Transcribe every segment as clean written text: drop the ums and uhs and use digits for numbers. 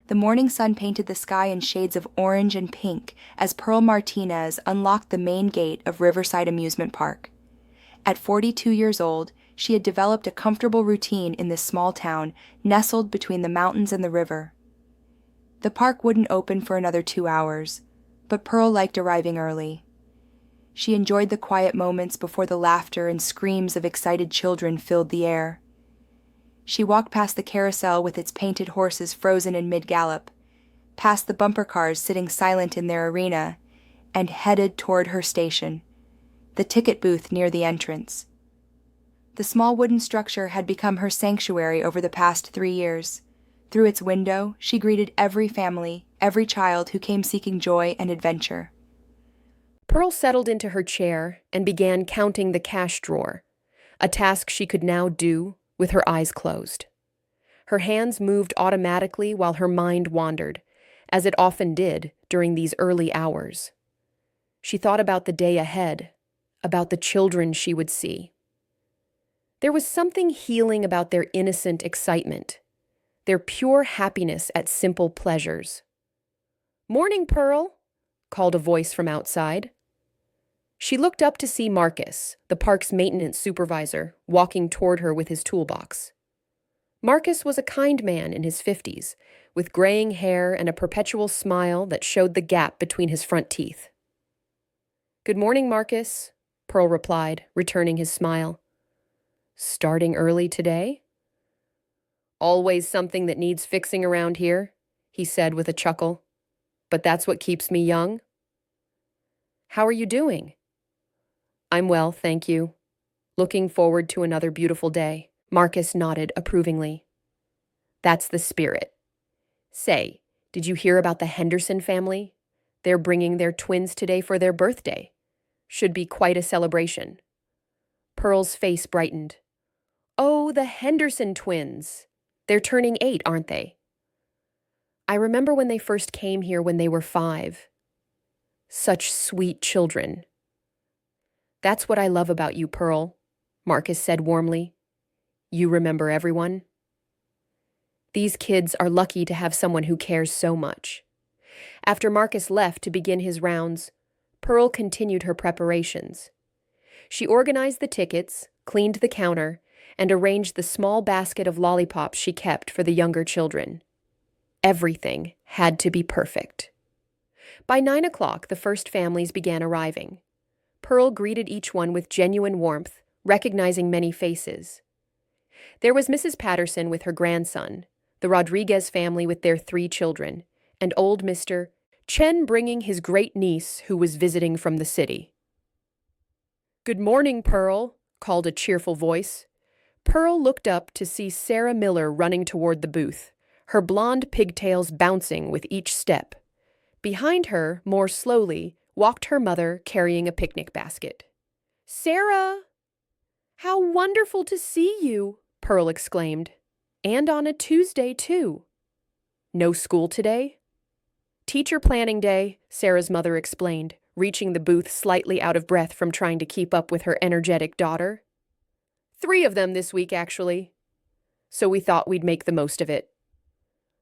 The morning sun painted the sky in shades of orange and pink as Pearl Martinez unlocked the main gate of Riverside Amusement Park. At 42 years old, she had developed a comfortable routine in this small town nestled between the mountains and the river. The park wouldn't open for another 2 hours, but Pearl liked arriving early. She enjoyed the quiet moments before the laughter and screams of excited children filled the air. She walked past the carousel with its painted horses frozen in mid-gallop, past the bumper cars sitting silent in their arena, and headed toward her station, the ticket booth near the entrance. The small wooden structure had become her sanctuary over the past 3 years. Through its window, she greeted every family, every child who came seeking joy and adventure. Pearl settled into her chair and began counting the cash drawer, a task she could now do with her eyes closed. Her hands moved automatically while her mind wandered, as it often did during these early hours. She thought about the day ahead, about the children she would see. There was something healing about their innocent excitement, their pure happiness at simple pleasures. "Morning, Pearl," called a voice from outside. She looked up to see Marcus, the park's maintenance supervisor, walking toward her with his toolbox. Marcus was a kind man in his 50s, with graying hair and a perpetual smile that showed the gap between his front teeth. "Good morning, Marcus," Pearl replied, returning his smile. "Starting early today?" "Always something that needs fixing around here," he said with a chuckle. "But that's what keeps me young." "How are you doing?" "I'm well, thank you. Looking forward to another beautiful day." Marcus nodded approvingly. "That's the spirit. Say, did you hear about the Henderson family? They're bringing their twins today for their birthday. Should be quite a celebration." Pearl's face brightened. "Oh, the Henderson twins. They're turning 8, aren't they?" "I remember when they first came here when they were 5. Such sweet children." "That's what I love about you, Pearl," Marcus said warmly. "You remember everyone." These kids are lucky to have someone who cares so much. After Marcus left to begin his rounds, Pearl continued her preparations. She organized the tickets, cleaned the counter, and arranged the small basket of lollipops she kept for the younger children. Everything had to be perfect. By 9 o'clock, the first families began arriving. Pearl greeted each one with genuine warmth, recognizing many faces. There was Mrs. Patterson with her grandson, the Rodriguez family with their 3 children, and old Mr. Chen bringing his great niece who was visiting from the city. "Good morning, Pearl," called a cheerful voice. Pearl looked up to see Sarah Miller running toward the booth, her blonde pigtails bouncing with each step. Behind her, more slowly, walked her mother carrying a picnic basket. "Sarah! How wonderful to see you!" Pearl exclaimed. "And on a Tuesday, too." "No school today?" "Teacher planning day," Sarah's mother explained, reaching the booth slightly out of breath from trying to keep up with her energetic daughter. "3 of them this week, actually. So we thought we'd make the most of it."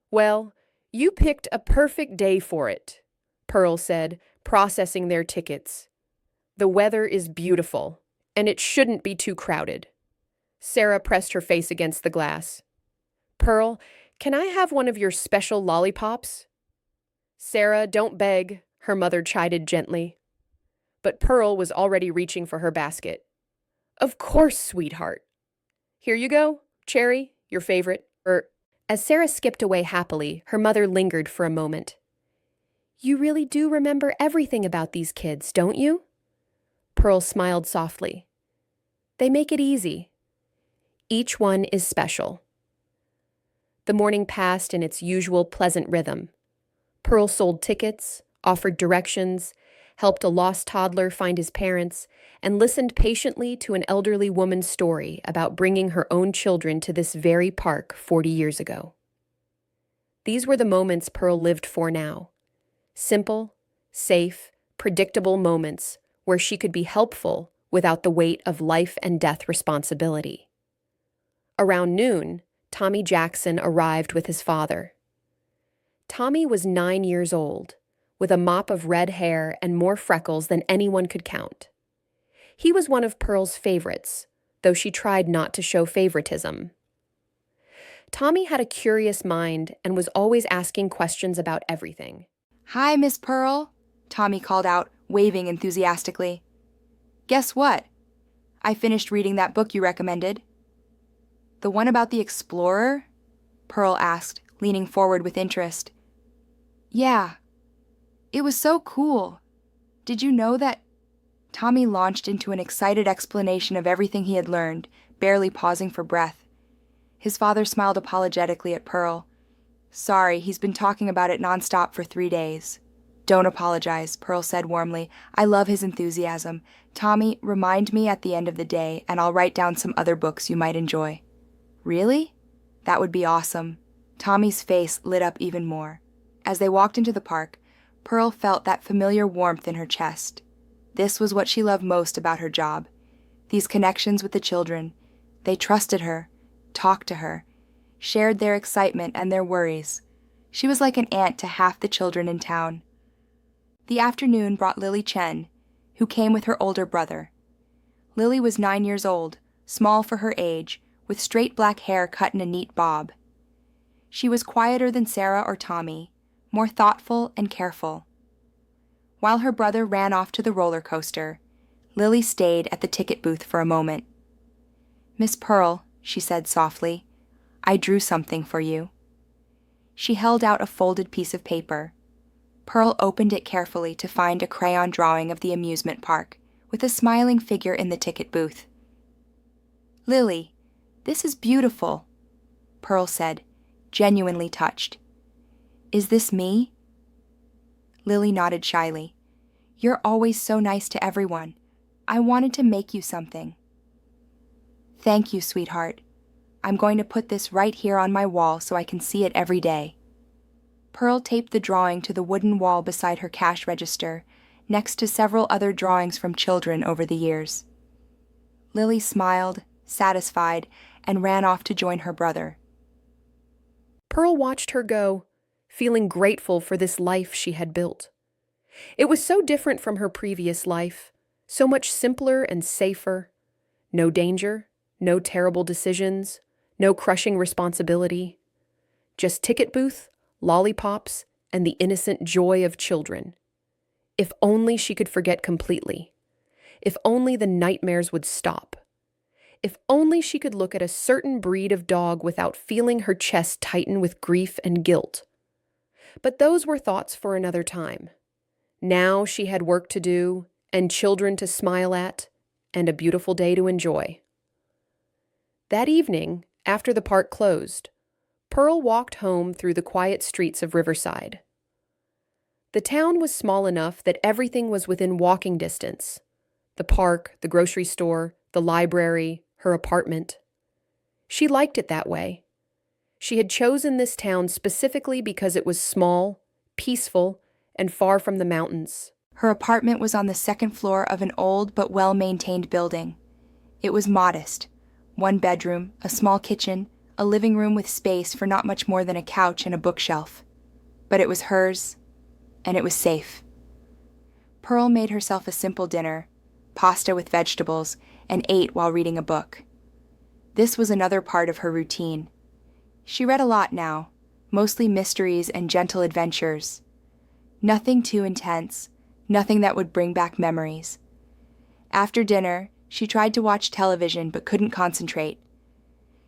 "Well, you picked a perfect day for it," Pearl said, processing their tickets. "The weather is beautiful, and it shouldn't be too crowded." Sarah pressed her face against the glass. "Pearl, can I have one of your special lollipops?" "Sarah, don't beg," her mother chided gently. But Pearl was already reaching for her basket. "Of course, sweetheart. Here you go, Cherry, your favorite." As Sarah skipped away happily, her mother lingered for a moment. "You really do remember everything about these kids, don't you?" Pearl smiled softly. "They make it easy. Each one is special." The morning passed in its usual pleasant rhythm. Pearl sold tickets, offered directions, helped a lost toddler find his parents, and listened patiently to an elderly woman's story about bringing her own children to this very park 40 years ago. These were the moments Pearl lived for now. Simple, safe, predictable moments where she could be helpful without the weight of life and death responsibility. Around noon, Tommy Jackson arrived with his father. Tommy was 9 years old, with a mop of red hair and more freckles than anyone could count. He was one of Pearl's favorites, though she tried not to show favoritism. Tommy had a curious mind and was always asking questions about everything. "Hi, Miss Pearl," Tommy called out, waving enthusiastically. "Guess what? I finished reading that book you recommended." "The one about the explorer?" Pearl asked, leaning forward with interest. "Yeah. It was so cool. Did you know that—" Tommy launched into an excited explanation of everything he had learned, barely pausing for breath. His father smiled apologetically at Pearl. "Sorry, he's been talking about it nonstop for 3 days." "Don't apologize," Pearl said warmly. "I love his enthusiasm. Tommy, remind me at the end of the day, and I'll write down some other books you might enjoy." "Really? That would be awesome." Tommy's face lit up even more. As they walked into the park, Pearl felt that familiar warmth in her chest. This was what she loved most about her job. These connections with the children. They trusted her, talked to her, shared their excitement and their worries. She was like an aunt to half the children in town. The afternoon brought Lily Chen, who came with her older brother. Lily was 9 years old, small for her age, with straight black hair cut in a neat bob. She was quieter than Sarah or Tommy, more thoughtful and careful. While her brother ran off to the roller coaster, Lily stayed at the ticket booth for a moment. "Miss Pearl," she said softly, "I drew something for you." She held out a folded piece of paper. Pearl opened it carefully to find a crayon drawing of the amusement park, with a smiling figure in the ticket booth. "Lily, this is beautiful," Pearl said, genuinely touched. "Is this me?" Lily nodded shyly. "You're always so nice to everyone. I wanted to make you something." "Thank you, sweetheart. I'm going to put this right here on my wall so I can see it every day." Pearl taped the drawing to the wooden wall beside her cash register, next to several other drawings from children over the years. Lily smiled, satisfied, and ran off to join her brother. Pearl watched her go, feeling grateful for this life she had built. It was so different from her previous life, so much simpler and safer. No danger, no terrible decisions, no crushing responsibility. Just ticket booth, lollipops, and the innocent joy of children. If only she could forget completely. If only the nightmares would stop. If only she could look at a certain breed of dog without feeling her chest tighten with grief and guilt. But those were thoughts for another time. Now she had work to do, and children to smile at, and a beautiful day to enjoy. That evening, after the park closed, Pearl walked home through the quiet streets of Riverside. The town was small enough that everything was within walking distance. The park, the grocery store, the library, her apartment. She liked it that way. She had chosen this town specifically because it was small, peaceful, and far from the mountains. Her apartment was on the second floor of an old but well-maintained building. It was modest. 1 bedroom, a small kitchen, a living room with space for not much more than a couch and a bookshelf. But it was hers, and it was safe. Pearl made herself a simple dinner, pasta with vegetables, and ate while reading a book. This was another part of her routine. She read a lot now, mostly mysteries and gentle adventures. Nothing too intense, nothing that would bring back memories. After dinner, she tried to watch television but couldn't concentrate.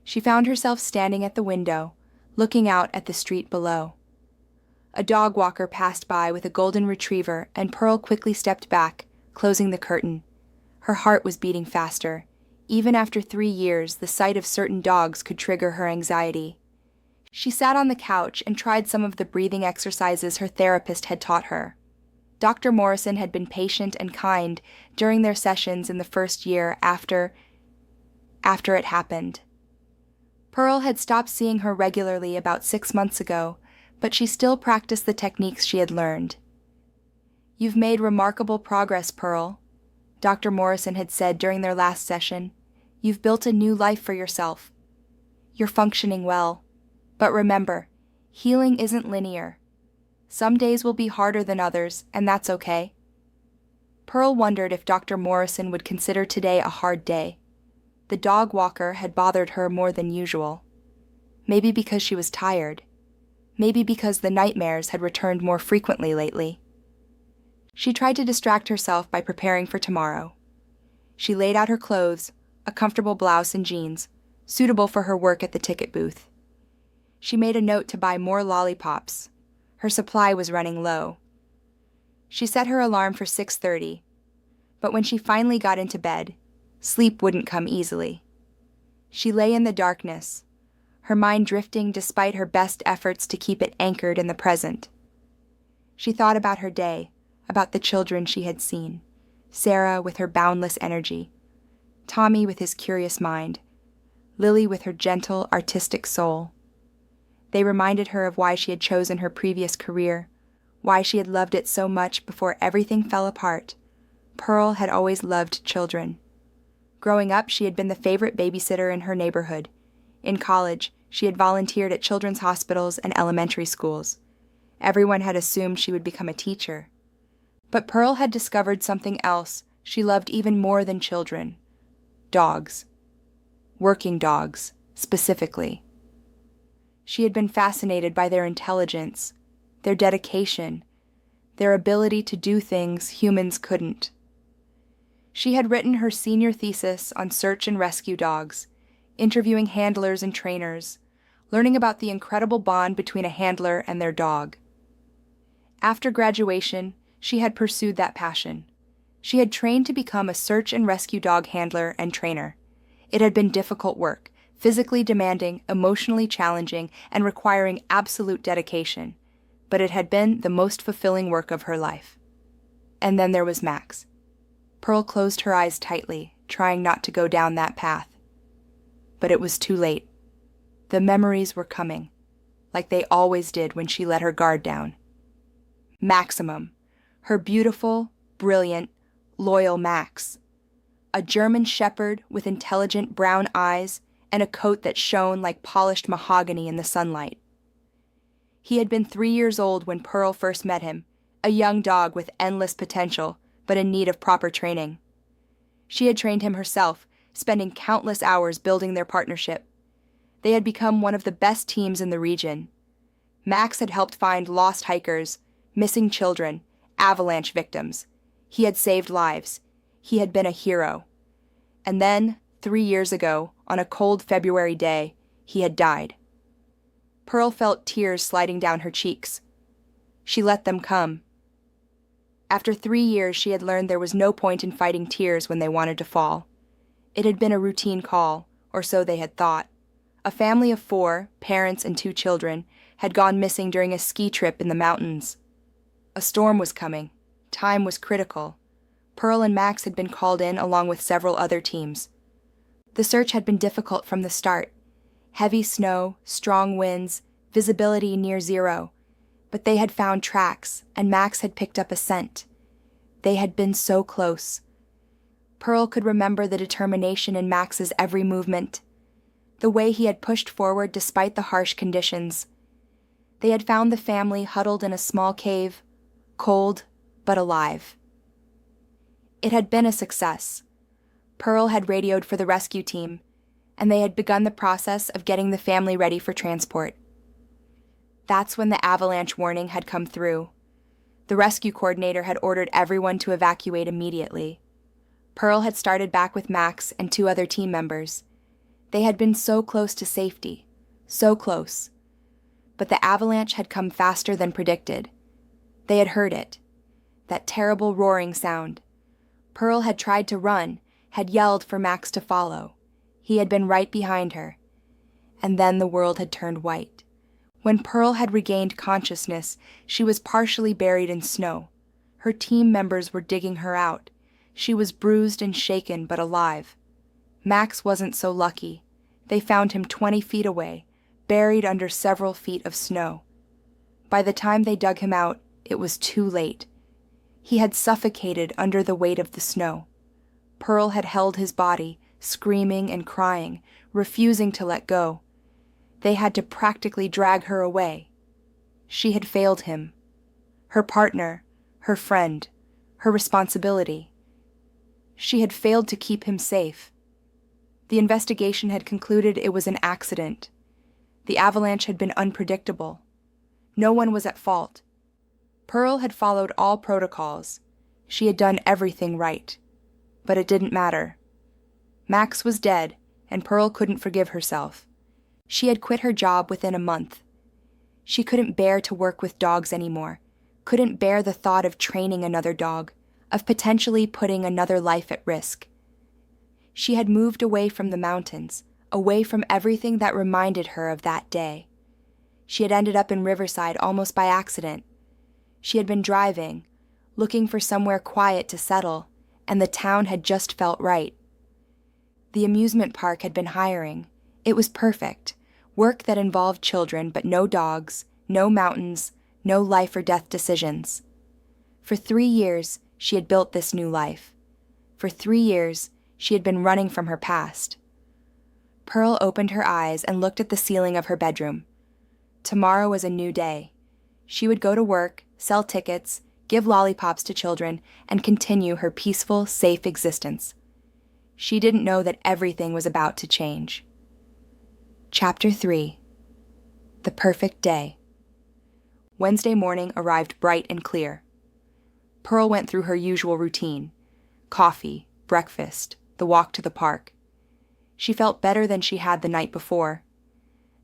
She found herself standing at the window, looking out at the street below. A dog walker passed by with a golden retriever, and Pearl quickly stepped back, closing the curtain. Her heart was beating faster. Even after 3 years, the sight of certain dogs could trigger her anxiety. She sat on the couch and tried some of the breathing exercises her therapist had taught her. Dr. Morrison had been patient and kind during their sessions in the first year after it happened. Pearl had stopped seeing her regularly about 6 months ago, but she still practiced the techniques she had learned. "You've made remarkable progress, Pearl," Dr. Morrison had said during their last session. "You've built a new life for yourself. You're functioning well. But remember, healing isn't linear. Some days will be harder than others, and that's okay. Pearl wondered if Dr. Morrison would consider today a hard day. The dog walker had bothered her more than usual. Maybe because she was tired. Maybe because the nightmares had returned more frequently lately. She tried to distract herself by preparing for tomorrow. She laid out her clothes, a comfortable blouse and jeans, suitable for her work at the ticket booth. She made a note to buy more lollipops. Her supply was running low. She set her alarm for 6:30, but when she finally got into bed, sleep wouldn't come easily. She lay in the darkness, her mind drifting despite her best efforts to keep it anchored in the present. She thought about her day, about the children she had seen, Sarah with her boundless energy, Tommy with his curious mind, Lily with her gentle, artistic soul. They reminded her of why she had chosen her previous career, why she had loved it so much before everything fell apart. Pearl had always loved children. Growing up, she had been the favorite babysitter in her neighborhood. In college, she had volunteered at children's hospitals and elementary schools. Everyone had assumed she would become a teacher. But Pearl had discovered something else she loved even more than children: dogs. Working dogs, specifically. She had been fascinated by their intelligence, their dedication, their ability to do things humans couldn't. She had written her senior thesis on search and rescue dogs, interviewing handlers and trainers, learning about the incredible bond between a handler and their dog. After graduation, she had pursued that passion. She had trained to become a search and rescue dog handler and trainer. It had been difficult work, physically demanding, emotionally challenging, and requiring absolute dedication, but it had been the most fulfilling work of her life. And then there was Max. Pearl closed her eyes tightly, trying not to go down that path. But it was too late. The memories were coming, like they always did when she let her guard down. Maximum, her beautiful, brilliant, loyal Max. A German shepherd with intelligent brown eyes and a coat that shone like polished mahogany in the sunlight. He had been 3 years old when Pearl first met him, a young dog with endless potential, but in need of proper training. She had trained him herself, spending countless hours building their partnership. They had become one of the best teams in the region. Max had helped find lost hikers, missing children, avalanche victims. He had saved lives. He had been a hero. And then, 3 years ago, on a cold February day, he had died. Pearl felt tears sliding down her cheeks. She let them come. After 3 years, she had learned there was no point in fighting tears when they wanted to fall. It had been a routine call, or so they had thought. A family of 4, parents and 2 children, had gone missing during a ski trip in the mountains. A storm was coming. Time was critical. Pearl and Max had been called in along with several other teams. The search had been difficult from the start. Heavy snow, strong winds, visibility near zero. But they had found tracks, and Max had picked up a scent. They had been so close. Pearl could remember the determination in Max's every movement, the way he had pushed forward despite the harsh conditions. They had found the family huddled in a small cave, cold but alive. It had been a success. Pearl had radioed for the rescue team, and they had begun the process of getting the family ready for transport. That's when the avalanche warning had come through. The rescue coordinator had ordered everyone to evacuate immediately. Pearl had started back with Max and 2 other team members. They had been so close to safety, so close. But the avalanche had come faster than predicted. They had heard it, that terrible roaring sound. Pearl had tried to run, had yelled for Max to follow. He had been right behind her. And then the world had turned white. When Pearl had regained consciousness, she was partially buried in snow. Her team members were digging her out. She was bruised and shaken, but alive. Max wasn't so lucky. They found him 20 feet away, buried under several feet of snow. By the time they dug him out, it was too late. He had suffocated under the weight of the snow. Pearl had held his body, screaming and crying, refusing to let go. They had to practically drag her away. She had failed him. her partner, her friend, her responsibility. She had failed to keep him safe. The investigation had concluded it was an accident. The avalanche had been unpredictable. No one was at fault. Pearl had followed all protocols. She had done everything right. But it didn't matter. Max was dead, and Pearl couldn't forgive herself. She had quit her job within a month. She couldn't bear to work with dogs anymore, couldn't bear the thought of training another dog, of potentially putting another life at risk. She had moved away from the mountains, away from everything that reminded her of that day. She had ended up in Riverside almost by accident. She had been driving, looking for somewhere quiet to settle, and the town had just felt right. The amusement park had been hiring. It was perfect. Work that involved children, but no dogs, no mountains, no life or death decisions. For 3 years, she had built this new life. For 3 years, she had been running from her past. Pearl opened her eyes and looked at the ceiling of her bedroom. Tomorrow was a new day. She would go to work, sell tickets, give lollipops to children, and continue her peaceful, safe existence. She didn't know that everything was about to change. Chapter 3. The Perfect Day. Wednesday morning arrived bright and clear. Pearl went through her usual routine: coffee, breakfast, the walk to the park. She felt better than she had the night before.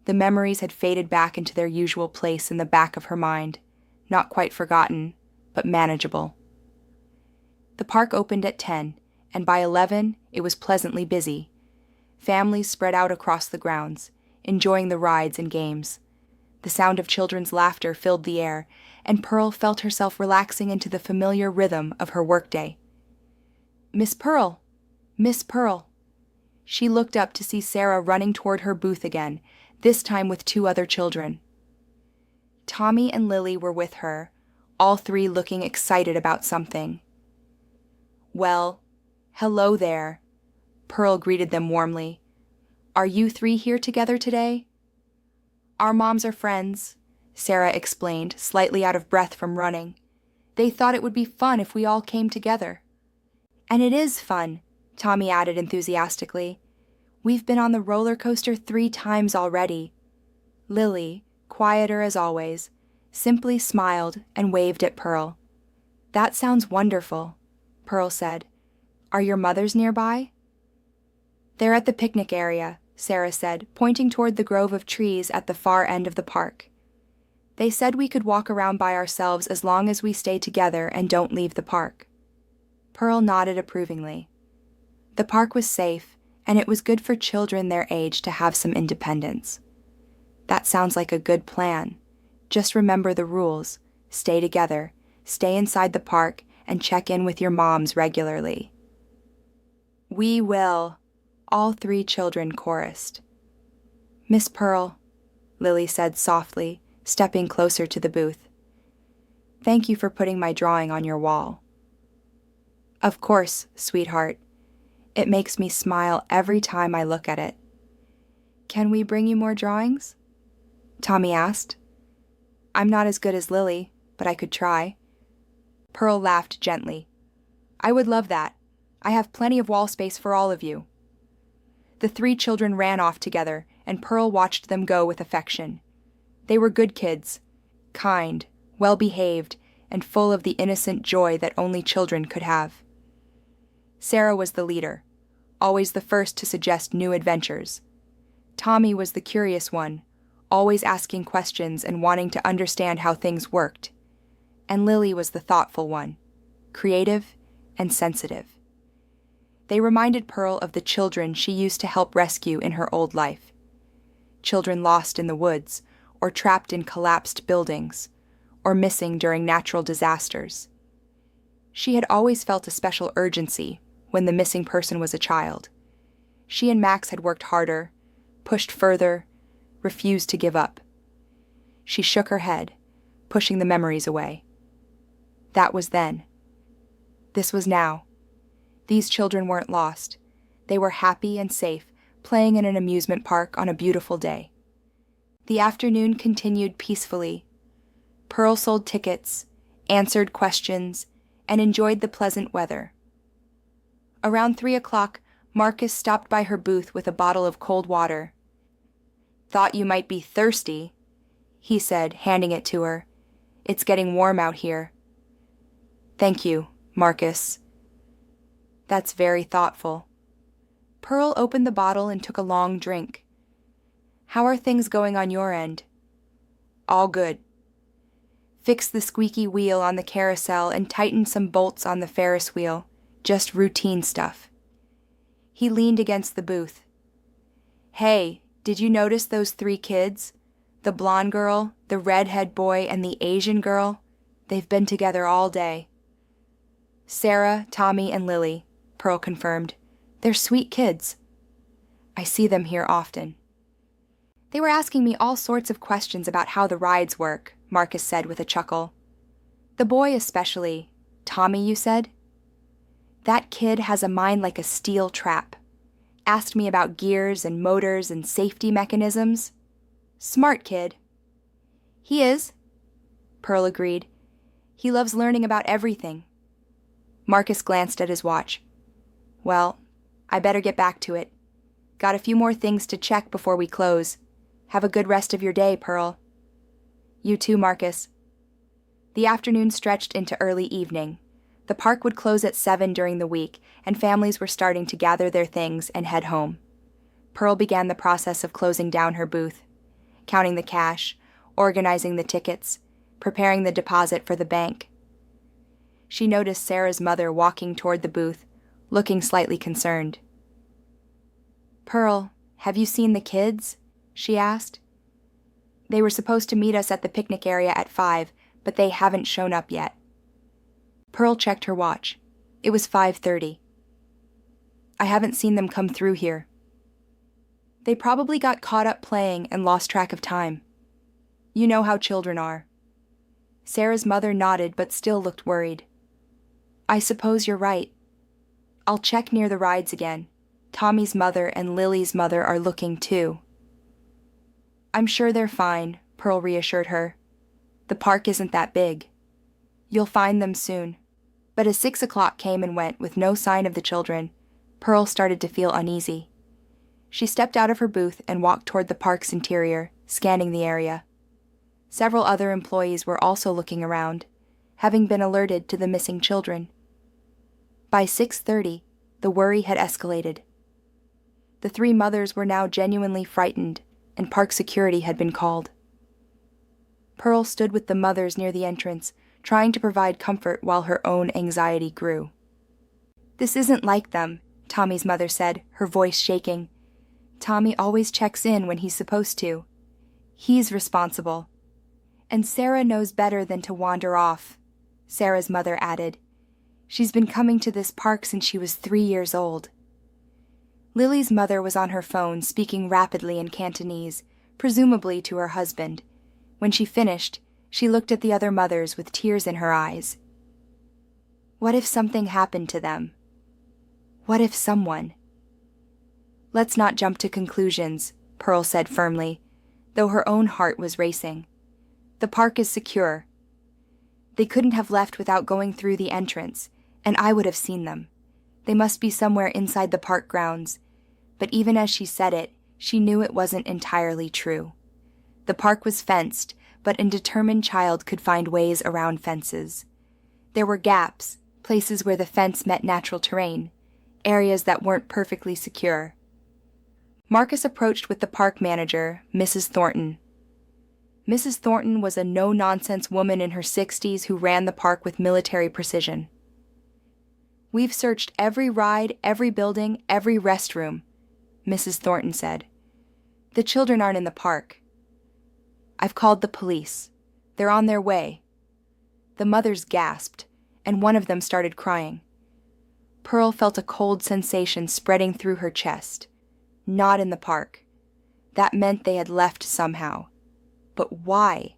The memories had faded back into their usual place in the back of her mind, not quite forgotten, but manageable. The park opened at 10, and by 11 it was pleasantly busy. Families spread out across the grounds, enjoying the rides and games. The sound of children's laughter filled the air, and Pearl felt herself relaxing into the familiar rhythm of her workday. "Miss Pearl! Miss Pearl!" She looked up to see Sarah running toward her booth again, this time with 2 other children. Tommy and Lily were with her, all 3 looking excited about something. "Well, hello there," Pearl greeted them warmly. "Are you 3 here together today?" "Our moms are friends," Sarah explained, slightly out of breath from running. "They thought it would be fun if we all came together." "And it is fun," Tommy added enthusiastically. "We've been on the roller coaster 3 times already." Lily, quieter as always, simply smiled and waved at Pearl. "That sounds wonderful," Pearl said. "Are your mothers nearby?" "They're at the picnic area," Sarah said, pointing toward the grove of trees at the far end of the park. "They said we could walk around by ourselves as long as we stay together and don't leave the park." Pearl nodded approvingly. The park was safe, and it was good for children their age to have some independence. "That sounds like a good plan. Just remember the rules. Stay together, stay inside the park, and check in with your moms regularly." "We will," all 3 children chorused. "Miss Pearl," Lily said softly, stepping closer to the booth. "Thank you for putting my drawing on your wall." "Of course, sweetheart. It makes me smile every time I look at it." "Can we bring you more drawings?" Tommy asked. "I'm not as good as Lily, but I could try." Pearl laughed gently. "I would love that. I have plenty of wall space for all of you." The 3 children ran off together, and Pearl watched them go with affection. They were good kids, kind, well-behaved, and full of the innocent joy that only children could have. Sarah was the leader, always the first to suggest new adventures. Tommy was the curious one, always asking questions and wanting to understand how things worked. And Lily was the thoughtful one, creative and sensitive. They reminded Pearl of the children she used to help rescue in her old life. Children lost in the woods, or trapped in collapsed buildings, or missing during natural disasters. She had always felt a special urgency when the missing person was a child. She and Max had worked harder, pushed further, refused to give up. She shook her head, pushing the memories away. That was then. This was now. These children weren't lost. They were happy and safe, playing in an amusement park on a beautiful day. The afternoon continued peacefully. Pearl sold tickets, answered questions, and enjoyed the pleasant weather. Around 3 o'clock, Marcus stopped by her booth with a bottle of cold water. "Thought you might be thirsty," he said, handing it to her. "It's getting warm out here." "Thank you, Marcus." "That's very thoughtful." Pearl opened the bottle and took a long drink. "How are things going on your end?" "All good." "Fix the squeaky wheel on the carousel and tighten some bolts on the Ferris wheel. Just routine stuff." He leaned against the booth. "Hey, did you notice those 3 kids? The blonde girl, the redhead boy, and the Asian girl? They've been together all day." "Sarah, Tommy, and Lily," Pearl confirmed. "They're sweet kids." "I see them here often." "They were asking me all sorts of questions about how the rides work," Marcus said with a chuckle. "The boy especially. Tommy, you said? That kid has a mind like a steel trap. Asked me about gears and motors and safety mechanisms. Smart kid." "He is," Pearl agreed. "He loves learning about everything." Marcus glanced at his watch. "Well, I better get back to it. Got a few more things to check before we close. Have a good rest of your day, Pearl." "You too, Marcus." The afternoon stretched into early evening. The park would close at 7 during the week, and families were starting to gather their things and head home. Pearl began the process of closing down her booth, counting the cash, organizing the tickets, preparing the deposit for the bank. She noticed Sarah's mother walking toward the booth, looking slightly concerned. "Pearl, have you seen the kids?" she asked. "They were supposed to meet us at the picnic area at 5, but they haven't shown up yet." Pearl checked her watch. It was 5:30. "I haven't seen them come through here." "They probably got caught up playing and lost track of time. You know how children are." Sarah's mother nodded but still looked worried. "I suppose you're right. I'll check near the rides again. Tommy's mother and Lily's mother are looking too." "I'm sure they're fine," Pearl reassured her. "The park isn't that big. You'll find them soon." But as 6 o'clock came and went with no sign of the children, Pearl started to feel uneasy. She stepped out of her booth and walked toward the park's interior, scanning the area. Several other employees were also looking around, having been alerted to the missing children. By 6:30, the worry had escalated. The 3 mothers were now genuinely frightened, and park security had been called. Pearl stood with the mothers near the entrance, trying to provide comfort while her own anxiety grew. "This isn't like them," Tommy's mother said, her voice shaking. "Tommy always checks in when he's supposed to. He's responsible. And Sarah knows better than to wander off," Sarah's mother added. "She's been coming to this park since she was 3 years old." Lily's mother was on her phone, speaking rapidly in Cantonese, presumably to her husband. When she finished, she looked at the other mothers with tears in her eyes. What if something happened to them? What if someone? "Let's not jump to conclusions," Pearl said firmly, though her own heart was racing. "The park is secure. They couldn't have left without going through the entrance, and I would have seen them. They must be somewhere inside the park grounds." But even as she said it, she knew it wasn't entirely true. The park was fenced, but a determined child could find ways around fences. There were gaps, places where the fence met natural terrain, areas that weren't perfectly secure. Marcus approached with the park manager, Mrs. Thornton. Mrs. Thornton was a no-nonsense woman in her 60s who ran the park with military precision. "We've searched every ride, every building, every restroom," Mrs. Thornton said. "The children aren't in the park. I've called the police. They're on their way." The mothers gasped, and one of them started crying. Pearl felt a cold sensation spreading through her chest. Not in the park. That meant they had left somehow. But why?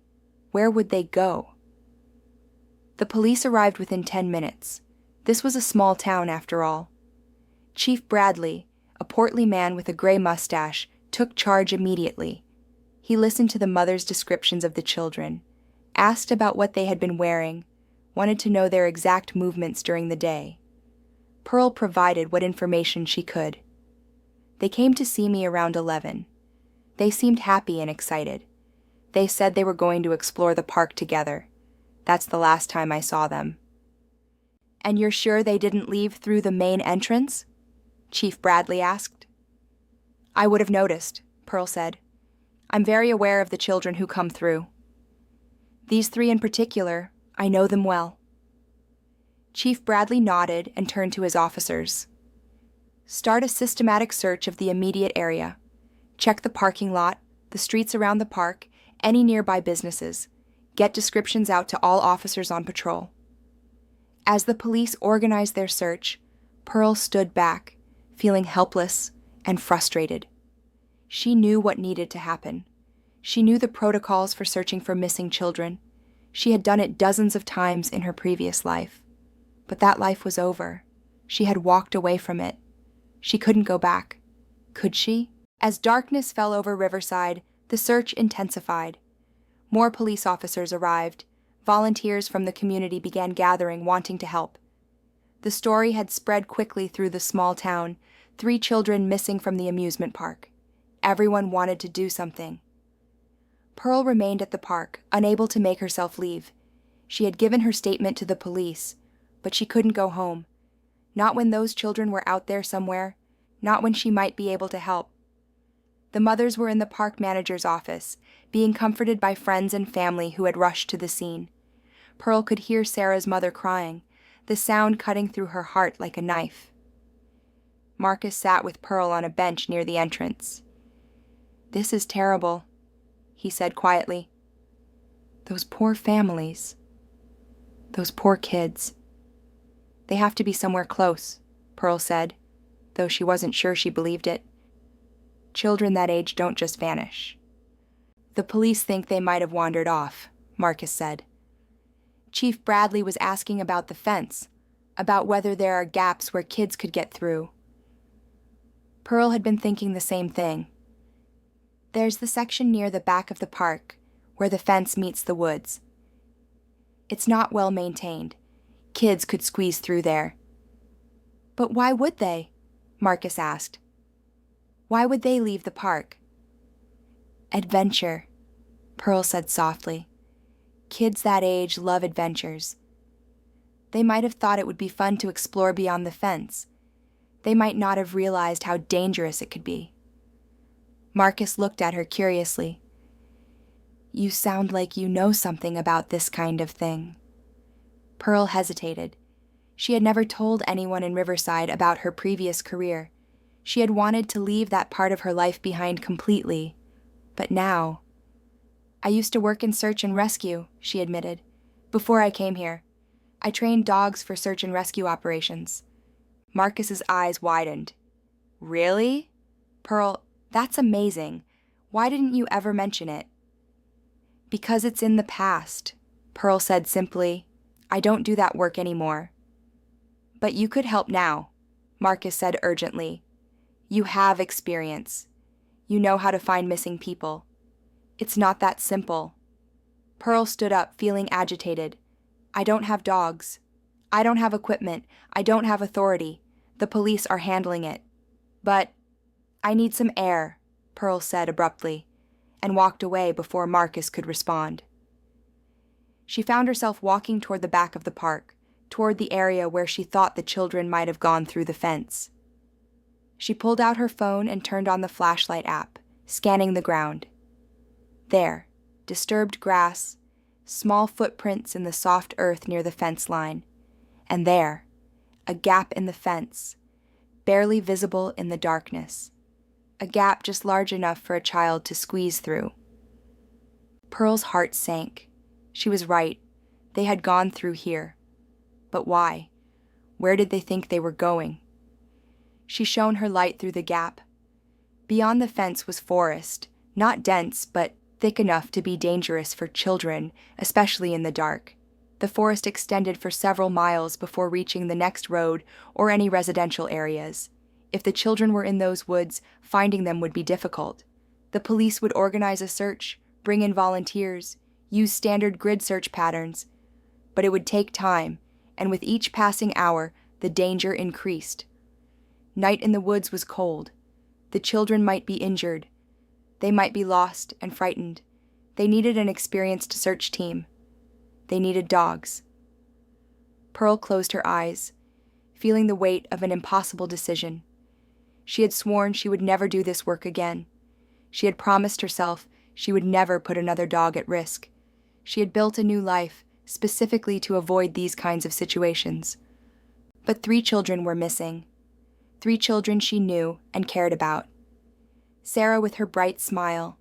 Where would they go? The police arrived within 10 minutes. This was a small town, after all. Chief Bradley, a portly man with a gray mustache, took charge immediately. He listened to the mothers' descriptions of the children, asked about what they had been wearing, wanted to know their exact movements during the day. Pearl provided what information she could. They came to see me around 11. They seemed happy and excited. They said they were going to explore the park together. That's the last time I saw them. And you're sure they didn't leave through the main entrance? Chief Bradley asked. I would have noticed, Pearl said. I'm very aware of the children who come through. These 3 in particular, I know them well. Chief Bradley nodded and turned to his officers. Start a systematic search of the immediate area. Check the parking lot, the streets around the park, any nearby businesses. Get descriptions out to all officers on patrol. As the police organized their search, Pearl stood back, feeling helpless and frustrated. She knew what needed to happen. She knew the protocols for searching for missing children. She had done it dozens of times in her previous life. But that life was over. She had walked away from it. She couldn't go back. Could she? As darkness fell over Riverside, the search intensified. More police officers arrived. Volunteers from the community began gathering, wanting to help. The story had spread quickly through the small town, 3 children missing from the amusement park. Everyone wanted to do something. Pearl remained at the park, unable to make herself leave. She had given her statement to the police, but she couldn't go home. Not when those children were out there somewhere, not when she might be able to help. The mothers were in the park manager's office, being comforted by friends and family who had rushed to the scene. Pearl could hear Sarah's mother crying, the sound cutting through her heart like a knife. Marcus sat with Pearl on a bench near the entrance. This is terrible, he said quietly. Those poor families. Those poor kids. They have to be somewhere close, Pearl said, though she wasn't sure she believed it. Children that age don't just vanish. The police think they might have wandered off, Marcus said. Chief Bradley was asking about the fence, about whether there are gaps where kids could get through. Pearl had been thinking the same thing. There's the section near the back of the park, where the fence meets the woods. It's not well maintained. Kids could squeeze through there. But why would they? Marcus asked. Why would they leave the park? Adventure, Pearl said softly. Kids that age love adventures. They might have thought it would be fun to explore beyond the fence. They might not have realized how dangerous it could be. Marcus looked at her curiously. You sound like you know something about this kind of thing. Pearl hesitated. She had never told anyone in Riverside about her previous career. She had wanted to leave that part of her life behind completely. But now... I used to work in search and rescue, she admitted, before I came here. I trained dogs for search and rescue operations. Marcus's eyes widened. Really? Pearl, that's amazing. Why didn't you ever mention it? Because it's in the past, Pearl said simply. I don't do that work anymore. But you could help now, Marcus said urgently. You have experience. You know how to find missing people. It's not that simple. Pearl stood up, feeling agitated. I don't have dogs. I don't have equipment. I don't have authority. The police are handling it. But I need some air, Pearl said abruptly, and walked away before Marcus could respond. She found herself walking toward the back of the park, toward the area where she thought the children might have gone through the fence. She pulled out her phone and turned on the flashlight app, scanning the ground. There, disturbed grass, small footprints in the soft earth near the fence line, and there, a gap in the fence, barely visible in the darkness, a gap just large enough for a child to squeeze through. Pearl's heart sank. She was right. They had gone through here. But why? Where did they think they were going? She shone her light through the gap. Beyond the fence was forest, not dense, but thick enough to be dangerous for children, especially in the dark. The forest extended for several miles before reaching the next road or any residential areas. If the children were in those woods, finding them would be difficult. The police would organize a search, bring in volunteers, use standard grid search patterns. but it would take time, and with each passing hour, the danger increased. Night in the woods was cold. The children might be injured. They might be lost and frightened. They needed an experienced search team. They needed dogs. Pearl closed her eyes, feeling the weight of an impossible decision. She had sworn she would never do this work again. She had promised herself she would never put another dog at risk. She had built a new life specifically to avoid these kinds of situations. But 3 children were missing. 3 children she knew and cared about. Sarah with her bright smile,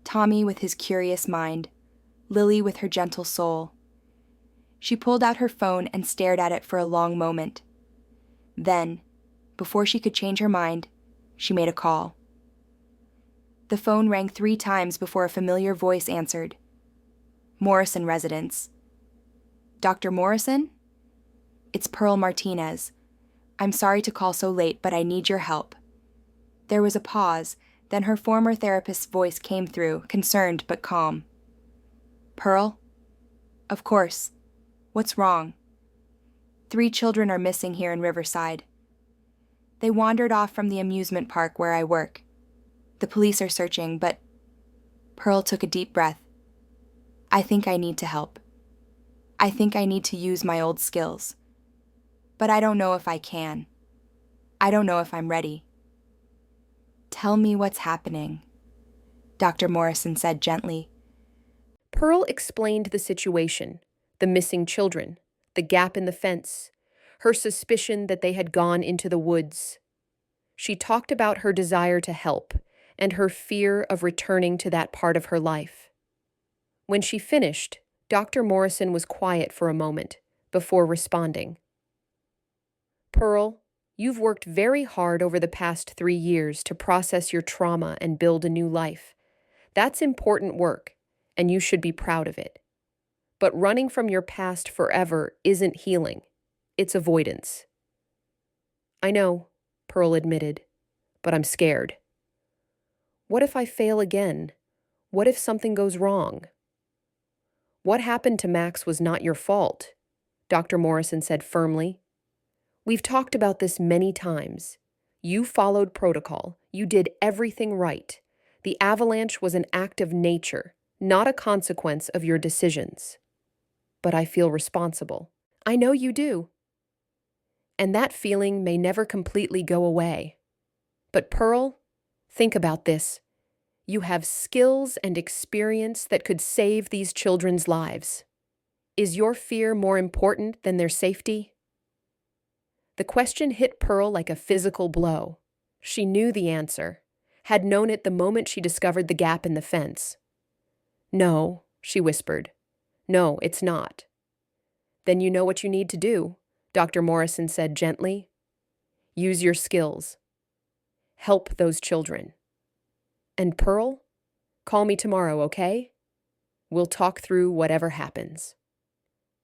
Tommy with his curious mind, Lily with her gentle soul. She pulled out her phone and stared at it for a long moment. Then, before she could change her mind, she made a call. The phone rang 3 times before a familiar voice answered. Morrison residence. Dr. Morrison? It's Pearl Martinez. I'm sorry to call so late, but I need your help. There was a pause, then her former therapist's voice came through, concerned but calm. Pearl? Of course. What's wrong? 3 children are missing here in Riverside. They wandered off from the amusement park where I work. The police are searching, but... Pearl took a deep breath. I think I need to help. I think I need to use my old skills. But I don't know if I can. I don't know if I'm ready. Tell me what's happening, Dr. Morrison said gently. Pearl explained the situation, the missing children, the gap in the fence, her suspicion that they had gone into the woods. She talked about her desire to help and her fear of returning to that part of her life. When she finished, Dr. Morrison was quiet for a moment before responding. Pearl, you've worked very hard over the past 3 years to process your trauma and build a new life. That's important work, and you should be proud of it. But running from your past forever isn't healing. It's avoidance. I know, Pearl admitted, but I'm scared. What if I fail again? What if something goes wrong? What happened to Max was not your fault, Dr. Morrison said firmly. We've talked about this many times. You followed protocol. You did everything right. The avalanche was an act of nature, not a consequence of your decisions. But I feel responsible. I know you do. And that feeling may never completely go away. But Pearl, think about this. You have skills and experience that could save these children's lives. Is your fear more important than their safety? The question hit Pearl like a physical blow. She knew the answer, had known it the moment she discovered the gap in the fence. No, she whispered. No, it's not. Then you know what you need to do, Dr. Morrison said gently. Use your skills. Help those children. And Pearl, call me tomorrow, okay? We'll talk through whatever happens.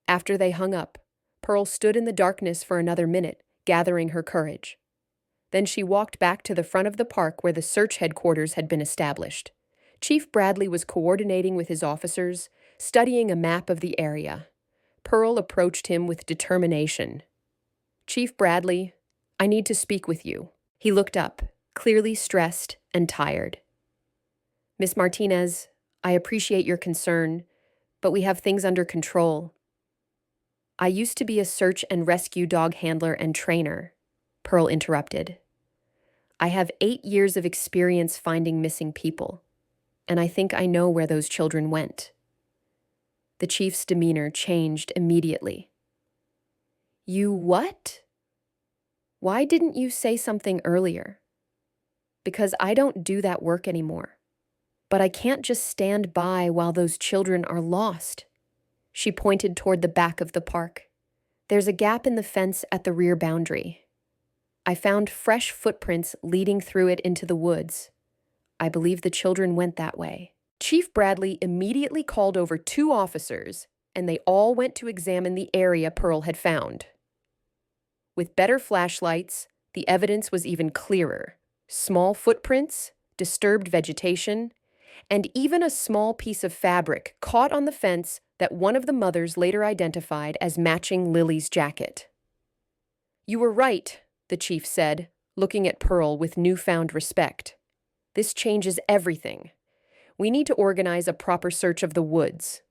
After they hung up, Pearl stood in the darkness for another minute, gathering her courage. Then she walked back to the front of the park where the search headquarters had been established. Chief Bradley was coordinating with his officers, studying a map of the area. Pearl approached him with determination. Chief Bradley, I need to speak with you. He looked up, clearly stressed and tired. Miss Martinez, I appreciate your concern, but we have things under control. I used to be a search and rescue dog handler and trainer, Pearl interrupted. I have 8 years of experience finding missing people, and I think I know where those children went. The chief's demeanor changed immediately. You what? Why didn't you say something earlier? Because I don't do that work anymore. But I can't just stand by while those children are lost. She pointed toward the back of the park. There's a gap in the fence at the rear boundary. I found fresh footprints leading through it into the woods. I believe the children went that way. Chief Bradley immediately called over 2 officers, and they all went to examine the area Pearl had found. With better flashlights, the evidence was even clearer. Small footprints, disturbed vegetation, and even a small piece of fabric caught on the fence that one of the mothers later identified as matching Lily's jacket. "You were right," the chief said, looking at Pearl with newfound respect. "This changes everything. We need to organize a proper search of the woods."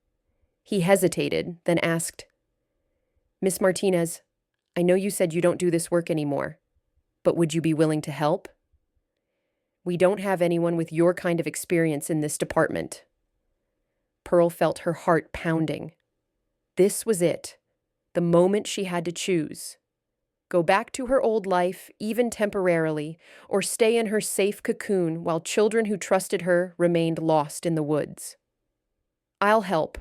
He hesitated, then asked, "Miss Martinez, I know you said you don't do this work anymore, but would you be willing to help? We don't have anyone with your kind of experience in this department." Pearl felt her heart pounding. This was it, the moment she had to choose. Go back to her old life, even temporarily, or stay in her safe cocoon while children who trusted her remained lost in the woods. "I'll help,"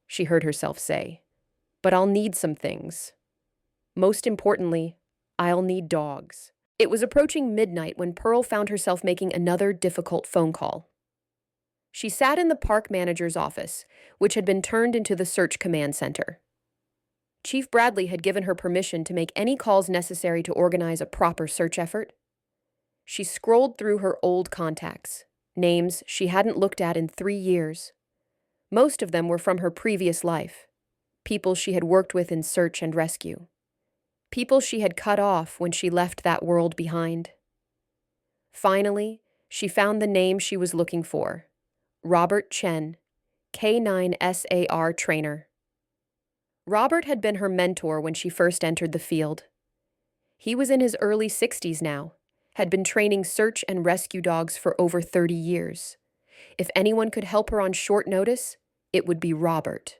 she heard herself say, "but I'll need some things. Most importantly, I'll need dogs." It was approaching midnight when Pearl found herself making another difficult phone call. She sat in the park manager's office, which had been turned into the search command center. Chief Bradley had given her permission to make any calls necessary to organize a proper search effort. She scrolled through her old contacts, names she hadn't looked at in 3 years. Most of them were from her previous life, people she had worked with in search and rescue, people she had cut off when she left that world behind. Finally, she found the name she was looking for: Robert Chen, K9 SAR trainer. Robert had been her mentor when she first entered the field. He was in his early 60s now, had been training search and rescue dogs for over 30 years. If anyone could help her on short notice, it would be Robert.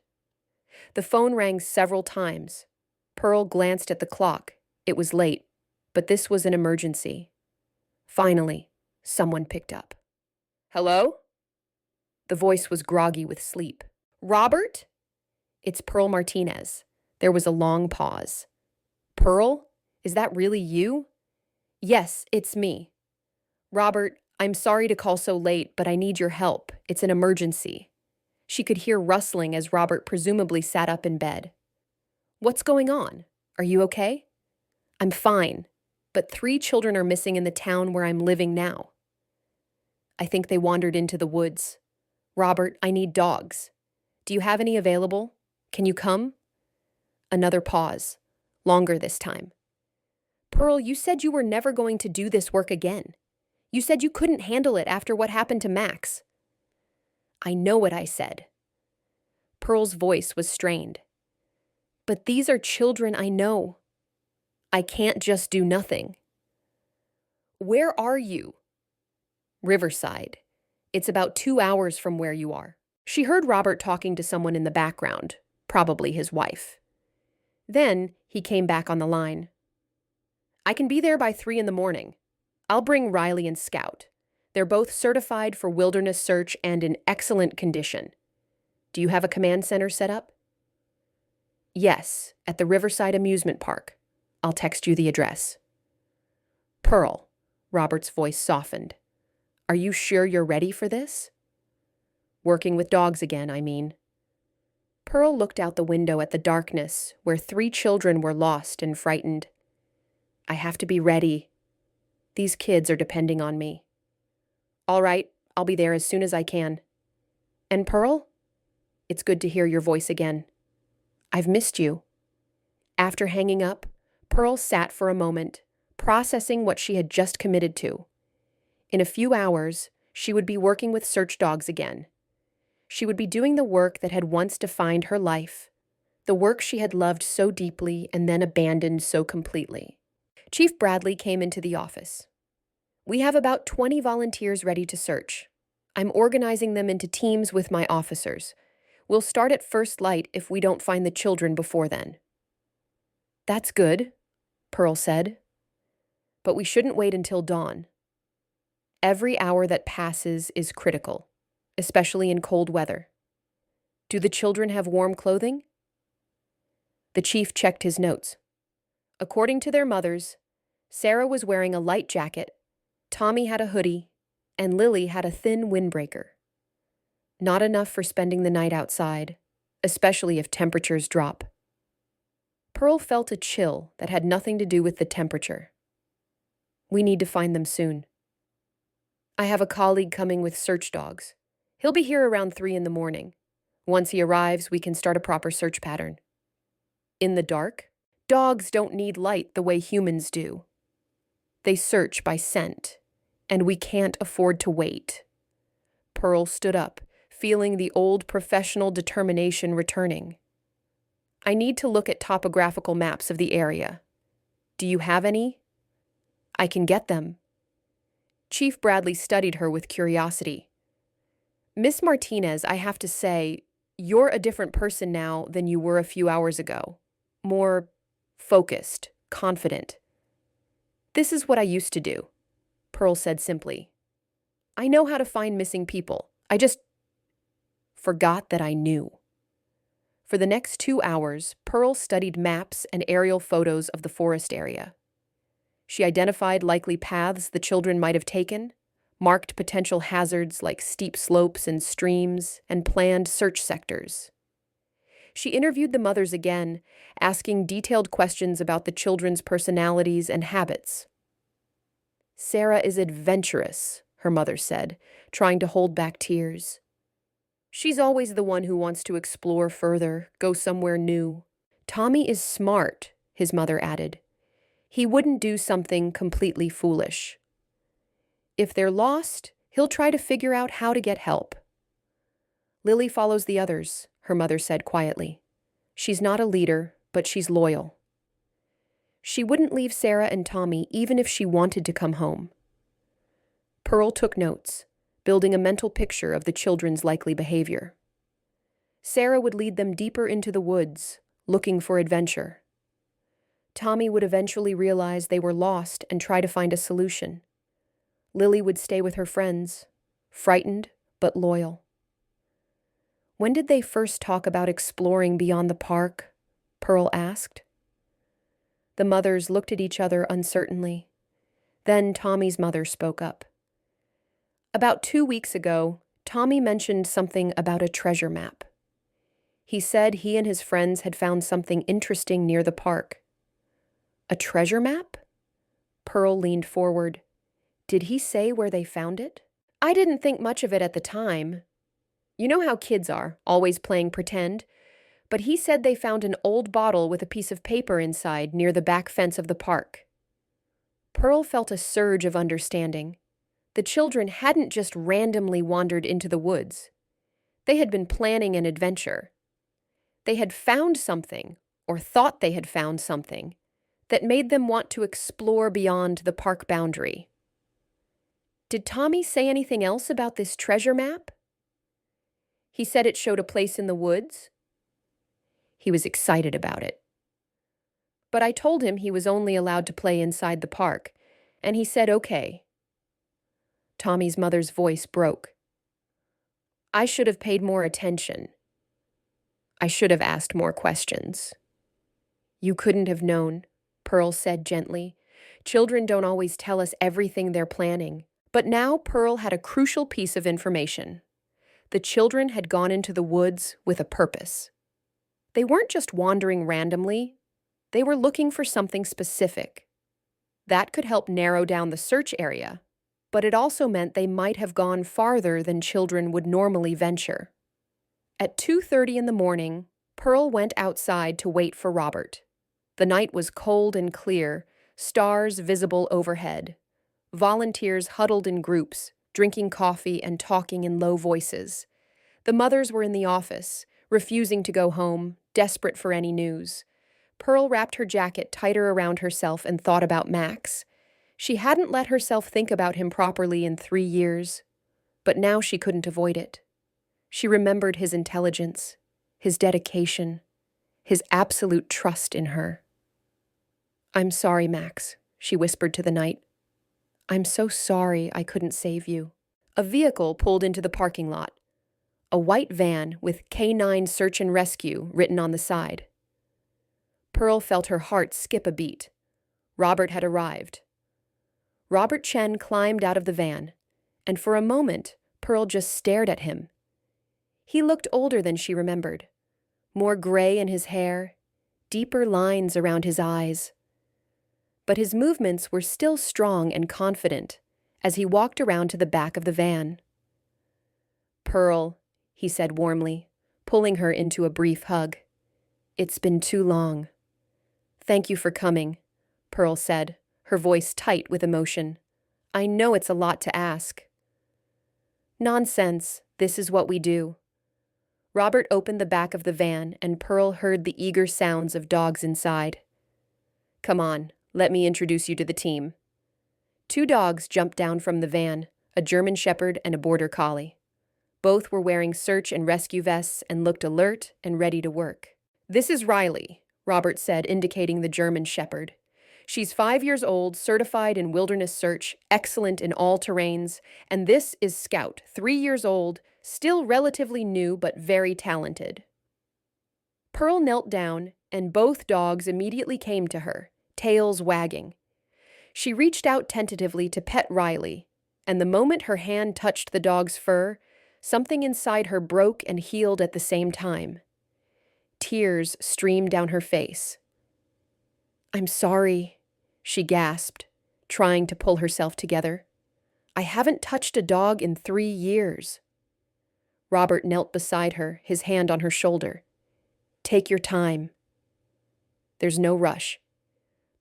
The phone rang several times. Pearl glanced at the clock. It was late, but this was an emergency. Finally, someone picked up. "Hello?" The voice was groggy with sleep. "Robert? It's Pearl Martinez." There was a long pause. "Pearl? Is that really you?" "Yes, it's me." "Robert, I'm sorry to call so late, but I need your help. It's an emergency." She could hear rustling as Robert presumably sat up in bed. "What's going on? Are you okay?" "I'm fine, but 3 children are missing in the town where I'm living now. I think they wandered into the woods. Robert, I need dogs. Do you have any available? Can you come?" Another pause, longer this time. "Pearl, you said you were never going to do this work again. You said you couldn't handle it after what happened to Max." "I know what I said." Pearl's voice was strained. "But these are children I know. I can't just do nothing." "Where are you?" "Riverside. It's about 2 hours from where you are." She heard Robert talking to someone in the background, probably his wife. Then he came back on the line. "I can be there by 3 in the morning. I'll bring Riley and Scout. They're both certified for wilderness search and in excellent condition. Do you have a command center set up?" "Yes, at the Riverside Amusement Park. I'll text you the address." "Pearl," Robert's voice softened. "Are you sure you're ready for this?" "Working with dogs again, I mean." Pearl looked out the window at the darkness where 3 children were lost and frightened. "I have to be ready. These kids are depending on me." "All right, I'll be there as soon as I can." "And Pearl? It's good to hear your voice again. I've missed you." After hanging up, Pearl sat for a moment, processing what she had just committed to. In a few hours, she would be working with search dogs again. She would be doing the work that had once defined her life, the work she had loved so deeply and then abandoned so completely. Chief Bradley came into the office. "We have about 20 volunteers ready to search. I'm organizing them into teams with my officers. We'll start at first light if we don't find the children before then." "That's good," Pearl said. "But we shouldn't wait until dawn. Every hour that passes is critical, especially in cold weather. Do the children have warm clothing?" The chief checked his notes. According to their mothers, Sarah was wearing a light jacket, Tommy had a hoodie, and Lily had a thin windbreaker. Not enough for spending the night outside, especially if temperatures drop. Pearl felt a chill that had nothing to do with the temperature. "We need to find them soon. I have a colleague coming with search dogs. He'll be here around 3 in the morning. Once he arrives, we can start a proper search pattern. In the dark, dogs don't need light the way humans do. They search by scent, and we can't afford to wait. Pearl stood up, feeling the old professional determination returning. I need to look at topographical maps of the area. Do you have any? I can get them. Chief Bradley studied her with curiosity. Miss Martinez, I have to say, you're a different person now than you were a few hours ago. More focused, confident. This is what I used to do, Pearl said simply. I know how to find missing people. I just forgot that I knew. For the next 2 hours, Pearl studied maps and aerial photos of the forest area. She identified likely paths the children might have taken, marked potential hazards like steep slopes and streams, and planned search sectors. She interviewed the mothers again, asking detailed questions about the children's personalities and habits. Sarah is adventurous, her mother said, trying to hold back tears. She's always the one who wants to explore further, go somewhere new. Tommy is smart, his mother added. He wouldn't do something completely foolish. If they're lost, he'll try to figure out how to get help. Lily follows the others, her mother said quietly. She's not a leader, but she's loyal. She wouldn't leave Sarah and Tommy even if she wanted to come home. Pearl took notes, building a mental picture of the children's likely behavior. Sarah would lead them deeper into the woods, looking for adventure. Tommy would eventually realize they were lost and try to find a solution. Lily would stay with her friends, frightened but loyal. When did they first talk about exploring beyond the park? Pearl asked. The mothers looked at each other uncertainly. Then Tommy's mother spoke up. About 2 weeks ago, Tommy mentioned something about a treasure map. He said he and his friends had found something interesting near the park. A treasure map? Pearl leaned forward. Did he say where they found it? I didn't think much of it at the time. You know how kids are, always playing pretend? But he said they found an old bottle with a piece of paper inside near the back fence of the park. Pearl felt a surge of understanding. The children hadn't just randomly wandered into the woods. They had been planning an adventure. They had found something, or thought they had found something, that made them want to explore beyond the park boundary. Did Tommy say anything else about this treasure map? He said it showed a place in the woods. He was excited about it. But I told him he was only allowed to play inside the park, and he said okay. Tommy's mother's voice broke. I should have paid more attention. I should have asked more questions. You couldn't have known, Pearl said gently. Children don't always tell us everything they're planning. But now Pearl had a crucial piece of information. The children had gone into the woods with a purpose. They weren't just wandering randomly. They were looking for something specific. That could help narrow down the search area, but it also meant they might have gone farther than children would normally venture. At 2:30 in the morning, Pearl went outside to wait for Robert. The night was cold and clear, stars visible overhead. Volunteers huddled in groups, drinking coffee and talking in low voices. The mothers were in the office, refusing to go home, desperate for any news. Pearl wrapped her jacket tighter around herself and thought about Max. She hadn't let herself think about him properly in 3 years, but now she couldn't avoid it. She remembered his intelligence, his dedication, his absolute trust in her. I'm sorry, Max, she whispered to the night. I'm so sorry I couldn't save you. A vehicle pulled into the parking lot. A white van with K9 Search and Rescue written on the side. Pearl felt her heart skip a beat. Robert had arrived. Robert Chen climbed out of the van, and for a moment, Pearl just stared at him. He looked older than she remembered. More gray in his hair, deeper lines around his eyes. But his movements were still strong and confident as he walked around to the back of the van. Pearl, he said warmly, pulling her into a brief hug. "It's been too long." "Thank you for coming," Pearl said, her voice tight with emotion. "I know it's a lot to ask." "Nonsense. This is what we do." Robert opened the back of the van, and Pearl heard the eager sounds of dogs inside. "Come on, let me introduce you to the team." Two dogs jumped down from the van, a German Shepherd and a Border Collie. Both were wearing search and rescue vests and looked alert and ready to work. "This is Riley," Robert said, indicating the German Shepherd. "She's 5 years old, certified in wilderness search, excellent in all terrains, and this is Scout, 3 years old, still relatively new but very talented." Pearl knelt down, and both dogs immediately came to her, tails wagging. She reached out tentatively to pet Riley, and the moment her hand touched the dog's fur, something inside her broke and healed at the same time. Tears streamed down her face. "I'm sorry," she gasped, trying to pull herself together. "I haven't touched a dog in 3 years." Robert knelt beside her, his hand on her shoulder. "Take your time." "There's no rush."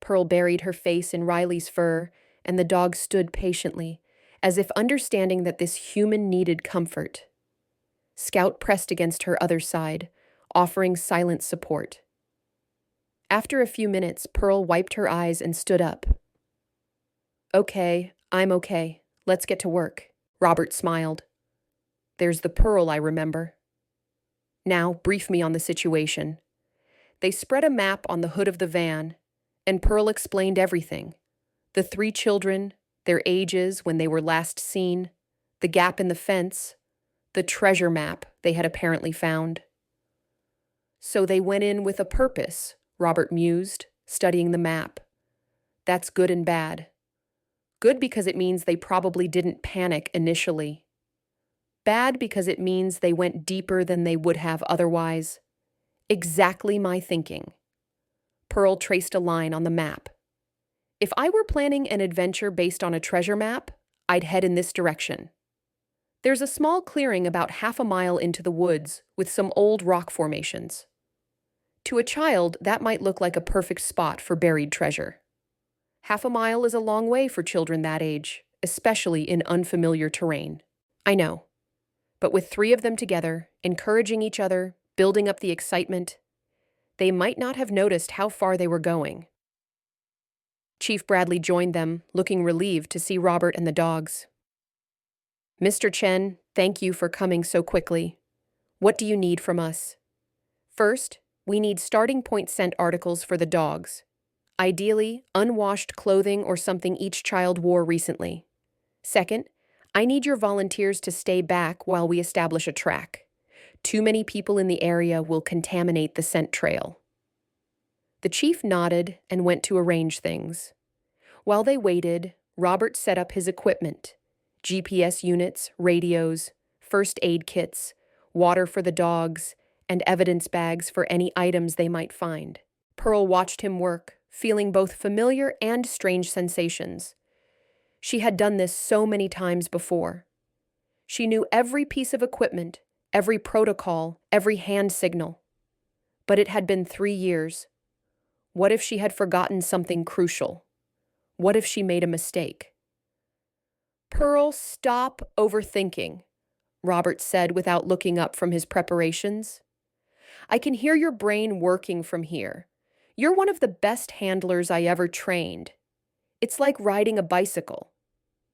Pearl buried her face in Riley's fur, and the dog stood patiently, as if understanding that this human needed comfort. Scout pressed against her other side, offering silent support. After a few minutes, Pearl wiped her eyes and stood up. "Okay, I'm okay. Let's get to work." Robert smiled. "There's the Pearl I remember." "Now, brief me on the situation." They spread a map on the hood of the van, and Pearl explained everything. The 3 children, their ages when they were last seen, the gap in the fence, the treasure map they had apparently found. "So they went in with a purpose," Robert mused, studying the map. "That's good and bad. Good because it means they probably didn't panic initially. Bad because it means they went deeper than they would have otherwise. Exactly my thinking." Pearl traced a line on the map. "If I were planning an adventure based on a treasure map, I'd head in this direction. There's a small clearing about half a mile into the woods with some old rock formations. To a child, that might look like a perfect spot for buried treasure. Half a mile is a long way for children that age, especially in unfamiliar terrain. I know. But with 3 of them together, encouraging each other, building up the excitement, they might not have noticed how far they were going." Chief Bradley joined them, looking relieved to see Robert and the dogs. "Mr. Chen, thank you for coming so quickly. What do you need from us?" "First, we need starting point scent articles for the dogs. Ideally, unwashed clothing or something each child wore recently. Second, I need your volunteers to stay back while we establish a track. Too many people in the area will contaminate the scent trail." The chief nodded and went to arrange things. While they waited, Robert set up his equipment: GPS units, radios, first aid kits, water for the dogs, and evidence bags for any items they might find. Pearl watched him work, feeling both familiar and strange sensations. She had done this so many times before. She knew every piece of equipment, every protocol, every hand signal. But it had been 3 years. What if she had forgotten something crucial? What if she made a mistake? "Pearl, stop overthinking," Robert said without looking up from his preparations. "I can hear your brain working from here. You're one of the best handlers I ever trained. It's like riding a bicycle.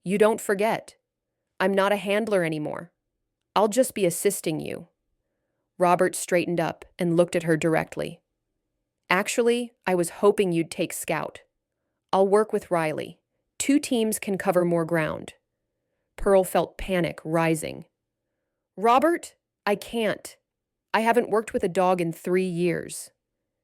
You don't forget. I'm not a handler anymore. I'll just be assisting you." Robert straightened up and looked at her directly. "Actually, I was hoping you'd take Scout. I'll work with Riley. 2 teams can cover more ground." Pearl felt panic rising. "Robert, I can't. I haven't worked with a dog in 3 years.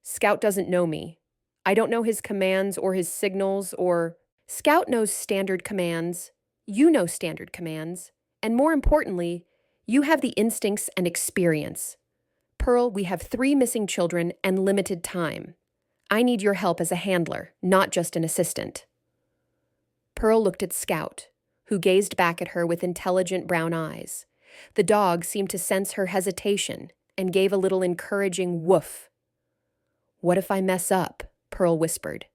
Scout doesn't know me. I don't know his commands or his signals or... Scout knows standard commands. You know standard commands. And more importantly, you have the instincts and experience. Pearl, we have 3 missing children and limited time. I need your help as a handler, not just an assistant." Pearl looked at Scout, who gazed back at her with intelligent brown eyes. The dog seemed to sense her hesitation, and gave a little encouraging woof. "What if I mess up?" Pearl whispered.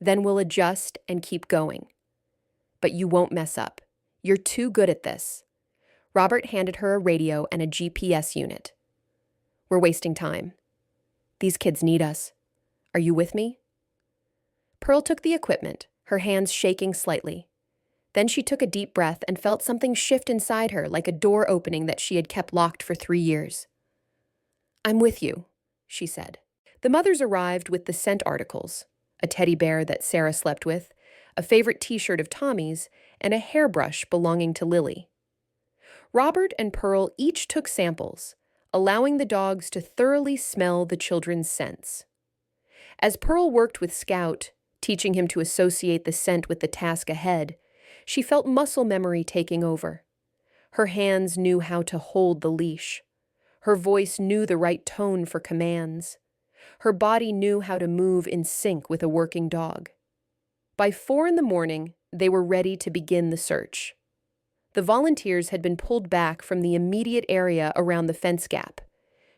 "Then we'll adjust and keep going." "But you won't mess up. You're too good at this." Robert handed her a radio and a GPS unit. "We're wasting time. These kids need us. Are you with me?" Pearl took the equipment, her hands shaking slightly. Then she took a deep breath and felt something shift inside her like a door opening that she had kept locked for 3 years. "I'm with you," she said. The mothers arrived with the scent articles, a teddy bear that Sarah slept with, a favorite t-shirt of Tommy's, and a hairbrush belonging to Lily. Robert and Pearl each took samples, allowing the dogs to thoroughly smell the children's scents. As Pearl worked with Scout, teaching him to associate the scent with the task ahead, she felt muscle memory taking over. Her hands knew how to hold the leash. Her voice knew the right tone for commands. Her body knew how to move in sync with a working dog. By 4 a.m, they were ready to begin the search. The volunteers had been pulled back from the immediate area around the fence gap.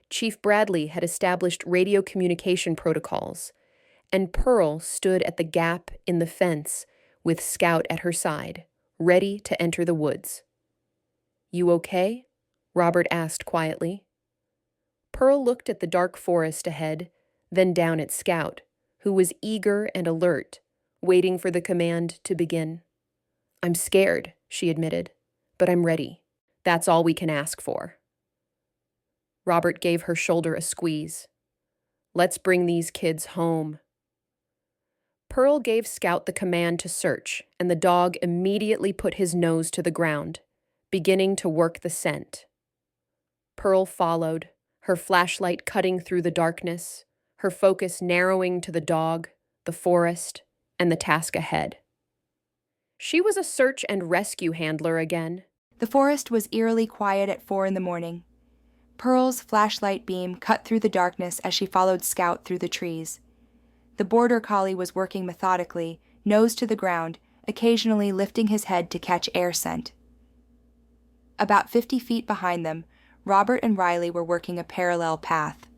Chief Bradley had established radio communication protocols, and Pearl stood at the gap in the fence with Scout at her side, ready to enter the woods. "You okay?" Robert asked quietly. Pearl looked at the dark forest ahead, then down at Scout, who was eager and alert, waiting for the command to begin. "I'm scared," she admitted, "but I'm ready. That's all we can ask for." Robert gave her shoulder a squeeze. "Let's bring these kids home." Pearl gave Scout the command to search, and the dog immediately put his nose to the ground, beginning to work the scent. Pearl followed, her flashlight cutting through the darkness, her focus narrowing to the dog, the forest, and the task ahead. She was a search and rescue handler again. The forest was eerily quiet at 4 a.m. Pearl's flashlight beam cut through the darkness as she followed Scout through the trees. The border collie was working methodically, nose to the ground, occasionally lifting his head to catch air scent. About 50 feet behind them, Robert and Riley were working a parallel path.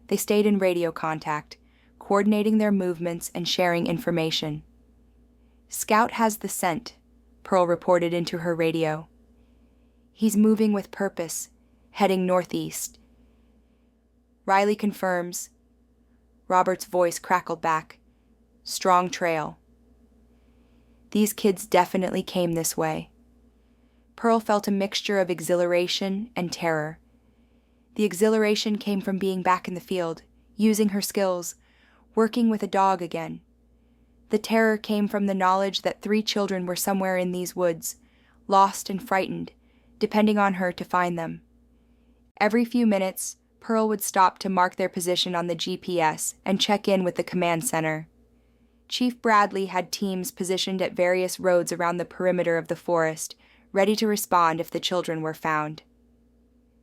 They stayed in radio contact, coordinating their movements and sharing information. "Scout has the scent," Pearl reported into her radio. "He's moving with purpose, heading northeast." Riley confirms. Robert's voice crackled back. "Strong trail." These kids definitely came this way. Pearl felt a mixture of exhilaration and terror. The exhilaration came from being back in the field, using her skills, working with a dog again. The terror came from the knowledge that 3 children were somewhere in these woods, lost and frightened, depending on her to find them. Every few minutes, Pearl would stop to mark their position on the GPS and check in with the command center. Chief Bradley had teams positioned at various roads around the perimeter of the forest, ready to respond if the children were found.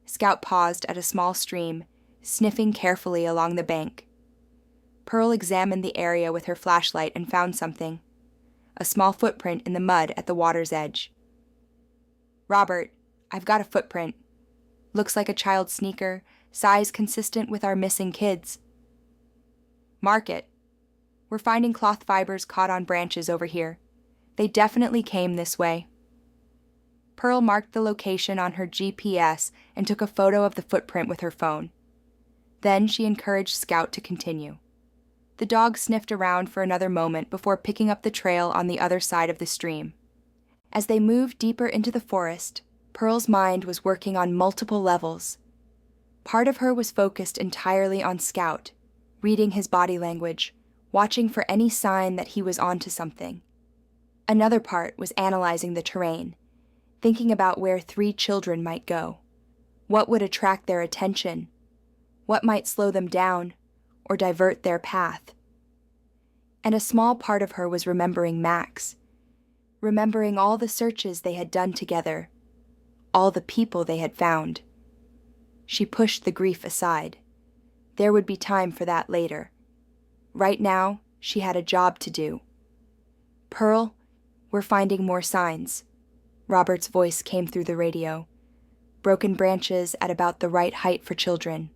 Scout paused at a small stream, sniffing carefully along the bank. Pearl examined the area with her flashlight and found something: a small footprint in the mud at the water's edge. "Robert, I've got a footprint. Looks like a child's sneaker, size consistent with our missing kids." "Mark it. We're finding cloth fibers caught on branches over here. They definitely came this way." Pearl marked the location on her GPS and took a photo of the footprint with her phone. Then she encouraged Scout to continue. The dog sniffed around for another moment before picking up the trail on the other side of the stream. As they moved deeper into the forest, Pearl's mind was working on multiple levels. Part of her was focused entirely on Scout, reading his body language, watching for any sign that he was onto something. Another part was analyzing the terrain, thinking about where 3 children might go. What would attract their attention? What might slow them down or divert their path? And a small part of her was remembering Max, remembering all the searches they had done together, all the people they had found. She pushed the grief aside. There would be time for that later. Right now, she had a job to do. "Pearl, we're finding more signs." Robert's voice came through the radio. broken branches at about the right height for children.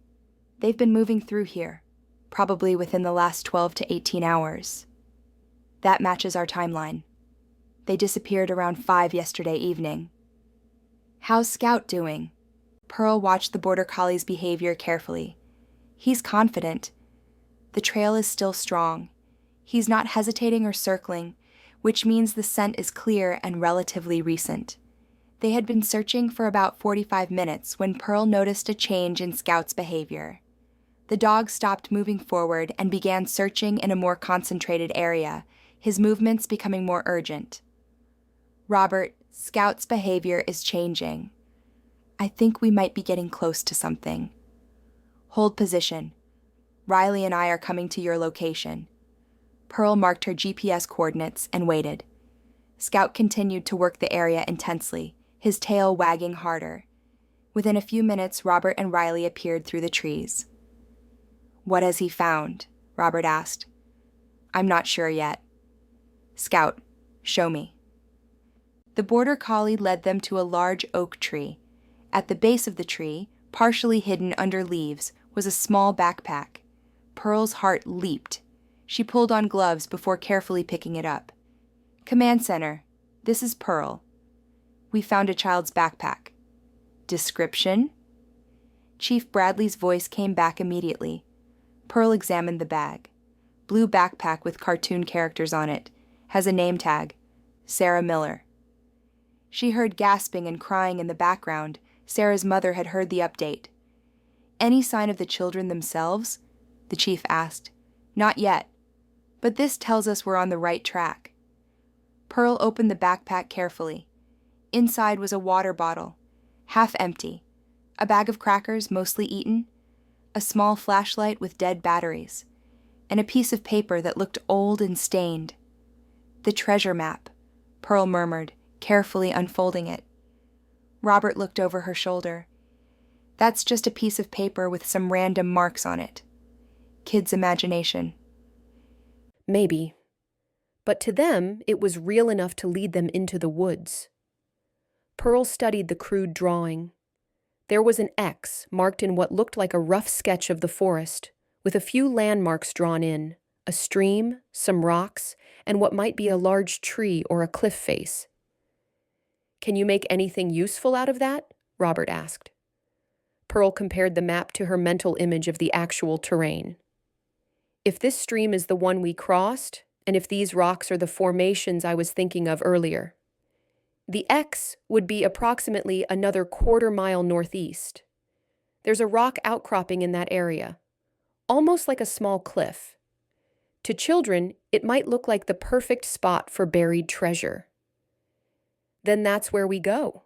They've been moving through here, probably within the last 12 to 18 hours. That matches our timeline. They disappeared around 5 yesterday evening. How's Scout doing? Pearl watched the border collie's behavior carefully. He's confident. The trail is still strong. He's not hesitating or circling, which means the scent is clear and relatively recent. They had been searching for about 45 minutes when Pearl noticed a change in Scout's behavior. The dog stopped moving forward and began searching in a more concentrated area, his movements becoming more urgent. Robert, Scout's behavior is changing. I think we might be getting close to something. Hold position. Riley and I are coming to your location. Pearl marked her GPS coordinates and waited. Scout continued to work the area intensely, his tail wagging harder. Within a few minutes, Robert and Riley appeared through the trees. What has he found? Robert asked. I'm not sure yet. Scout, show me. The border collie led them to a large oak tree. At the base of the tree, partially hidden under leaves, was a small backpack. Pearl's heart leaped. She pulled on gloves before carefully picking it up. Command Center, this is Pearl. We found a child's backpack. Description? Chief Bradley's voice came back immediately. Pearl examined the bag. Blue backpack with cartoon characters on it. Has a name tag. Sarah Miller. She heard gasping and crying in the background. Sarah's mother had heard the update. Any sign of the children themselves? The chief asked. Not yet, but this tells us we're on the right track. Pearl opened the backpack carefully. Inside was a water bottle, half empty, a bag of crackers mostly eaten, a small flashlight with dead batteries, and a piece of paper that looked old and stained. The treasure map, Pearl murmured, carefully unfolding it. Robert looked over her shoulder. That's just a piece of paper with some random marks on it. Kid's imagination. Maybe. But to them, it was real enough to lead them into the woods. Pearl studied the crude drawing. There was an X marked in what looked like a rough sketch of the forest, with a few landmarks drawn in, a stream, some rocks, and what might be a large tree or a cliff face. Can you make anything useful out of that? Robert asked. Pearl compared the map to her mental image of the actual terrain. If this stream is the one we crossed, and if these rocks are the formations I was thinking of earlier, the X would be approximately another quarter-mile northeast. There's a rock outcropping in that area, almost like a small cliff. To children, it might look like the perfect spot for buried treasure. Then that's where we go.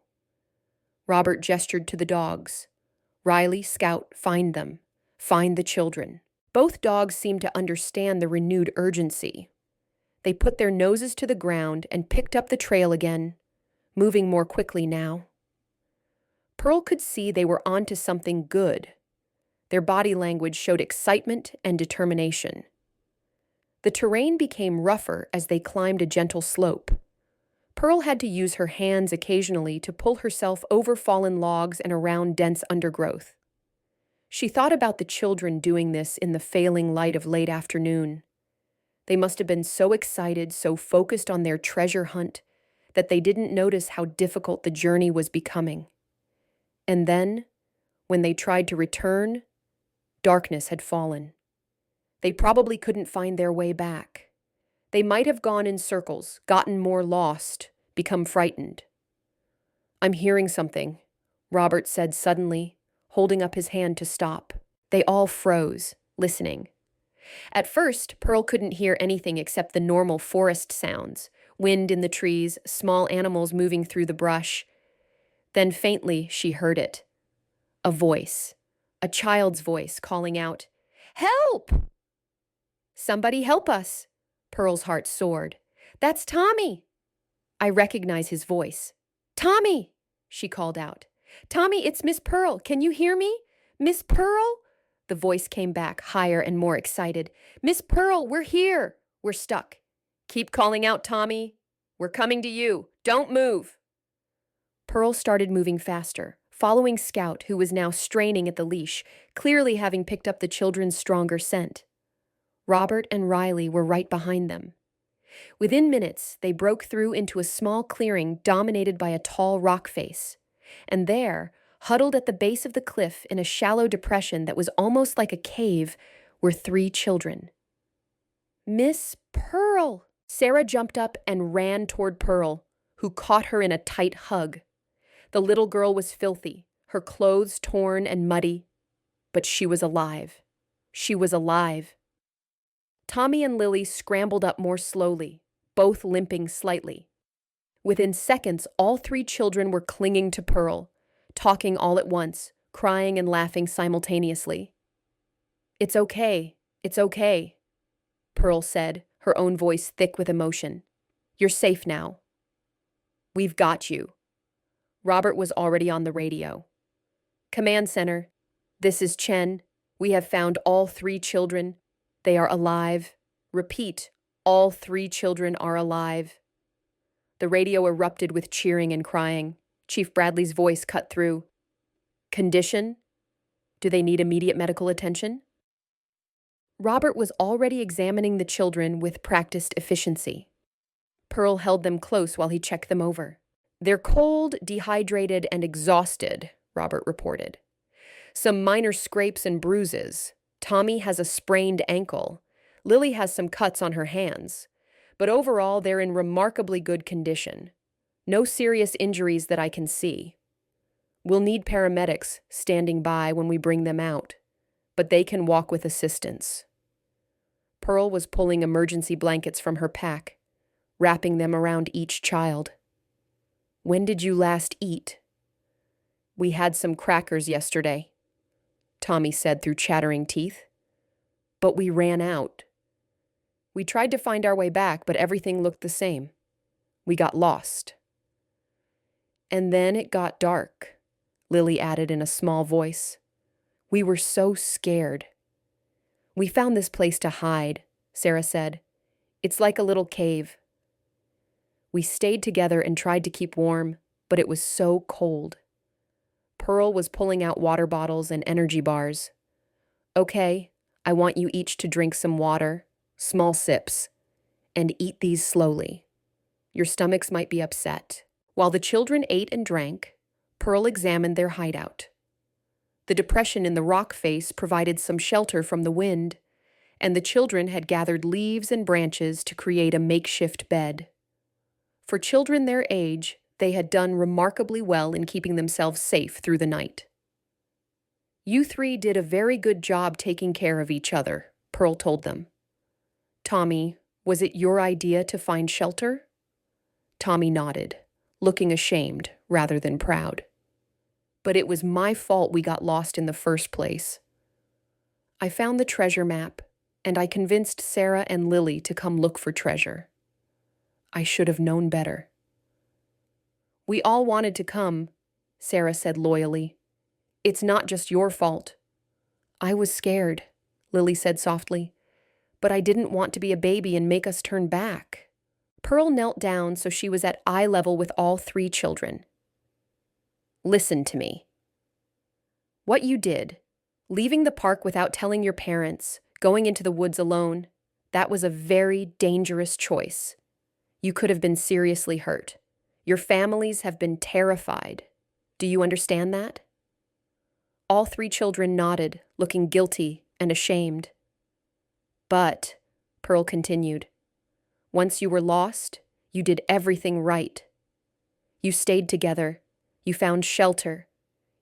Robert gestured to the dogs. Riley, Scout, find them. Find the children. Both dogs seemed to understand the renewed urgency. They put their noses to the ground and picked up the trail again, moving more quickly now. Pearl could see they were onto something good. Their body language showed excitement and determination. The terrain became rougher as they climbed a gentle slope. Pearl had to use her hands occasionally to pull herself over fallen logs and around dense undergrowth. She thought about the children doing this in the failing light of late afternoon. They must have been so excited, so focused on their treasure hunt, that they didn't notice how difficult the journey was becoming. And then, when they tried to return, darkness had fallen. They probably couldn't find their way back. They might have gone in circles, gotten more lost, become frightened. I'm hearing something, Robert said suddenly, holding up his hand to stop. They all froze, listening. At first, Pearl couldn't hear anything except the normal forest sounds, wind in the trees, small animals moving through the brush. Then faintly, she heard it. A voice, a child's voice calling out, "Help! Somebody help us!" Pearl's heart soared. "That's Tommy!" I recognize his voice. "Tommy!" she called out. "Tommy, it's Miss Pearl. Can you hear me? Miss Pearl?" The voice came back, higher and more excited. "Miss Pearl, we're here. We're stuck. Keep calling out, Tommy. We're coming to you. Don't move." Pearl started moving faster, following Scout, who was now straining at the leash, clearly having picked up the children's stronger scent. Robert and Riley were right behind them. Within minutes, they broke through into a small clearing dominated by a tall rock face. And there, huddled at the base of the cliff in a shallow depression that was almost like a cave, were 3 children. "Miss Pearl!" Sarah jumped up and ran toward Pearl, who caught her in a tight hug. The little girl was filthy, her clothes torn and muddy, but she was alive. She was alive. Tommy and Lily scrambled up more slowly, both limping slightly. Within seconds, all 3 children were clinging to Pearl, talking all at once, crying and laughing simultaneously. "It's okay, it's okay," Pearl said, her own voice thick with emotion. "You're safe now. We've got you." Robert was already on the radio. "Command Center, this is Chen. We have found all 3 children. They are alive. Repeat, all 3 children are alive." The radio erupted with cheering and crying. Chief Bradley's voice cut through. "Condition? Do they need immediate medical attention?" Robert was already examining the children with practiced efficiency. Pearl held them close while he checked them over. "They're cold, dehydrated, and exhausted," Robert reported. "Some minor scrapes and bruises. Tommy has a sprained ankle. Lily has some cuts on her hands. But overall, they're in remarkably good condition. No serious injuries that I can see. We'll need paramedics standing by when we bring them out, but they can walk with assistance." Pearl was pulling emergency blankets from her pack, wrapping them around each child. "When did you last eat?" "We had some crackers yesterday," Tommy said through chattering teeth. "But we ran out. We tried to find our way back, but everything looked the same. We got lost." "And then it got dark," Lily added in a small voice. "We were so scared." "We found this place to hide," Sarah said. "It's like a little cave." "We stayed together and tried to keep warm, but it was so cold." Pearl was pulling out water bottles and energy bars. "Okay, I want you each to drink some water, small sips, and eat these slowly. Your stomachs might be upset." While the children ate and drank, Pearl examined their hideout. The depression in the rock face provided some shelter from the wind, and the children had gathered leaves and branches to create a makeshift bed. For children their age, they had done remarkably well in keeping themselves safe through the night. "You 3 did a very good job taking care of each other," Pearl told them. "Tommy, was it your idea to find shelter?" Tommy nodded, looking ashamed rather than proud. "But it was my fault we got lost in the first place. I found the treasure map, and I convinced Sarah and Lily to come look for treasure. I should have known better." "We all wanted to come," Sarah said loyally. "It's not just your fault." "I was scared," Lily said softly, "but I didn't want to be a baby and make us turn back." Pearl knelt down so she was at eye level with all 3 children. "Listen to me. What you did, leaving the park without telling your parents, going into the woods alone, that was a very dangerous choice. You could have been seriously hurt. Your families have been terrified. Do you understand that?" All 3 children nodded, looking guilty and ashamed. "But," Pearl continued, "once you were lost, you did everything right. You stayed together. You found shelter.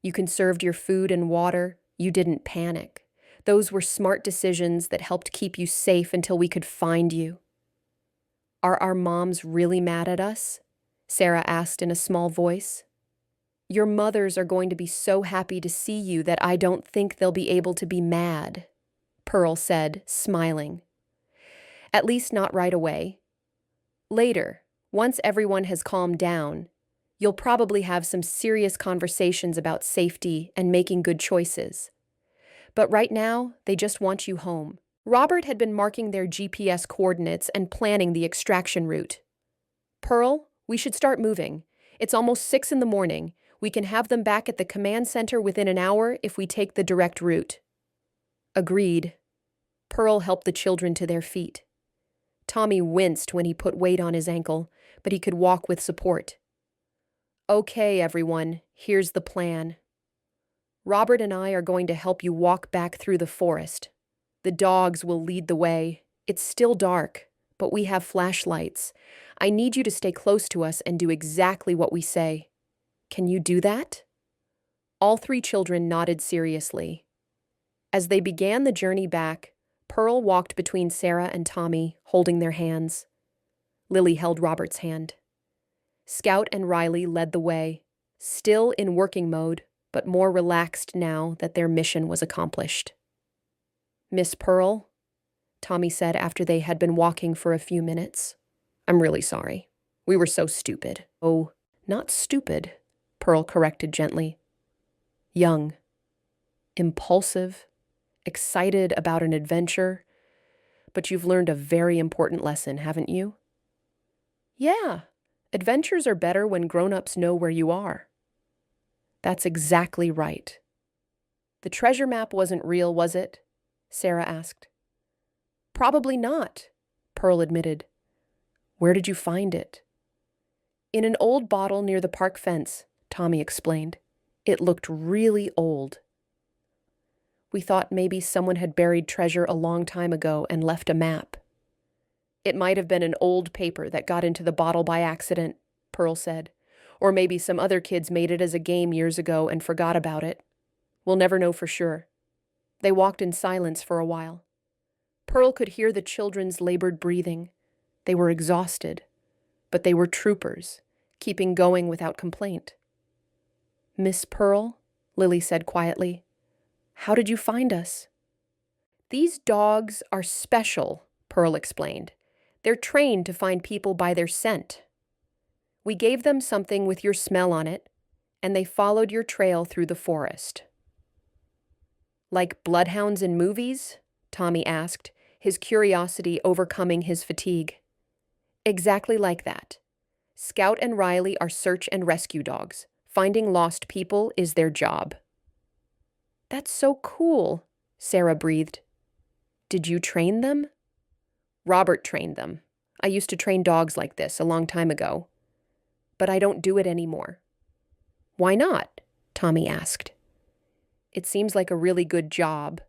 You conserved your food and water. You didn't panic. Those were smart decisions that helped keep you safe until we could find you." "Are our moms really mad at us?" Sarah asked in a small voice. "Your mothers are going to be so happy to see you that I don't think they'll be able to be mad," Pearl said, smiling. "At least not right away. Later, once everyone has calmed down, you'll probably have some serious conversations about safety and making good choices. But right now, they just want you home." Robert had been marking their GPS coordinates and planning the extraction route. "Pearl, we should start moving. It's almost 6 in the morning. We can have them back at the command center within an hour if we take the direct route. Agreed. Pearl helped the children to their feet. Tommy winced when he put weight on his ankle, but he could walk with support. Okay, everyone, here's the plan. Robert and I are going to help you walk back through the forest. The dogs will lead the way. It's still dark, but we have flashlights. I need you to stay close to us and do exactly what we say. Can you do that? All three children nodded seriously. As they began the journey back, Pearl walked between Sarah and Tommy, holding their hands. Lily held Robert's hand. Scout and Riley led the way, still in working mode, but more relaxed now that their mission was accomplished. Miss Pearl, Tommy said after they had been walking for a few minutes. I'm really sorry. We were so stupid. Oh, not stupid, Pearl corrected gently. Young, impulsive, excited about an adventure, but you've learned a very important lesson, haven't you? Yeah, adventures are better when grown-ups know where you are. That's exactly right. The treasure map wasn't real, was it? Sarah asked. Probably not, Pearl admitted. Where did you find it? In an old bottle near the park fence, Tommy explained. It looked really old. We thought maybe someone had buried treasure a long time ago and left a map. It might have been an old paper that got into the bottle by accident, Pearl said. Or maybe some other kids made it as a game years ago and forgot about it. We'll never know for sure. They walked in silence for a while. Pearl could hear the children's labored breathing. They were exhausted, but they were troopers, keeping going without complaint. Miss Pearl, Lily said quietly, how did you find us? These dogs are special, Pearl explained. They're trained to find people by their scent. We gave them something with your smell on it, and they followed your trail through the forest. Like bloodhounds in movies? Tommy asked, his curiosity overcoming his fatigue. Exactly like that. Scout and Riley are search and rescue dogs. Finding lost people is their job. That's so cool, Sarah breathed. Did you train them? Robert trained them. I used to train dogs like this a long time ago. But I don't do it anymore. Why not? Tommy asked. It seems like a really good job.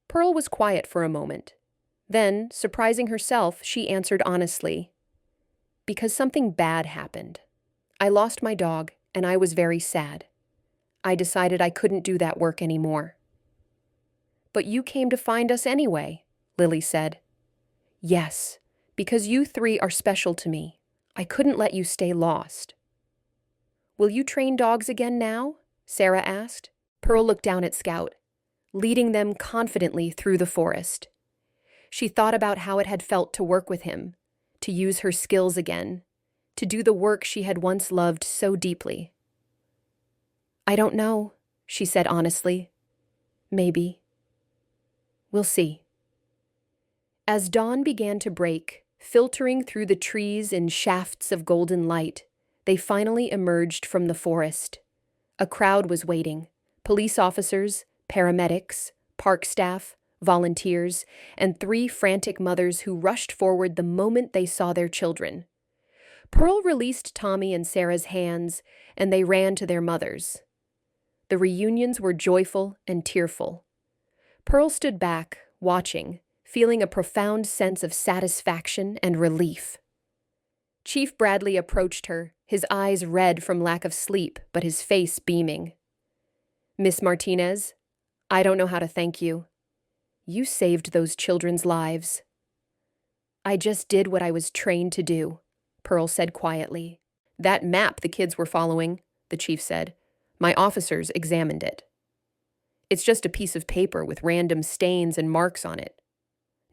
Pearl was quiet for a moment. Then, surprising herself, she answered honestly. Because something bad happened. I lost my dog, and I was very sad. I decided I couldn't do that work anymore. But you came to find us anyway, Lily said. Yes, because you three are special to me. I couldn't let you stay lost. Will you train dogs again now? Sarah asked. Pearl looked down at Scout, leading them confidently through the forest. She thought about how it had felt to work with him, to use her skills again, to do the work she had once loved so deeply. I don't know, she said honestly. Maybe. We'll see. As dawn began to break, filtering through the trees in shafts of golden light, they finally emerged from the forest. A crowd was waiting. Police officers, paramedics, park staff, volunteers, and 3 frantic mothers who rushed forward the moment they saw their children. Pearl released Tommy and Sarah's hands, and they ran to their mothers. The reunions were joyful and tearful. Pearl stood back, watching, feeling a profound sense of satisfaction and relief. Chief Bradley approached her, his eyes red from lack of sleep, but his face beaming. Miss Martinez, I don't know how to thank you. You saved those children's lives. I just did what I was trained to do, Pearl said quietly. That map the kids were following, the chief said. My officers examined it. It's just a piece of paper with random stains and marks on it.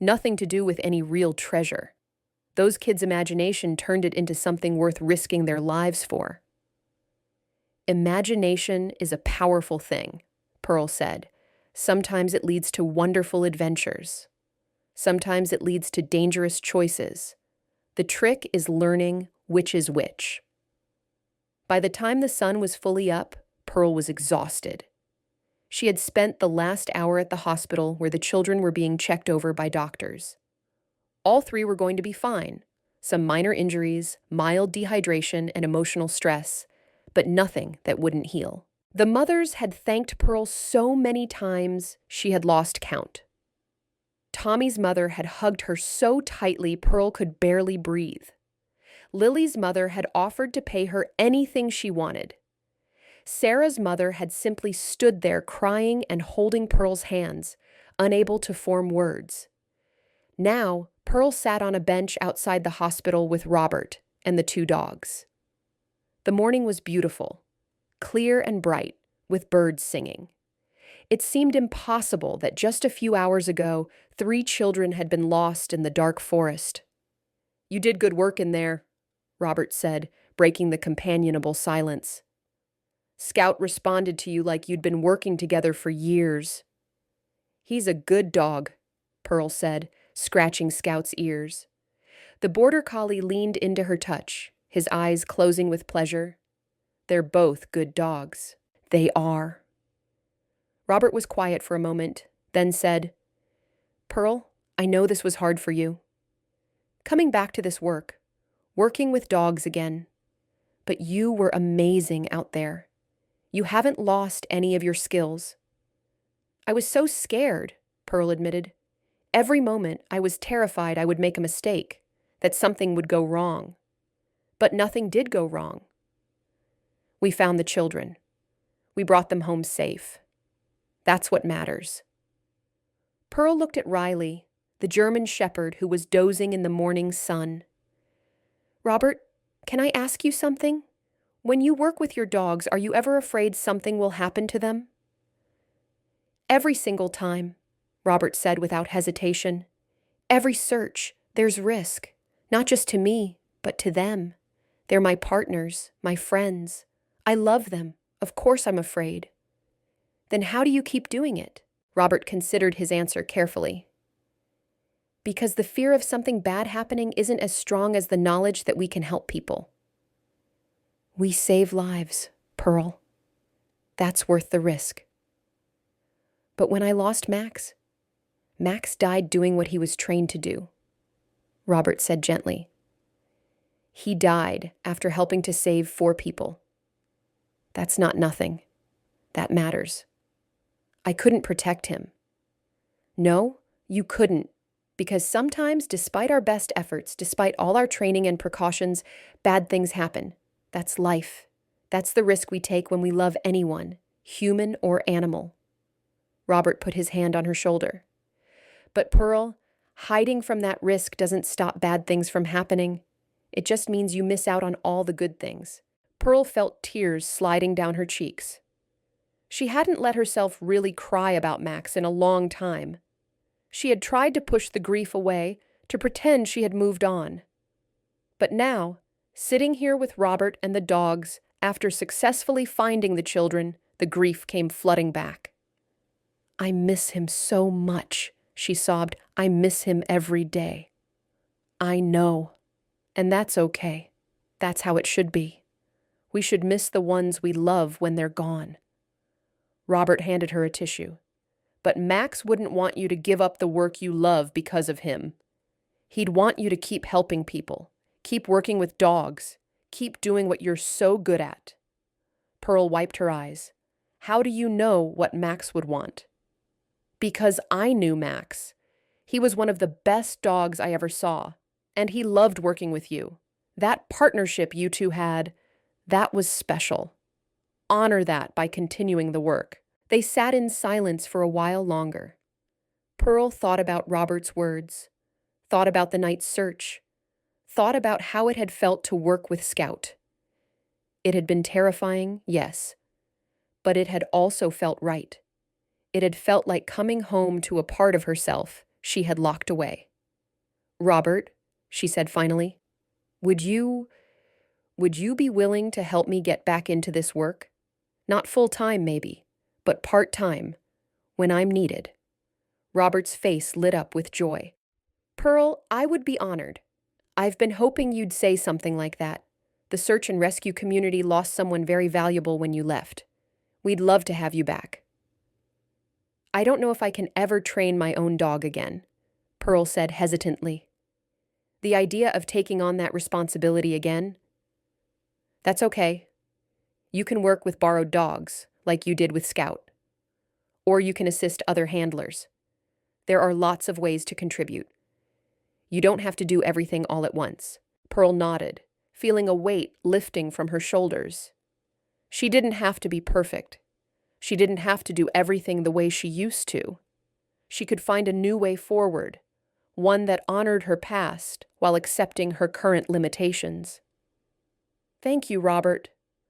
Nothing to do with any real treasure. Those kids' imagination turned it into something worth risking their lives for. Imagination is a powerful thing, Pearl said. Sometimes it leads to wonderful adventures. Sometimes it leads to dangerous choices. The trick is learning which is which. By the time the sun was fully up, Pearl was exhausted. She had spent the last hour at the hospital where the children were being checked over by doctors. All three were going to be fine. Some minor injuries, mild dehydration, and emotional stress, but nothing that wouldn't heal. The mothers had thanked Pearl so many times she had lost count. Tommy's mother had hugged her so tightly Pearl could barely breathe. Lily's mother had offered to pay her anything she wanted. Sarah's mother had simply stood there crying and holding Pearl's hands, unable to form words. Now, Pearl sat on a bench outside the hospital with Robert and the two dogs. The morning was beautiful, clear and bright, with birds singing. It seemed impossible that just a few hours ago, 3 children had been lost in the dark forest. "You did good work in there," Robert said, breaking the companionable silence. "Scout responded to you like you'd been working together for years." "He's a good dog," Pearl said, scratching Scout's ears. The border collie leaned into her touch, his eyes closing with pleasure. "They're both good dogs." "They are." Robert was quiet for a moment, then said, "Pearl, I know this was hard for you. Coming back to this work, working with dogs again. But you were amazing out there. You haven't lost any of your skills." "I was so scared," Pearl admitted. "Every moment I was terrified I would make a mistake, that something would go wrong. But nothing did go wrong. We found the children. We brought them home safe. That's what matters." Pearl looked at Riley, the German shepherd who was dozing in the morning sun. "Robert, can I ask you something? When you work with your dogs, are you ever afraid something will happen to them?" "Every single time," Robert said without hesitation. "Every search, there's risk, not just to me, but to them. They're my partners, my friends. I love them. Of course I'm afraid." "Then how do you keep doing it?" Robert considered his answer carefully. "Because the fear of something bad happening isn't as strong as the knowledge that we can help people. We save lives, Pearl. That's worth the risk." "But when I lost Max died doing what he was trained to do," Robert said gently. "He died after helping to save 4 people. That's not nothing. That matters. I couldn't protect him." "No, you couldn't, because sometimes, despite our best efforts, despite all our training and precautions, bad things happen. That's life. That's the risk we take when we love anyone, human or animal." Robert put his hand on her shoulder. "But Pearl, hiding from that risk doesn't stop bad things from happening. It just means you miss out on all the good things." Pearl felt tears sliding down her cheeks. She hadn't let herself really cry about Max in a long time. She had tried to push the grief away, to pretend she had moved on. But now, sitting here with Robert and the dogs, after successfully finding the children, the grief came flooding back. "I miss him so much," she sobbed. "I miss him every day." "I know. And that's okay. That's how it should be. We should miss the ones we love when they're gone." Robert handed her a tissue. "But Max wouldn't want you to give up the work you love because of him. He'd want you to keep helping people, keep working with dogs, keep doing what you're so good at." Pearl wiped her eyes. "How do you know what Max would want?" "Because I knew Max. He was one of the best dogs I ever saw, and he loved working with you. That partnership you two had, that was special. Honor that by continuing the work." They sat in silence for a while longer. Pearl thought about Robert's words, thought about the night's search, thought about how it had felt to work with Scout. It had been terrifying, yes, but it had also felt right. It had felt like coming home to a part of herself she had locked away. "Robert," she said finally, would you be willing to help me get back into this work? Not full-time, maybe, but part-time, when I'm needed." Robert's face lit up with joy. "Pearl, I would be honored. I've been hoping you'd say something like that. The search and rescue community lost someone very valuable when you left. We'd love to have you back. I don't know if I can ever train my own dog again, Pearl said hesitantly. The idea of taking on that responsibility again? That's okay. You can work with borrowed dogs, like you did with Scout. Or you can assist other handlers. There are lots of ways to contribute. You don't have to do everything all at once. Pearl nodded, feeling a weight lifting from her shoulders. She didn't have to be perfect. She didn't have to do everything the way she used to. She could find a new way forward, one that honored her past while accepting her current limitations. Thank you, Robert,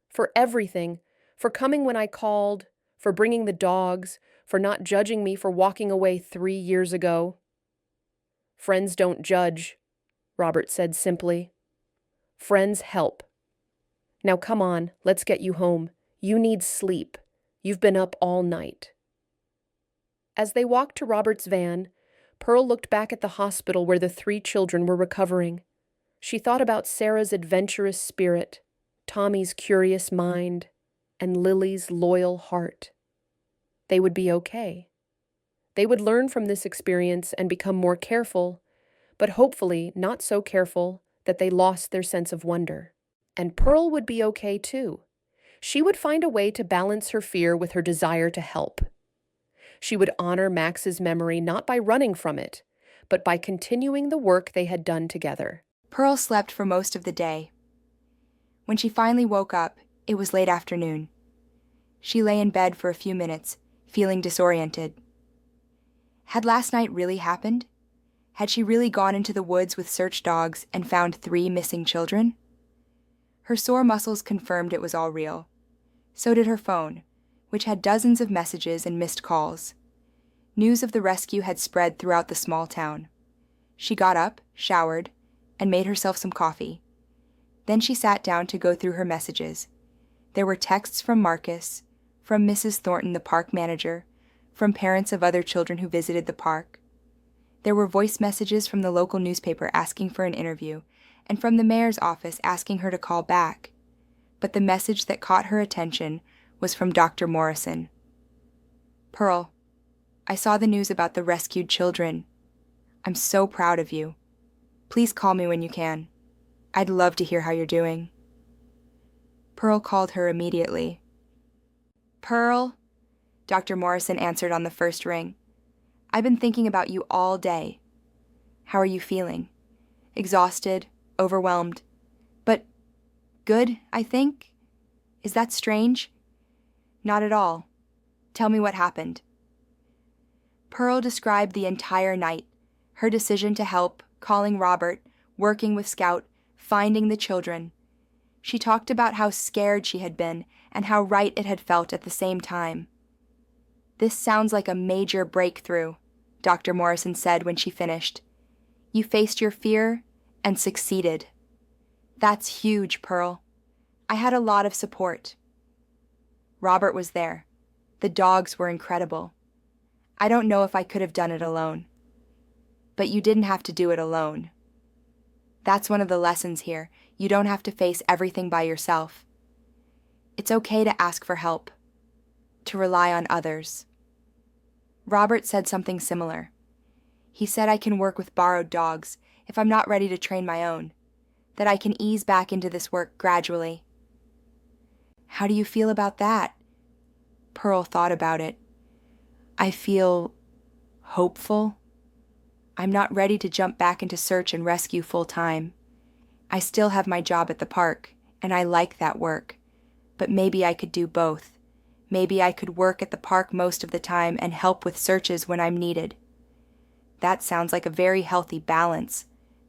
for everything, for coming when I called, for bringing the dogs, for not judging me for walking away 3 years ago. Friends don't judge, Robert said simply. Friends help. Now come on, let's get you home. You need sleep. You've been up all night. As they walked to Robert's van, Pearl looked back at the hospital where the 3 children were recovering. She thought about Sarah's adventurous spirit, Tommy's curious mind, and Lily's loyal heart. They would be okay. They would learn from this experience and become more careful, but hopefully not so careful that they lost their sense of wonder. And Pearl would be okay too. She would find a way to balance her fear with her desire to help. She would honor Max's memory not by running from it, but by continuing the work they had done together. Pearl slept for most of the day. When she finally woke up, it was late afternoon. She lay in bed for a few minutes, feeling disoriented. Had last night really happened? Had she really gone into the woods with search dogs and found 3 missing children? Her sore muscles confirmed it was all real. So did her phone, which had dozens of messages and missed calls. News of the rescue had spread throughout the small town. She got up, showered, and made herself some coffee. Then she sat down to go through her messages. There were texts from Marcus, from Mrs. Thornton, the park manager, from parents of other children who visited the park. There were voice messages from the local newspaper asking for an interview, and from the mayor's office asking her to call back. But the message that caught her attention was from Dr. Morrison. Pearl, I saw the news about the rescued children. I'm so proud of you. Please call me when you can. I'd love to hear how you're doing. Pearl called her immediately. Pearl, Dr. Morrison answered on the first ring. I've been thinking about you all day. How are you feeling? Exhausted, overwhelmed, but good, I think? Is that strange? Not at all. Tell me what happened. Pearl described the entire night, her decision to help, calling Robert, working with Scout, finding the children. She talked about how scared she had been and how right it had felt at the same time. This sounds like a major breakthrough, Dr. Morrison said when she finished. You faced your fear and succeeded. That's huge, Pearl. I had a lot of support. Robert was there. The dogs were incredible. I don't know if I could have done it alone. But you didn't have to do it alone. That's one of the lessons here. You don't have to face everything by yourself. It's okay to ask for help, to rely on others. Robert said something similar. He said I can work with borrowed dogs if I'm not ready to train my own, that I can ease back into this work gradually. How do you feel about that? Pearl thought about it. I feel hopeful. I'm not ready to jump back into search and rescue full time. I still have my job at the park, and I like that work. But maybe I could do both. Maybe I could work at the park most of the time and help with searches when I'm needed. That sounds like a very healthy balance,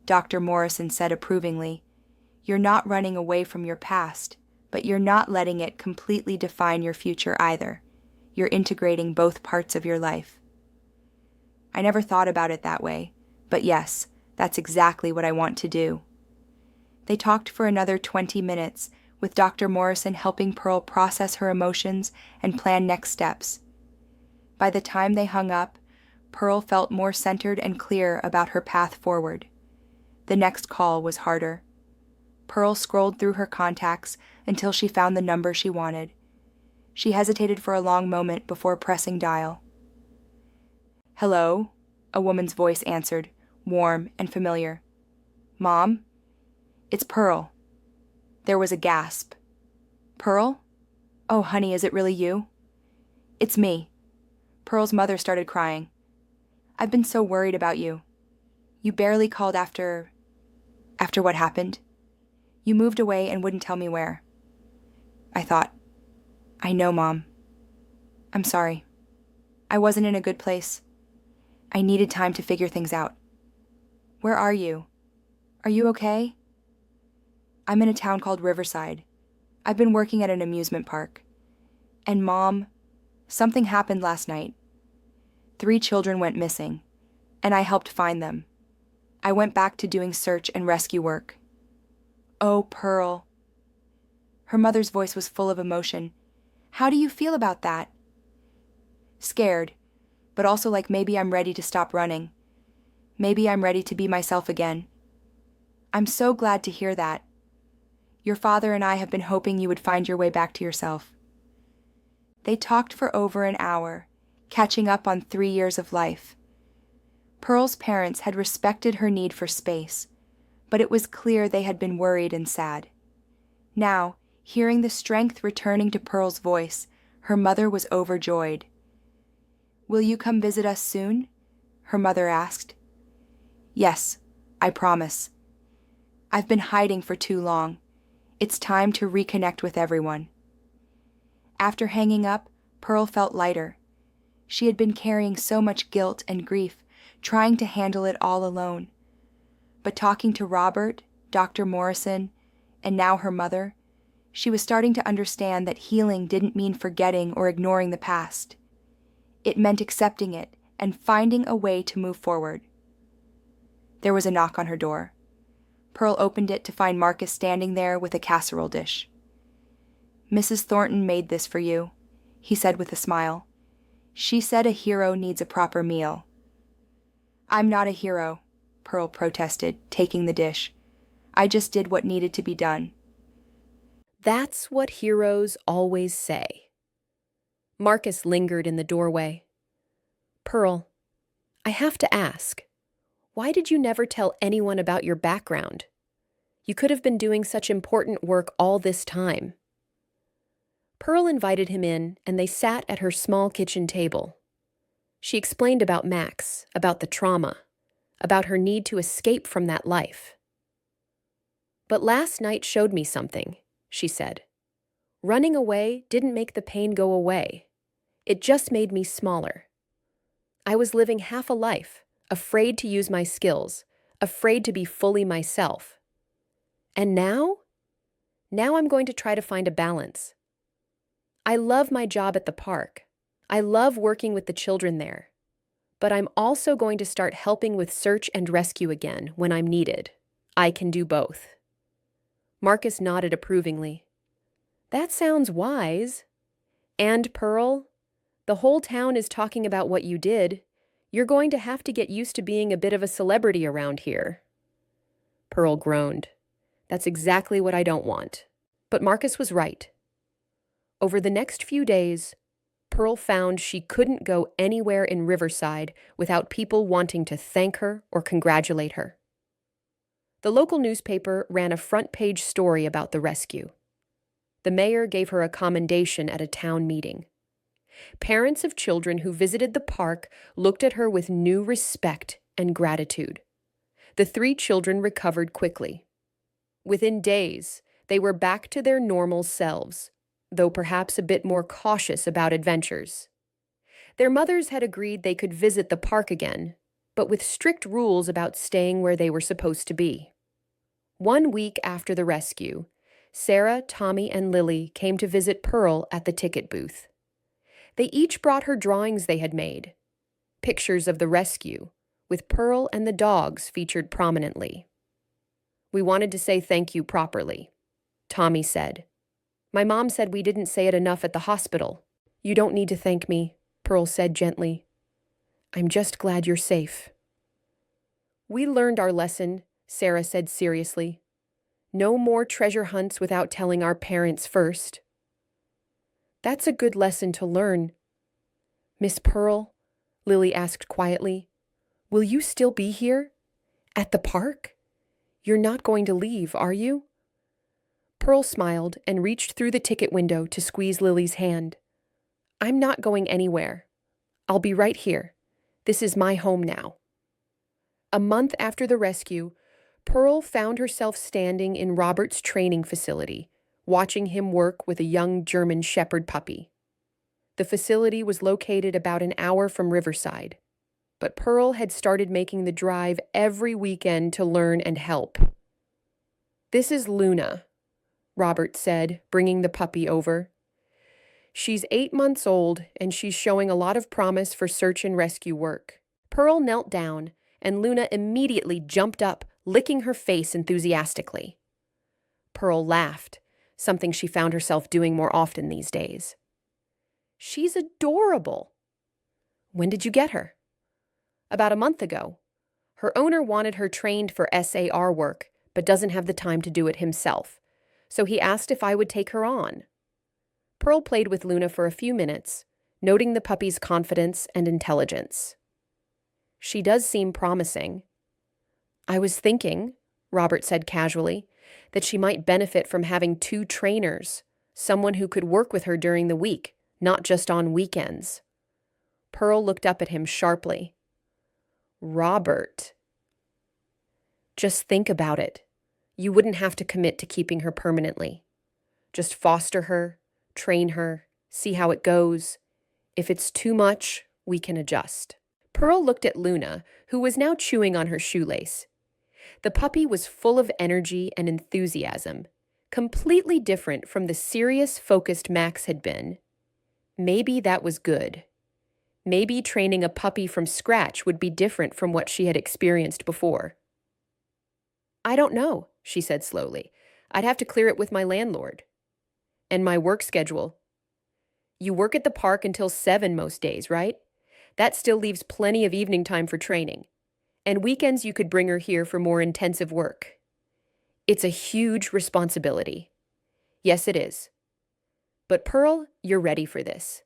Dr. Morrison said approvingly. You're not running away from your past, but you're not letting it completely define your future either. You're integrating both parts of your life. I never thought about it that way, but yes, that's exactly what I want to do. They talked for another 20 minutes, with Dr. Morrison helping Pearl process her emotions and plan next steps. By the time they hung up, Pearl felt more centered and clear about her path forward. The next call was harder. Pearl scrolled through her contacts until she found the number she wanted. She hesitated for a long moment before pressing dial. "Hello?" a woman's voice answered, warm and familiar. "Mom? It's Pearl." There was a gasp. "Pearl? Oh, honey, is it really you?" "It's me." Pearl's mother started crying. "I've been so worried about you. You barely called after what happened. You moved away and wouldn't tell me where." I thought, "I know, Mom. I'm sorry. I wasn't in a good place. I needed time to figure things out. Where are you? Are you okay?" "I'm in a town called Riverside. I've been working at an amusement park. And Mom, something happened last night. 3 children went missing, and I helped find them. I went back to doing search and rescue work." "Oh, Pearl." Her mother's voice was full of emotion. "How do you feel about that?" "Scared, but also like maybe I'm ready to stop running. Maybe I'm ready to be myself again." "I'm so glad to hear that. Your father and I have been hoping you would find your way back to yourself." They talked for over an hour, catching up on 3 years of life. Pearl's parents had respected her need for space, but it was clear they had been worried and sad. Now, hearing the strength returning to Pearl's voice, her mother was overjoyed. "Will you come visit us soon?" her mother asked. "Yes, I promise. I've been hiding for too long. It's time to reconnect with everyone." After hanging up, Pearl felt lighter. She had been carrying so much guilt and grief, trying to handle it all alone. But talking to Robert, Dr. Morrison, and now her mother, she was starting to understand that healing didn't mean forgetting or ignoring the past. It meant accepting it and finding a way to move forward. There was a knock on her door. Pearl opened it to find Marcus standing there with a casserole dish. "Mrs. Thornton made this for you," he said with a smile. "She said a hero needs a proper meal." "I'm not a hero," Pearl protested, taking the dish. "I just did what needed to be done." That's what heroes always say. Marcus lingered in the doorway. "Pearl, I have to ask, why did you never tell anyone about your background? You could have been doing such important work all this time." Pearl invited him in, and they sat at her small kitchen table. She explained about Max, about the trauma, about her need to escape from that life. "But last night showed me something," she said. "Running away didn't make the pain go away. It just made me smaller. I was living half a life, afraid to use my skills, afraid to be fully myself. And now? Now I'm going to try to find a balance. I love my job at the park. I love working with the children there. But I'm also going to start helping with search and rescue again when I'm needed. I can do both." Marcus nodded approvingly. "That sounds wise. And Pearl, the whole town is talking about what you did. You're going to have to get used to being a bit of a celebrity around here." Pearl groaned. "That's exactly what I don't want." But Marcus was right. Over the next few days, Pearl found she couldn't go anywhere in Riverside without people wanting to thank her or congratulate her. The local newspaper ran a front-page story about the rescue. The mayor gave her a commendation at a town meeting. Parents of children who visited the park looked at her with new respect and gratitude. The 3 children recovered quickly. Within days, they were back to their normal selves, though perhaps a bit more cautious about adventures. Their mothers had agreed they could visit the park again, but with strict rules about staying where they were supposed to be. 1 week after the rescue, Sarah, Tommy, and Lily came to visit Pearl at the ticket booth. They each brought her drawings they had made, pictures of the rescue, with Pearl and the dogs featured prominently. "We wanted to say thank you properly," Tommy said. "My mom said we didn't say it enough at the hospital." "You don't need to thank me," Pearl said gently. "I'm just glad you're safe." "We learned our lesson," Sarah said seriously. No more treasure hunts without telling our parents first. That's a good lesson to learn. Miss Pearl, Lily asked quietly, will you still be here? At the park? You're not going to leave, are you? Pearl smiled and reached through the ticket window to squeeze Lily's hand. I'm not going anywhere. I'll be right here. This is my home now. A month after the rescue, Pearl found herself standing in Robert's training facility, watching him work with a young German Shepherd puppy. The facility was located about an hour from Riverside, but Pearl had started making the drive every weekend to learn and help. This is Luna, Robert said, bringing the puppy over. She's 8 months old, and she's showing a lot of promise for search and rescue work. Pearl knelt down, and Luna immediately jumped up, licking her face enthusiastically. Pearl laughed, something she found herself doing more often these days. She's adorable. When did you get her? About a month ago. Her owner wanted her trained for SAR work, but doesn't have the time to do it himself, so he asked if I would take her on. Pearl played with Luna for a few minutes, noting the puppy's confidence and intelligence. She does seem promising. I was thinking, Robert said casually, that she might benefit from having 2 trainers, someone who could work with her during the week, not just on weekends. Pearl looked up at him sharply. Robert. Just think about it. You wouldn't have to commit to keeping her permanently. Just foster her, train her, see how it goes. If it's too much, we can adjust. Pearl looked at Luna, who was now chewing on her shoelace. The puppy was full of energy and enthusiasm, completely different from the serious, focused Max had been. Maybe that was good. Maybe training a puppy from scratch would be different from what she had experienced before. I don't know, she said slowly. I'd have to clear it with my landlord. And my work schedule. You work at the park until 7 most days, right? That still leaves plenty of evening time for training. And weekends you could bring her here for more intensive work. It's a huge responsibility. Yes, it is. But Pearl, you're ready for this.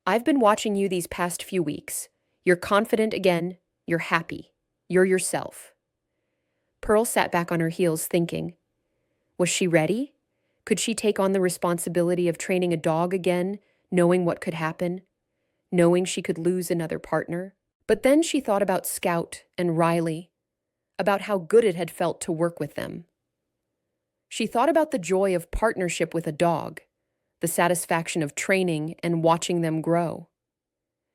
I've been watching you these past few weeks. You're confident again. You're happy. You're yourself. Pearl sat back on her heels thinking. Was she ready? Could she take on the responsibility of training a dog again, knowing what could happen? Knowing she could lose another partner? But then she thought about Scout and Riley, about how good it had felt to work with them. She thought about the joy of partnership with a dog, the satisfaction of training and watching them grow.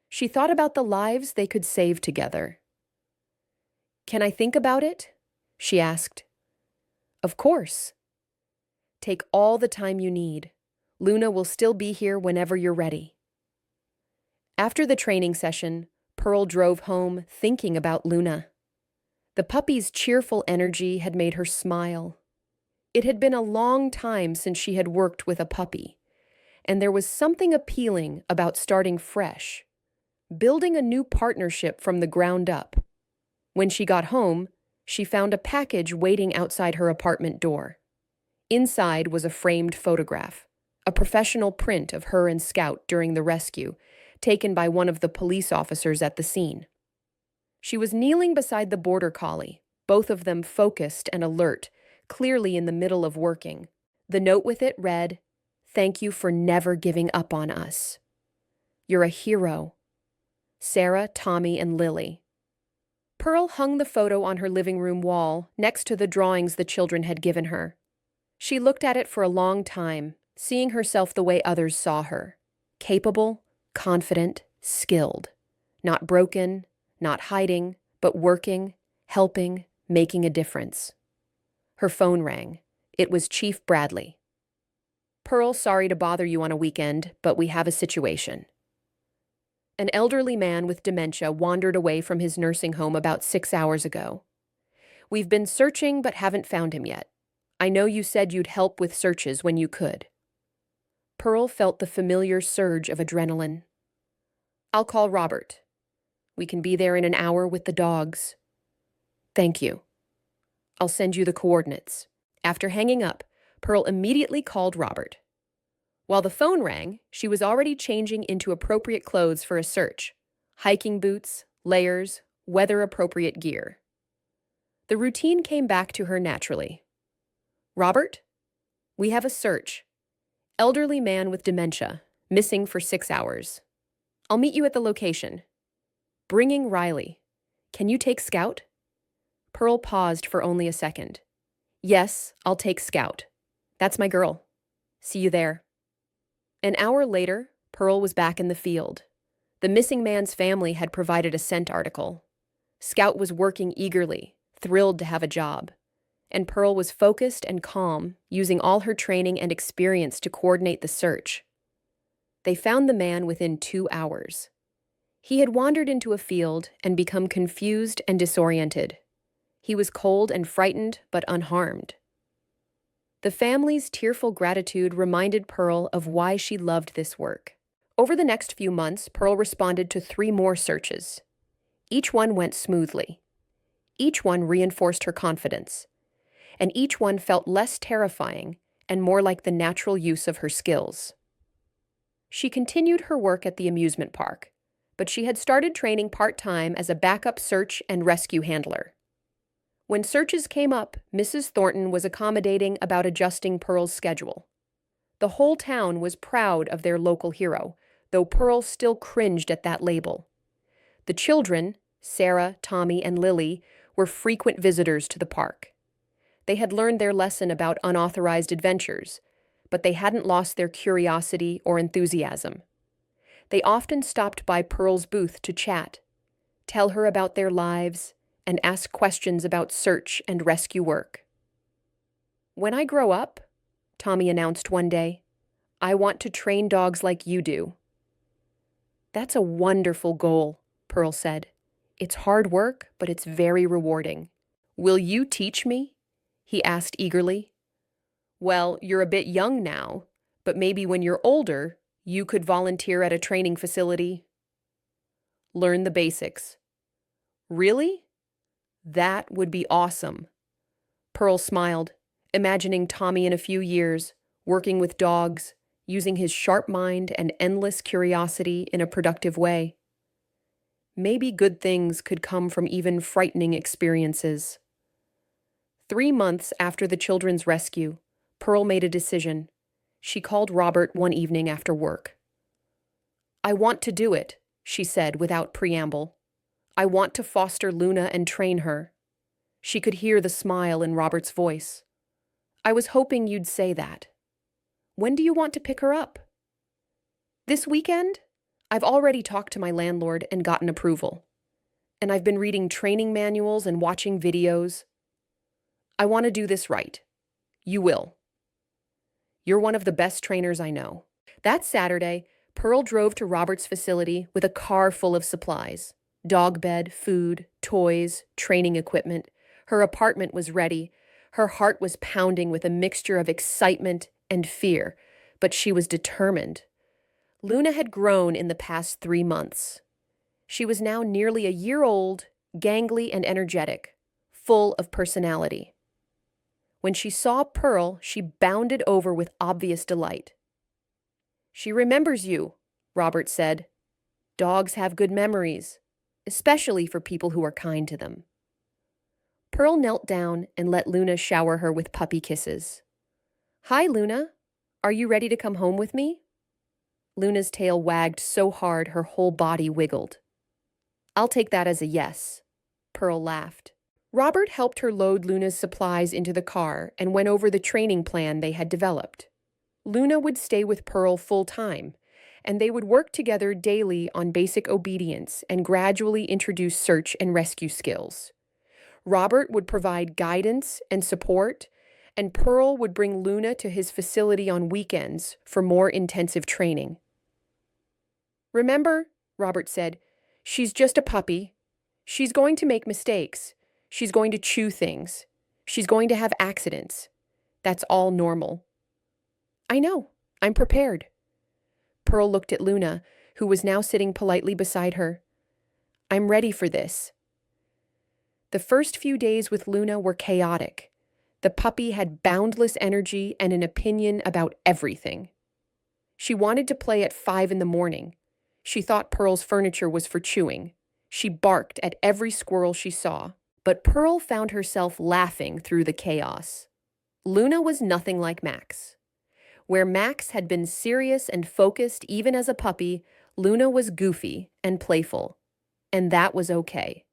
She thought about the lives they could save together. Can I think about it? She asked. Of course. Take all the time you need. Luna will still be here whenever you're ready. After the training session, Pearl drove home thinking about Luna. The puppy's cheerful energy had made her smile. It had been a long time since she had worked with a puppy, and there was something appealing about starting fresh, building a new partnership from the ground up. When she got home, she found a package waiting outside her apartment door. Inside was a framed photograph, a professional print of her and Scout during the rescue, taken by one of the police officers at the scene. She was kneeling beside the border collie, both of them focused and alert, clearly in the middle of working. The note with it read, "Thank you for never giving up on us. You're a hero. Sarah, Tommy, and Lily." Pearl hung the photo on her living room wall next to the drawings the children had given her. She looked at it for a long time, seeing herself the way others saw her. Capable, confident, skilled. Not broken, not hiding, but working, helping, making a difference. Her phone rang. It was Chief Bradley. "Pearl, sorry to bother you on a weekend, but we have a situation." An elderly man with dementia wandered away from his nursing home about 6 hours ago. "We've been searching but haven't found him yet. I know you said you'd help with searches when you could." Pearl felt the familiar surge of adrenaline. "I'll call Robert. We can be there in an hour with the dogs." "Thank you. I'll send you the coordinates." After hanging up, Pearl immediately called Robert. While the phone rang, she was already changing into appropriate clothes for a search: hiking boots, layers, weather-appropriate gear. The routine came back to her naturally. Robert, we have a search. Elderly man with dementia, missing for 6 hours. I'll meet you at the location. Bringing Riley. Can you take Scout? Pearl paused for only a second. Yes, I'll take Scout. That's my girl. See you there. An hour later, Pearl was back in the field. The missing man's family had provided a scent article. Scout was working eagerly, thrilled to have a job. And Pearl was focused and calm, using all her training and experience to coordinate the search. They found the man within 2 hours. He had wandered into a field and become confused and disoriented. He was cold and frightened, but unharmed. The family's tearful gratitude reminded Pearl of why she loved this work. Over the next few months, Pearl responded to 3 more searches. Each one went smoothly. Each one reinforced her confidence. And each one felt less terrifying and more like the natural use of her skills. She continued her work at the amusement park, but she had started training part-time as a backup search and rescue handler. When searches came up, Mrs. Thornton was accommodating about adjusting Pearl's schedule. The whole town was proud of their local hero, though Pearl still cringed at that label. The children, Sarah, Tommy, and Lily, were frequent visitors to the park. They had learned their lesson about unauthorized adventures, but they hadn't lost their curiosity or enthusiasm. They often stopped by Pearl's booth to chat, tell her about their lives, and ask questions about search and rescue work. When I grow up, Tommy announced one day, I want to train dogs like you do. That's a wonderful goal, Pearl said. It's hard work, but it's very rewarding. Will you teach me? He asked eagerly. Well, you're a bit young now, but maybe when you're older, you could volunteer at a training facility. Learn the basics. Really? That would be awesome. Pearl smiled, imagining Tommy in a few years, working with dogs, using his sharp mind and endless curiosity in a productive way. Maybe good things could come from even frightening experiences. 3 months after the children's rescue, Pearl made a decision. She called Robert one evening after work. I want to do it, she said without preamble. I want to foster Luna and train her. She could hear the smile in Robert's voice. I was hoping you'd say that. When do you want to pick her up? This weekend? I've already talked to my landlord and gotten approval. And I've been reading training manuals and watching videos. I want to do this right. You will. You're one of the best trainers I know. That Saturday, Pearl drove to Robert's facility with a car full of supplies. Dog bed, food, toys, training equipment. Her apartment was ready. Her heart was pounding with a mixture of excitement and fear, but she was determined. Luna had grown in the past 3 months. She was now nearly a year old, gangly and energetic, full of personality. When she saw Pearl, she bounded over with obvious delight. She remembers you, Robert said. Dogs have good memories, especially for people who are kind to them. Pearl knelt down and let Luna shower her with puppy kisses. Hi, Luna. Are you ready to come home with me? Luna's tail wagged so hard her whole body wiggled. I'll take that as a yes, Pearl laughed. Robert helped her load Luna's supplies into the car and went over the training plan they had developed. Luna would stay with Pearl full-time, and they would work together daily on basic obedience and gradually introduce search and rescue skills. Robert would provide guidance and support, and Pearl would bring Luna to his facility on weekends for more intensive training. Remember, Robert said, she's just a puppy. She's going to make mistakes. She's going to chew things. She's going to have accidents. That's all normal. I know. I'm prepared. Pearl looked at Luna, who was now sitting politely beside her. I'm ready for this. The first few days with Luna were chaotic. The puppy had boundless energy and an opinion about everything. She wanted to play at 5 in the morning. She thought Pearl's furniture was for chewing. She barked at every squirrel she saw. But Pearl found herself laughing through the chaos. Luna was nothing like Max. Where Max had been serious and focused even as a puppy, Luna was goofy and playful. And that was okay.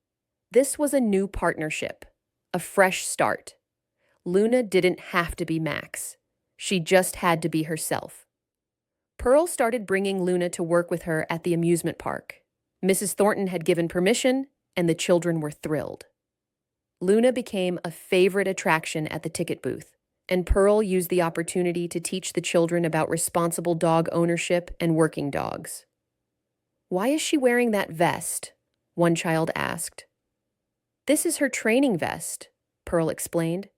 This was a new partnership, a fresh start. Luna didn't have to be Max. She just had to be herself. Pearl started bringing Luna to work with her at the amusement park. Mrs. Thornton had given permission, and the children were thrilled. Luna became a favorite attraction at the ticket booth, and Pearl used the opportunity to teach the children about responsible dog ownership and working dogs. "Why is she wearing that vest?" one child asked. "This is her training vest," Pearl explained.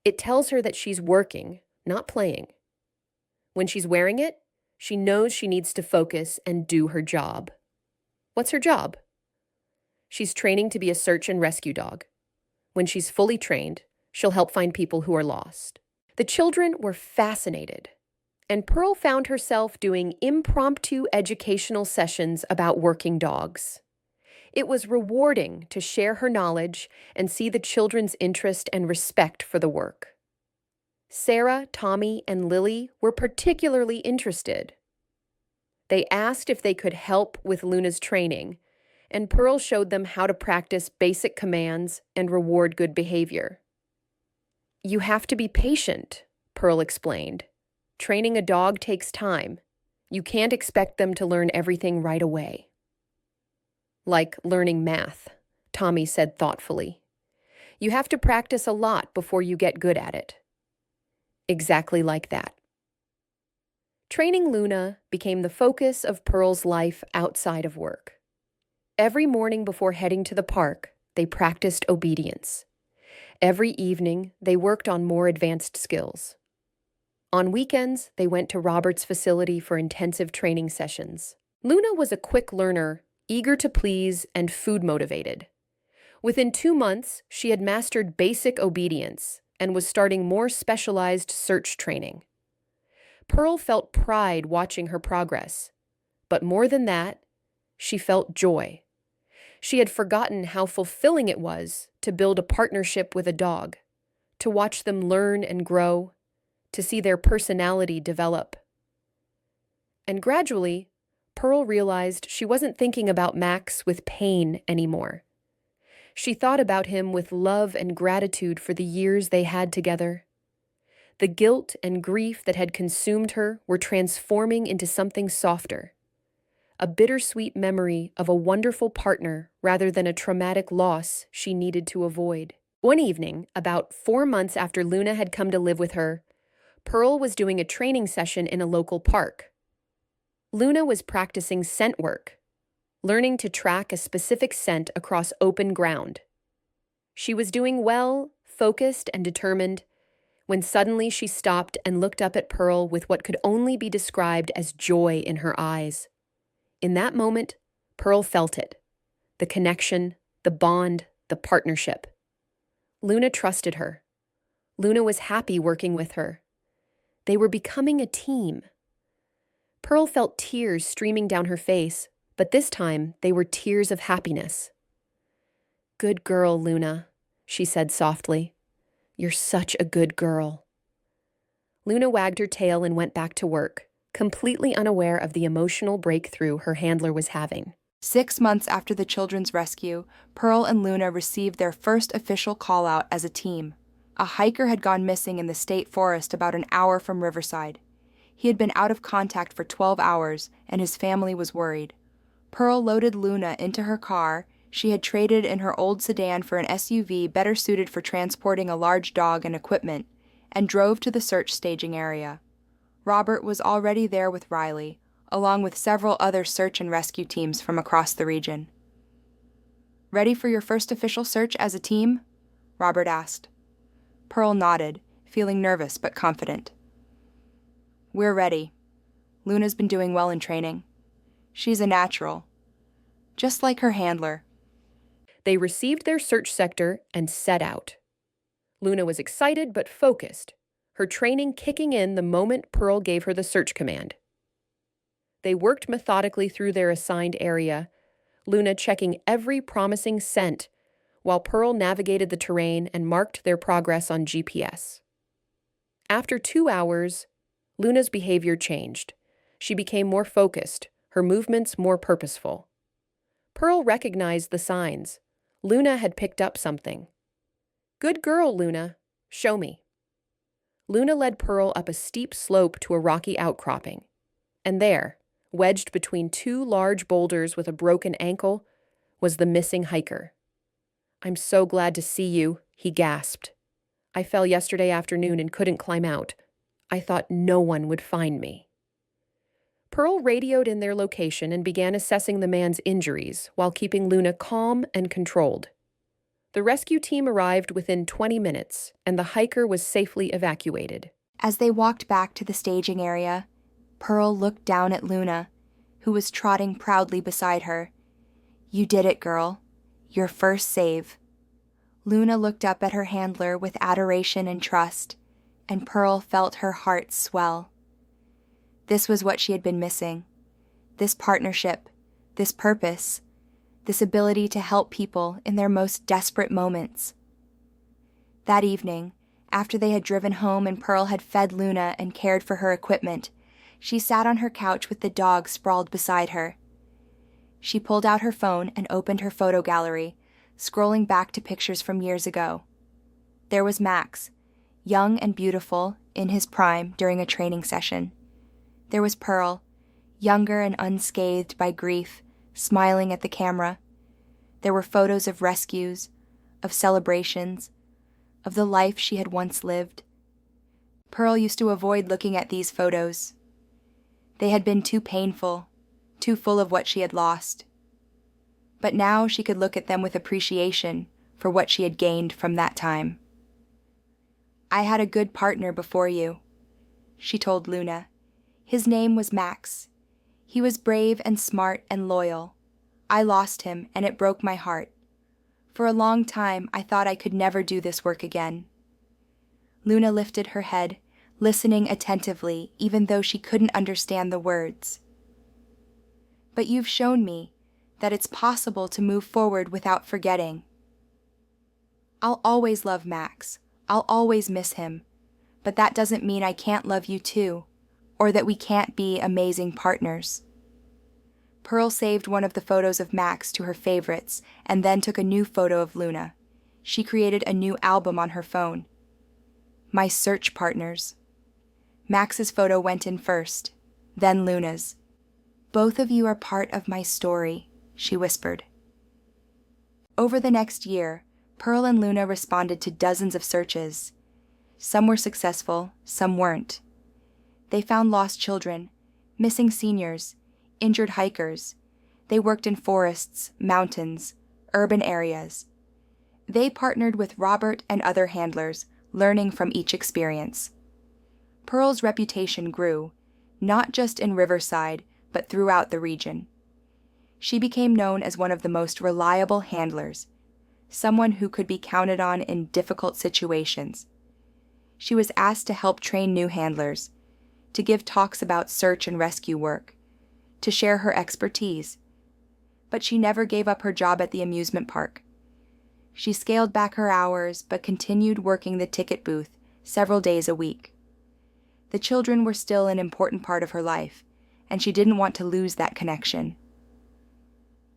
"It tells her that she's working, not playing. When she's wearing it, she knows she needs to focus and do her job." "What's her job?" "She's training to be a search and rescue dog. When she's fully trained, she'll help find people who are lost." The children were fascinated, and Pearl found herself doing impromptu educational sessions about working dogs. It was rewarding to share her knowledge and see the children's interest and respect for the work. Sarah, Tommy, and Lily were particularly interested. They asked if they could help with Luna's training, and Pearl showed them how to practice basic commands and reward good behavior. "You have to be patient," Pearl explained. "Training a dog takes time. You can't expect them to learn everything right away." "Like learning math," Tommy said thoughtfully. "You have to practice a lot before you get good at it." Exactly like that. Training Luna became the focus of Pearl's life outside of work. Every morning before heading to the park, they practiced obedience. Every evening, they worked on more advanced skills. On weekends, they went to Robert's facility for intensive training sessions. Luna was a quick learner, eager to please, and food-motivated. Within 2 months, she had mastered basic obedience and was starting more specialized search training. Pearl felt pride watching her progress, but more than that, she felt joy. She had forgotten how fulfilling it was to build a partnership with a dog, to watch them learn and grow, to see their personality develop. And gradually, Pearl realized she wasn't thinking about Max with pain anymore. She thought about him with love and gratitude for the years they had together. The guilt and grief that had consumed her were transforming into something softer, a bittersweet memory of a wonderful partner rather than a traumatic loss she needed to avoid. One evening, about 4 months after Luna had come to live with her, Pearl was doing a training session in a local park. Luna was practicing scent work, learning to track a specific scent across open ground. She was doing well, focused and determined, when suddenly she stopped and looked up at Pearl with what could only be described as joy in her eyes. In that moment, Pearl felt it. The connection, the bond, the partnership. Luna trusted her. Luna was happy working with her. They were becoming a team. Pearl felt tears streaming down her face, but this time they were tears of happiness. "Good girl, Luna," she said softly. "You're such a good girl." Luna wagged her tail and went back to work, completely unaware of the emotional breakthrough her handler was having. 6 months after the children's rescue, Pearl and Luna received their first official call-out as a team. A hiker had gone missing in the state forest about an hour from Riverside. He had been out of contact for 12 hours, and his family was worried. Pearl loaded Luna into her car. She had traded in her old sedan for an SUV better suited for transporting a large dog and equipment, and drove to the search staging area. Robert was already there with Riley, along with several other search and rescue teams from across the region. "Ready for your first official search as a team?" Robert asked. Pearl nodded, feeling nervous but confident. "We're ready. Luna's been doing well in training. She's a natural, just like her handler." They received their search sector and set out. Luna was excited but focused, her training kicking in the moment Pearl gave her the search command. They worked methodically through their assigned area, Luna checking every promising scent, while Pearl navigated the terrain and marked their progress on GPS. After 2 hours, Luna's behavior changed. She became more focused, her movements more purposeful. Pearl recognized the signs. Luna had picked up something. "Good girl, Luna. Show me." Luna led Pearl up a steep slope to a rocky outcropping. And there, wedged between two large boulders with a broken ankle, was the missing hiker. "I'm so glad to see you," he gasped. "I fell yesterday afternoon and couldn't climb out. I thought no one would find me." Pearl radioed in their location and began assessing the man's injuries while keeping Luna calm and controlled. The rescue team arrived within 20 minutes, and the hiker was safely evacuated. As they walked back to the staging area, Pearl looked down at Luna, who was trotting proudly beside her. "You did it, girl. Your first save." Luna looked up at her handler with adoration and trust, and Pearl felt her heart swell. This was what she had been missing. This partnership, this purpose, this ability to help people in their most desperate moments. That evening, after they had driven home and Pearl had fed Luna and cared for her equipment, she sat on her couch with the dog sprawled beside her. She pulled out her phone and opened her photo gallery, scrolling back to pictures from years ago. There was Max, young and beautiful, in his prime during a training session. There was Pearl, younger and unscathed by grief, smiling at the camera. There were photos of rescues, of celebrations, of the life she had once lived. Pearl used to avoid looking at these photos. They had been too painful, too full of what she had lost. But now she could look at them with appreciation for what she had gained from that time. "I had a good partner before you," she told Luna. "His name was Max. He was brave and smart and loyal. I lost him, and it broke my heart. For a long time, I thought I could never do this work again." Luna lifted her head, listening attentively, even though she couldn't understand the words. "But you've shown me that it's possible to move forward without forgetting. I'll always love Max. I'll always miss him. But that doesn't mean I can't love you too, or that we can't be amazing partners." Pearl saved one of the photos of Max to her favorites and then took a new photo of Luna. She created a new album on her phone. "My search partners." Max's photo went in first, then Luna's. "Both of you are part of my story," she whispered. Over the next year, Pearl and Luna responded to dozens of searches. Some were successful, some weren't. They found lost children, missing seniors, injured hikers. They worked in forests, mountains, urban areas. They partnered with Robert and other handlers, learning from each experience. Pearl's reputation grew, not just in Riverside, but throughout the region. She became known as one of the most reliable handlers, someone who could be counted on in difficult situations. She was asked to help train new handlers, to give talks about search and rescue work, to share her expertise. But she never gave up her job at the amusement park. She scaled back her hours, but continued working the ticket booth several days a week. The children were still an important part of her life, and she didn't want to lose that connection.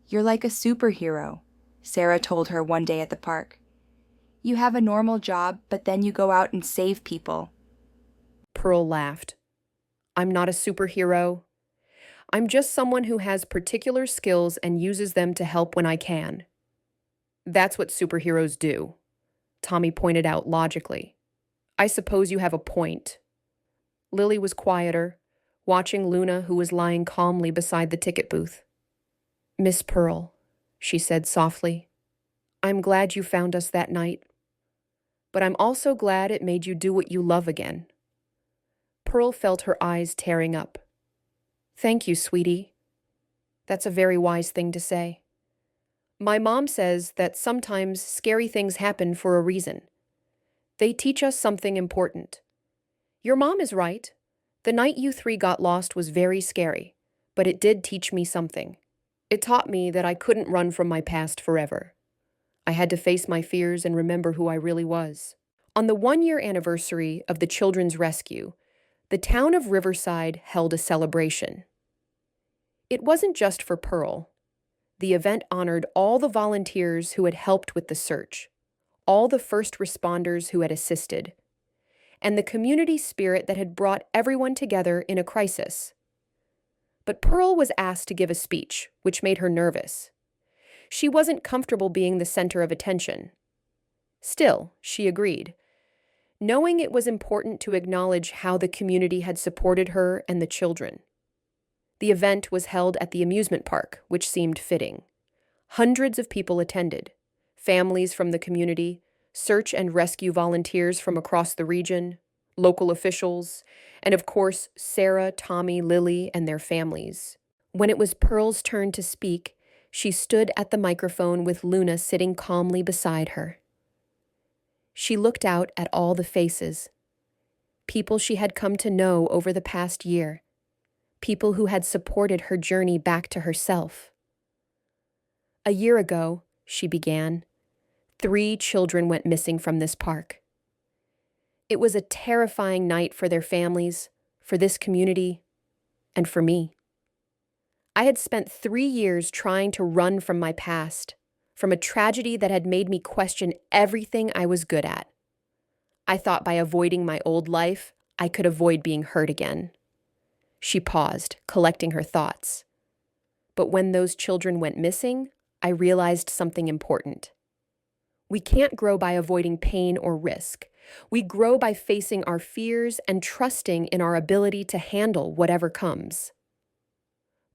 "You're like a superhero," Sarah told her one day at the park. "You have a normal job, but then you go out and save people." Pearl laughed. "I'm not a superhero. I'm just someone who has particular skills and uses them to help when I can." "That's what superheroes do," Tommy pointed out logically. "I suppose you have a point." Lily was quieter, watching Luna, who was lying calmly beside the ticket booth. "Miss Pearl," she said softly, "I'm glad you found us that night. But I'm also glad it made you do what you love again." Pearl felt her eyes tearing up. "Thank you, sweetie. That's a very wise thing to say. My mom says that sometimes scary things happen for a reason. They teach us something important. Your mom is right. The night you three got lost was very scary, but it did teach me something. It taught me that I couldn't run from my past forever. I had to face my fears and remember who I really was. On the 1 year anniversary of the children's rescue, the town of Riverside held a celebration. It wasn't just for Pearl. The event honored all the volunteers who had helped with the search, all the first responders who had assisted, and the community spirit that had brought everyone together in a crisis. But Pearl was asked to give a speech, which made her nervous. She wasn't comfortable being the center of attention. Still, she agreed, knowing it was important to acknowledge how the community had supported her and the children. The event was held at the amusement park, which seemed fitting. Hundreds of people attended, families from the community, search and rescue volunteers from across the region, local officials, and of course, Sarah, Tommy, Lily, and their families. When it was Pearl's turn to speak, she stood at the microphone with Luna sitting calmly beside her. She looked out at all the faces, people she had come to know over the past year, people who had supported her journey back to herself. A year ago, she began, 3 children went missing from this park. It was a terrifying night for their families, for this community, and for me. I had spent 3 years trying to run from my past, from a tragedy that had made me question everything I was good at. I thought by avoiding my old life, I could avoid being hurt again. She paused, collecting her thoughts. But when those children went missing, I realized something important. We can't grow by avoiding pain or risk. We grow by facing our fears and trusting in our ability to handle whatever comes.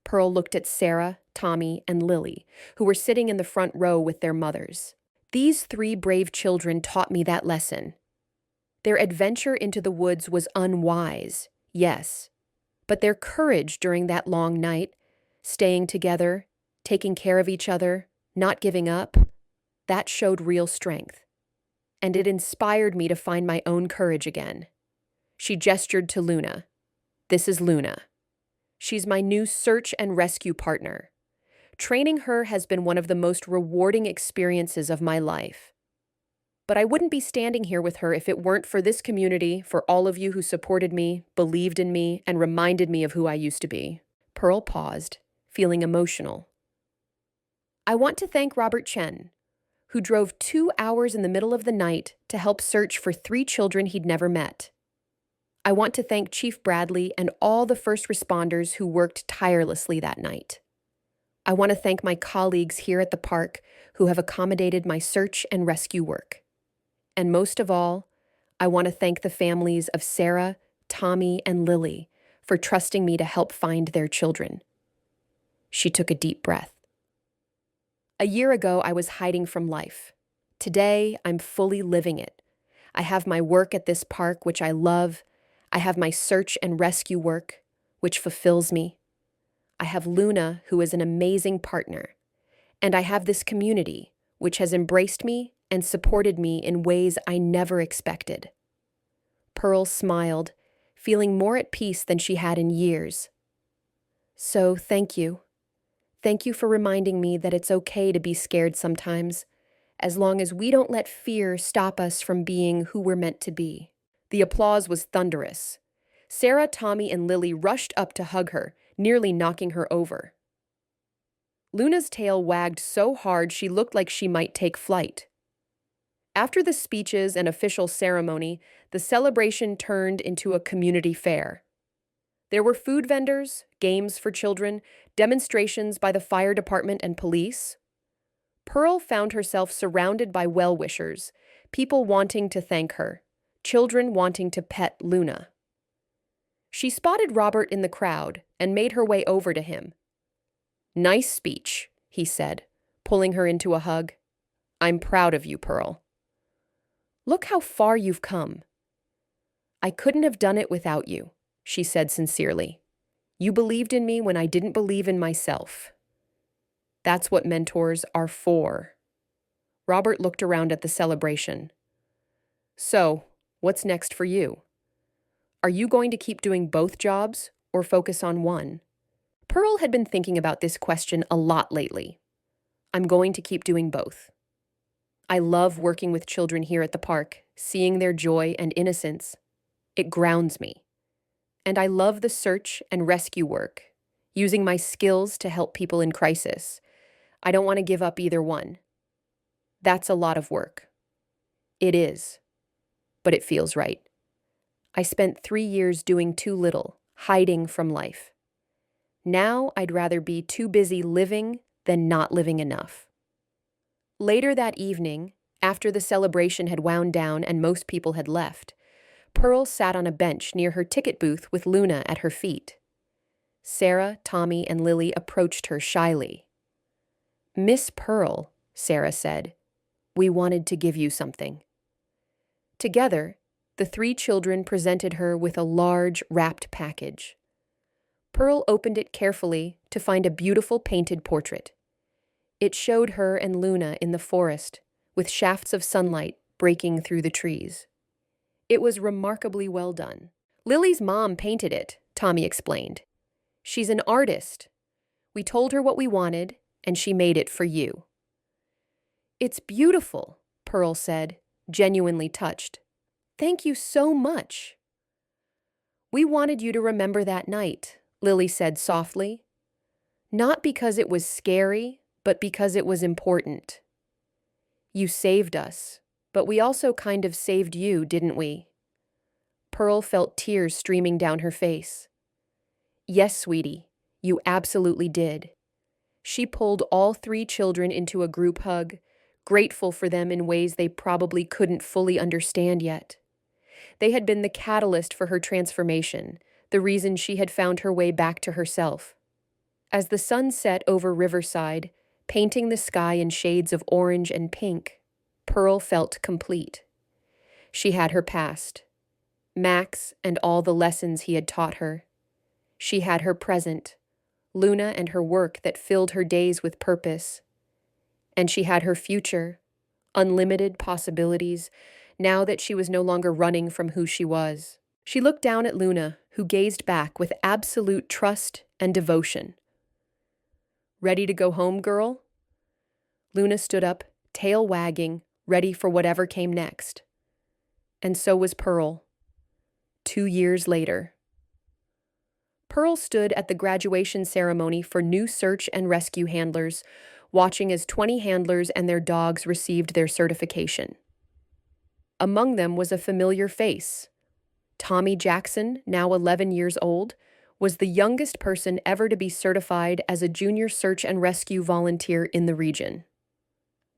Pearl looked at Sarah, Tommy, and Lily, who were sitting in the front row with their mothers. These 3 brave children taught me that lesson. Their adventure into the woods was unwise, yes, but their courage during that long night, staying together, taking care of each other, not giving up, that showed real strength. And it inspired me to find my own courage again. She gestured to Luna. This is Luna. She's my new search and rescue partner. Training her has been one of the most rewarding experiences of my life. But I wouldn't be standing here with her if it weren't for this community, for all of you who supported me, believed in me, and reminded me of who I used to be. Pearl paused, feeling emotional. I want to thank Robert Chen, who drove 2 hours in the middle of the night to help search for 3 children he'd never met. I want to thank Chief Bradley and all the first responders who worked tirelessly that night. I want to thank my colleagues here at the park who have accommodated my search and rescue work. And most of all, I want to thank the families of Sarah, Tommy, and Lily for trusting me to help find their children. She took a deep breath. A year ago, I was hiding from life. Today, I'm fully living it. I have my work at this park, which I love. I have my search and rescue work, which fulfills me. I have Luna, who is an amazing partner. And I have this community, which has embraced me and supported me in ways I never expected. Pearl smiled, feeling more at peace than she had in years. So, thank you. Thank you for reminding me that it's okay to be scared sometimes, as long as we don't let fear stop us from being who we're meant to be. The applause was thunderous. Sarah, Tommy, and Lily rushed up to hug her, nearly knocking her over. Luna's tail wagged so hard she looked like she might take flight. After the speeches and official ceremony, the celebration turned into a community fair. There were food vendors, games for children, demonstrations by the fire department and police. Pearl found herself surrounded by well-wishers, people wanting to thank her, children wanting to pet Luna. She spotted Robert in the crowd and made her way over to him. "Nice speech," he said, pulling her into a hug. "I'm proud of you, Pearl. Look how far you've come." "I couldn't have done it without you," she said sincerely. "You believed in me when I didn't believe in myself. That's what mentors are for." Robert looked around at the celebration. So, what's next for you? Are you going to keep doing both jobs or focus on one? Pearl had been thinking about this question a lot lately. I'm going to keep doing both. I love working with children here at the park, seeing their joy and innocence. It grounds me. And I love the search and rescue work, using my skills to help people in crisis. I don't want to give up either one. That's a lot of work. It is, but it feels right. I spent 3 years doing too little, hiding from life. Now I'd rather be too busy living than not living enough. Later that evening, after the celebration had wound down and most people had left, Pearl sat on a bench near her ticket booth with Luna at her feet. Sarah, Tommy, and Lily approached her shyly. "Miss Pearl," Sarah said, "we wanted to give you something." Together, the three children presented her with a large, wrapped package. Pearl opened it carefully to find a beautiful painted portrait. It showed her and Luna in the forest, with shafts of sunlight breaking through the trees. It was remarkably well done. "Lily's mom painted it," Tommy explained. "She's an artist. We told her what we wanted, and she made it for you." "It's beautiful," Pearl said, genuinely touched. "Thank you so much." "We wanted you to remember that night," Lily said softly. "Not because it was scary, but because it was important. You saved us, but we also kind of saved you, didn't we?" Pearl felt tears streaming down her face. "Yes, sweetie, you absolutely did." She pulled all three children into a group hug, grateful for them in ways they probably couldn't fully understand yet. They had been the catalyst for her transformation, the reason she had found her way back to herself. As the sun set over Riverside, painting the sky in shades of orange and pink, Pearl felt complete. She had her past, Max and all the lessons he had taught her. She had her present, Luna and her work that filled her days with purpose. And she had her future, unlimited possibilities, now that she was no longer running from who she was. She looked down at Luna, who gazed back with absolute trust and devotion. "Ready to go home, girl?" Luna stood up, tail wagging, ready for whatever came next. And so was Pearl. 2 years later. Pearl stood at the graduation ceremony for new search and rescue handlers, watching as 20 handlers and their dogs received their certification. Among them was a familiar face. Tommy Jackson, now 11 years old, was the youngest person ever to be certified as a junior search and rescue volunteer in the region.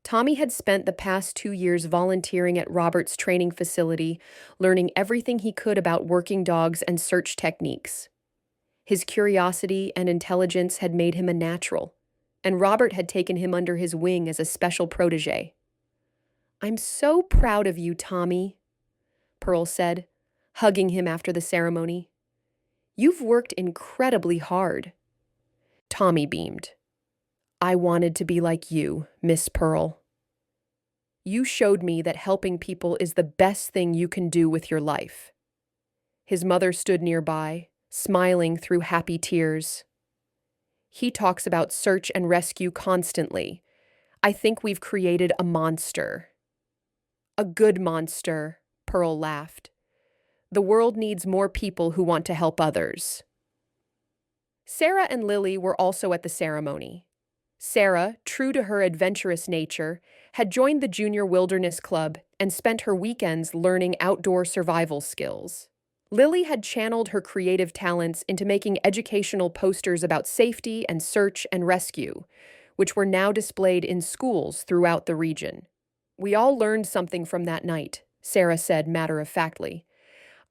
Tommy had spent the past 2 years volunteering at Robert's training facility, learning everything he could about working dogs and search techniques. His curiosity and intelligence had made him a natural, and Robert had taken him under his wing as a special protege. "I'm so proud of you, Tommy," Pearl said, hugging him after the ceremony. "You've worked incredibly hard." Tommy beamed. "I wanted to be like you, Miss Pearl. You showed me that helping people is the best thing you can do with your life." His mother stood nearby, smiling through happy tears. "He talks about search and rescue constantly. I think we've created a monster." "A good monster," Pearl laughed. "The world needs more people who want to help others." Sarah and Lily were also at the ceremony. Sarah, true to her adventurous nature, had joined the Junior Wilderness Club and spent her weekends learning outdoor survival skills. Lily had channeled her creative talents into making educational posters about safety and search and rescue, which were now displayed in schools throughout the region. "We all learned something from that night," Sarah said matter-of-factly.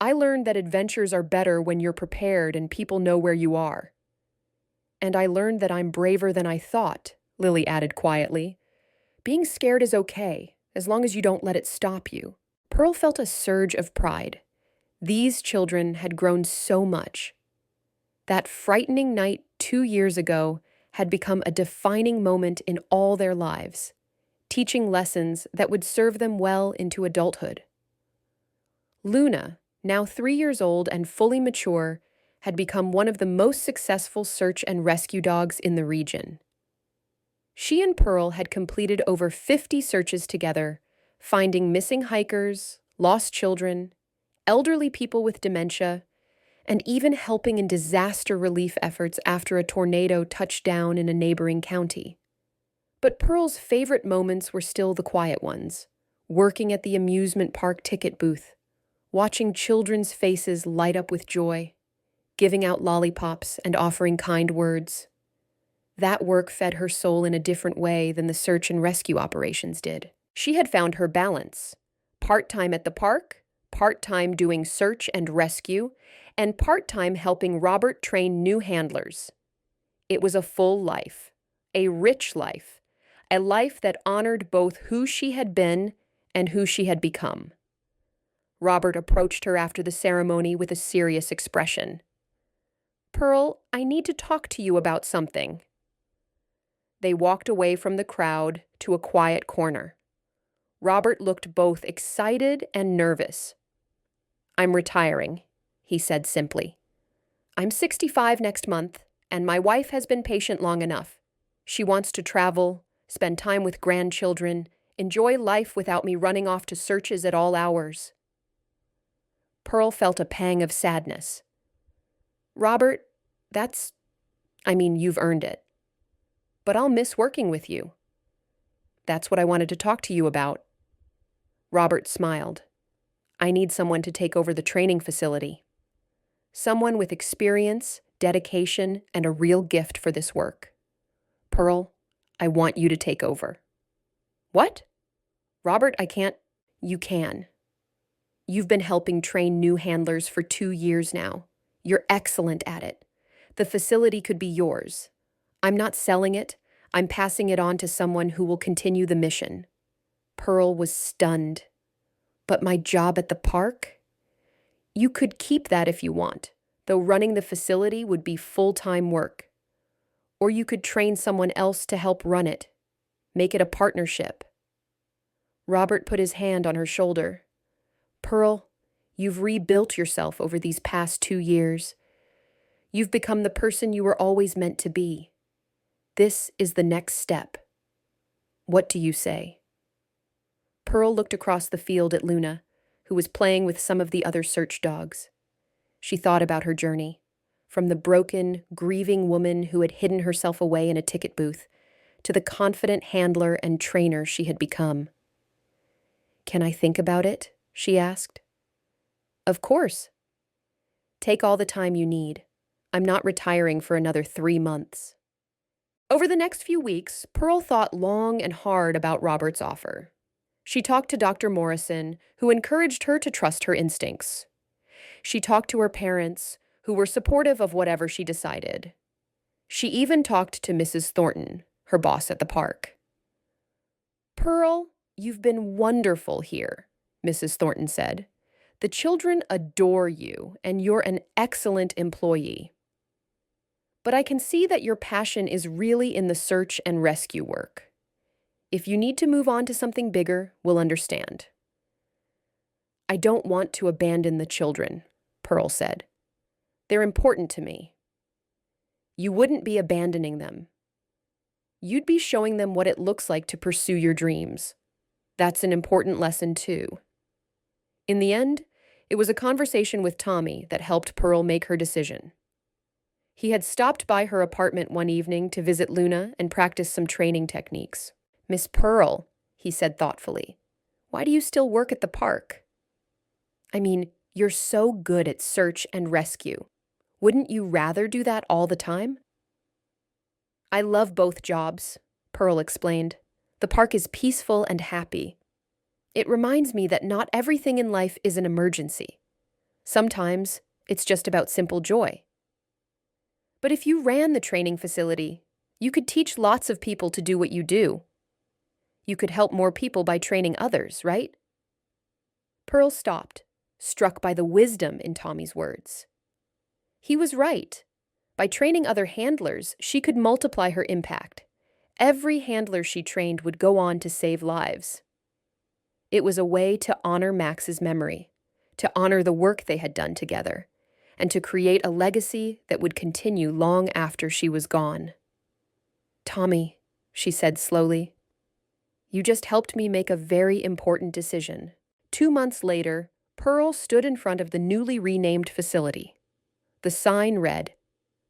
"I learned that adventures are better when you're prepared and people know where you are." "And I learned that I'm braver than I thought," Lily added quietly. "Being scared is okay, as long as you don't let it stop you." Pearl felt a surge of pride. These children had grown so much. That frightening night 2 years ago had become a defining moment in all their lives, teaching lessons that would serve them well into adulthood. Luna, now 3 years old and fully mature, had become one of the most successful search and rescue dogs in the region. She and Pearl had completed over 50 searches together, finding missing hikers, lost children, elderly people with dementia, and even helping in disaster relief efforts after a tornado touched down in a neighboring county. But Pearl's favorite moments were still the quiet ones, working at the amusement park ticket booth, watching children's faces light up with joy, giving out lollipops and offering kind words. That work fed her soul in a different way than the search and rescue operations did. She had found her balance: part-time at the park, part-time doing search and rescue, and part-time helping Robert train new handlers. It was a full life, a rich life, a life that honored both who she had been and who she had become. Robert approached her after the ceremony with a serious expression. "Pearl, I need to talk to you about something." They walked away from the crowd to a quiet corner. Robert looked both excited and nervous. "I'm retiring," he said simply. "I'm 65 next month, and my wife has been patient long enough. She wants to travel, spend time with grandchildren, enjoy life without me running off to searches at all hours." Pearl felt a pang of sadness. "Robert, you've earned it. But I'll miss working with you." "That's what I wanted to talk to you about." Robert smiled. "I need someone to take over the training facility. Someone with experience, dedication, and a real gift for this work. Pearl, I want you to take over." "What?" "Robert, I can't." "You can. You've been helping train new handlers for 2 years now. You're excellent at it. The facility could be yours. I'm not selling it. I'm passing it on to someone who will continue the mission." Pearl was stunned. "But my job at the park?" "You could keep that if you want, though running the facility would be full-time work. Or you could train someone else to help run it. Make it a partnership." Robert put his hand on her shoulder. "Pearl, you've rebuilt yourself over these past 2 years. You've become the person you were always meant to be. This is the next step. What do you say?" Pearl looked across the field at Luna, who was playing with some of the other search dogs. She thought about her journey, from the broken, grieving woman who had hidden herself away in a ticket booth, to the confident handler and trainer she had become. "Can I think about it?" she asked. "Of course. Take all the time you need. I'm not retiring for another 3 months." Over the next few weeks, Pearl thought long and hard about Robert's offer. She talked to Dr. Morrison, who encouraged her to trust her instincts. She talked to her parents, who were supportive of whatever she decided. She even talked to Mrs. Thornton, her boss at the park. "Pearl, you've been wonderful here," Mrs. Thornton said. "The children adore you, and you're an excellent employee. But I can see that your passion is really in the search and rescue work. If you need to move on to something bigger, we'll understand." "I don't want to abandon the children," Pearl said. "They're important to me." "You wouldn't be abandoning them. You'd be showing them what it looks like to pursue your dreams. That's an important lesson, too." In the end, it was a conversation with Tommy that helped Pearl make her decision. He had stopped by her apartment one evening to visit Luna and practice some training techniques. "Miss Pearl," he said thoughtfully, "why do you still work at the park? You're so good at search and rescue. Wouldn't you rather do that all the time?" "I love both jobs," Pearl explained. "The park is peaceful and happy. It reminds me that not everything in life is an emergency. Sometimes it's just about simple joy." "But if you ran the training facility, you could teach lots of people to do what you do. You could help more people by training others, right?" Pearl stopped, struck by the wisdom in Tommy's words. He was right. By training other handlers, she could multiply her impact. Every handler she trained would go on to save lives. It was a way to honor Max's memory, to honor the work they had done together, and to create a legacy that would continue long after she was gone. "Tommy," she said slowly, "you just helped me make a very important decision." 2 months later, Pearl stood in front of the newly renamed facility. The sign read,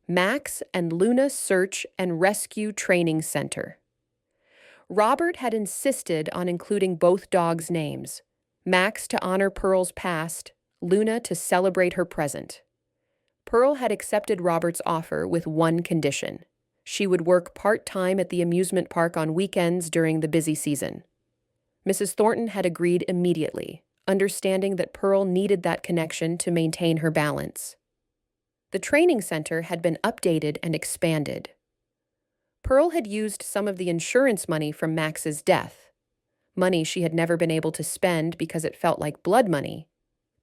Max and Luna Search and Rescue Training Center. Robert had insisted on including both dogs' names, Max to honor Pearl's past, Luna to celebrate her present. Pearl had accepted Robert's offer with one condition. She would work part-time at the amusement park on weekends during the busy season. Mrs. Thornton had agreed immediately, understanding that Pearl needed that connection to maintain her balance. The training center had been updated and expanded. Pearl had used some of the insurance money from Max's death, money she had never been able to spend because it felt like blood money,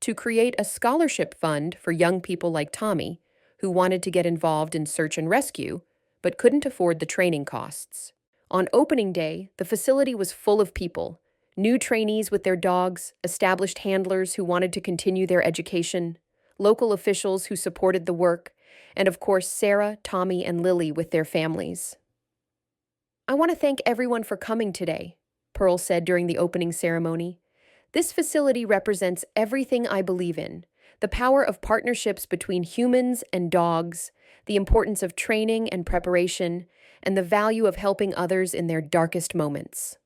to create a scholarship fund for young people like Tommy, who wanted to get involved in search and rescue, but couldn't afford the training costs. On opening day, the facility was full of people, new trainees with their dogs, established handlers who wanted to continue their education, local officials who supported the work, and of course Sarah, Tommy, and Lily with their families. "I want to thank everyone for coming today," Pearl said during the opening ceremony. "This facility represents everything I believe in, the power of partnerships between humans and dogs, the importance of training and preparation, and the value of helping others in their darkest moments."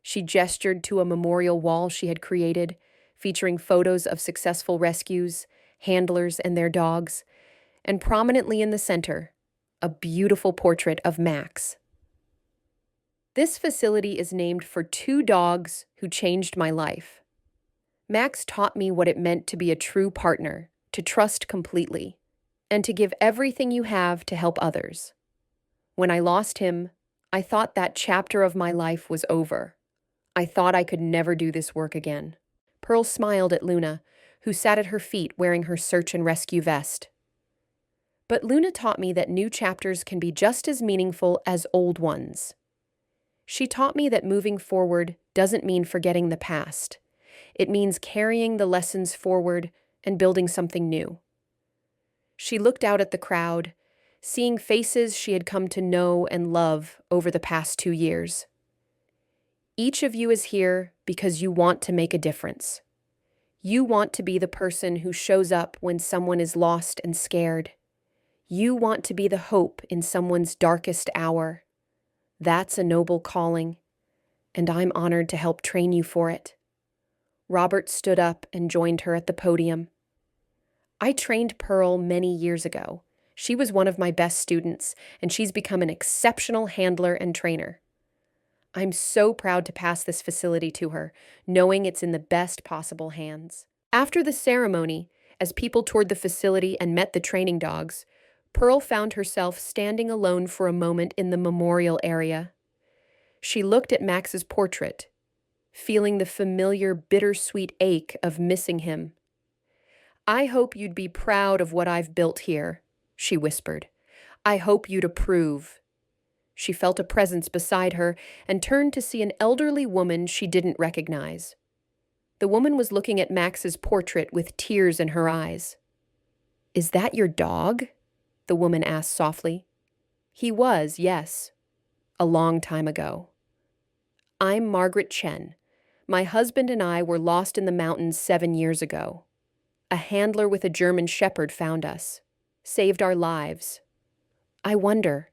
She gestured to a memorial wall she had created, featuring photos of successful rescues, handlers, and their dogs, and prominently in the center, a beautiful portrait of Max. "This facility is named for 2 dogs who changed my life. Max taught me what it meant to be a true partner, to trust completely, and to give everything you have to help others. When I lost him, I thought that chapter of my life was over. I thought I could never do this work again." Pearl smiled at Luna, who sat at her feet wearing her search and rescue vest. "But Luna taught me that new chapters can be just as meaningful as old ones. She taught me that moving forward doesn't mean forgetting the past. It means carrying the lessons forward and building something new." She looked out at the crowd, seeing faces she had come to know and love over the past 2 years. "Each of you is here because you want to make a difference. You want to be the person who shows up when someone is lost and scared. You want to be the hope in someone's darkest hour. That's a noble calling, and I'm honored to help train you for it." Robert stood up and joined her at the podium. "I trained Pearl many years ago. She was one of my best students, and she's become an exceptional handler and trainer. I'm so proud to pass this facility to her, knowing it's in the best possible hands." After the ceremony, as people toured the facility and met the training dogs, Pearl found herself standing alone for a moment in the memorial area. She looked at Max's portrait, feeling the familiar bittersweet ache of missing him. "I hope you'd be proud of what I've built here," she whispered. "I hope you'd approve." She felt a presence beside her and turned to see an elderly woman she didn't recognize. The woman was looking at Max's portrait with tears in her eyes. "Is that your dog?" the woman asked softly. "He was, yes. A long time ago. I'm Margaret Chen. My husband and I were lost in the mountains 7 years ago. A handler with a German shepherd found us, saved our lives. I wonder,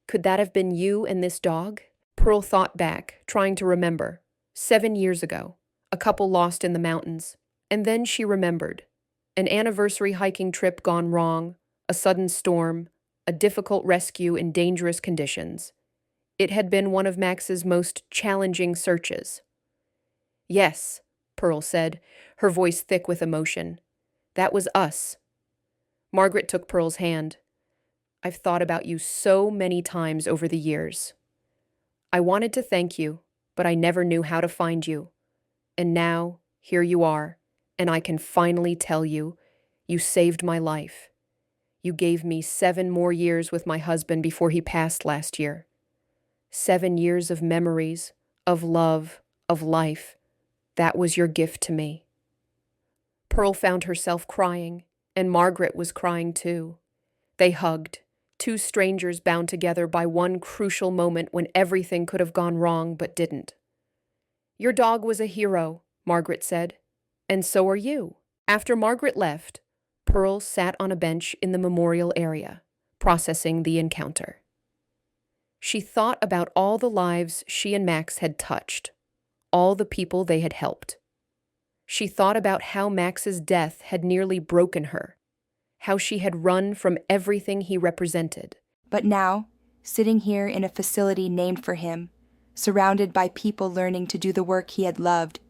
could that have been you and this dog?" Pearl thought back, trying to remember. 7 years ago, a couple lost in the mountains. And then she remembered. An anniversary hiking trip gone wrong, a sudden storm, a difficult rescue in dangerous conditions. It had been one of Max's most challenging searches. "Yes," Pearl said, her voice thick with emotion. "That was us." Margaret took Pearl's hand. "I've thought about you so many times over the years. I wanted to thank you, but I never knew how to find you. And now, here you are, and I can finally tell you, you saved my life. You gave me 7 more years with my husband before he passed last year. 7 years of memories, of love, of life. That was your gift to me." Pearl found herself crying, and Margaret was crying too. They hugged, two strangers bound together by one crucial moment when everything could have gone wrong but didn't. "Your dog was a hero," Margaret said, "and so are you." After Margaret left, Pearl sat on a bench in the memorial area, processing the encounter. She thought about all the lives she and Max had touched, all the people they had helped. She thought about how Max's death had nearly broken her, how she had run from everything he represented. But now, sitting here in a facility named for him, surrounded by people learning to do the work he had loved,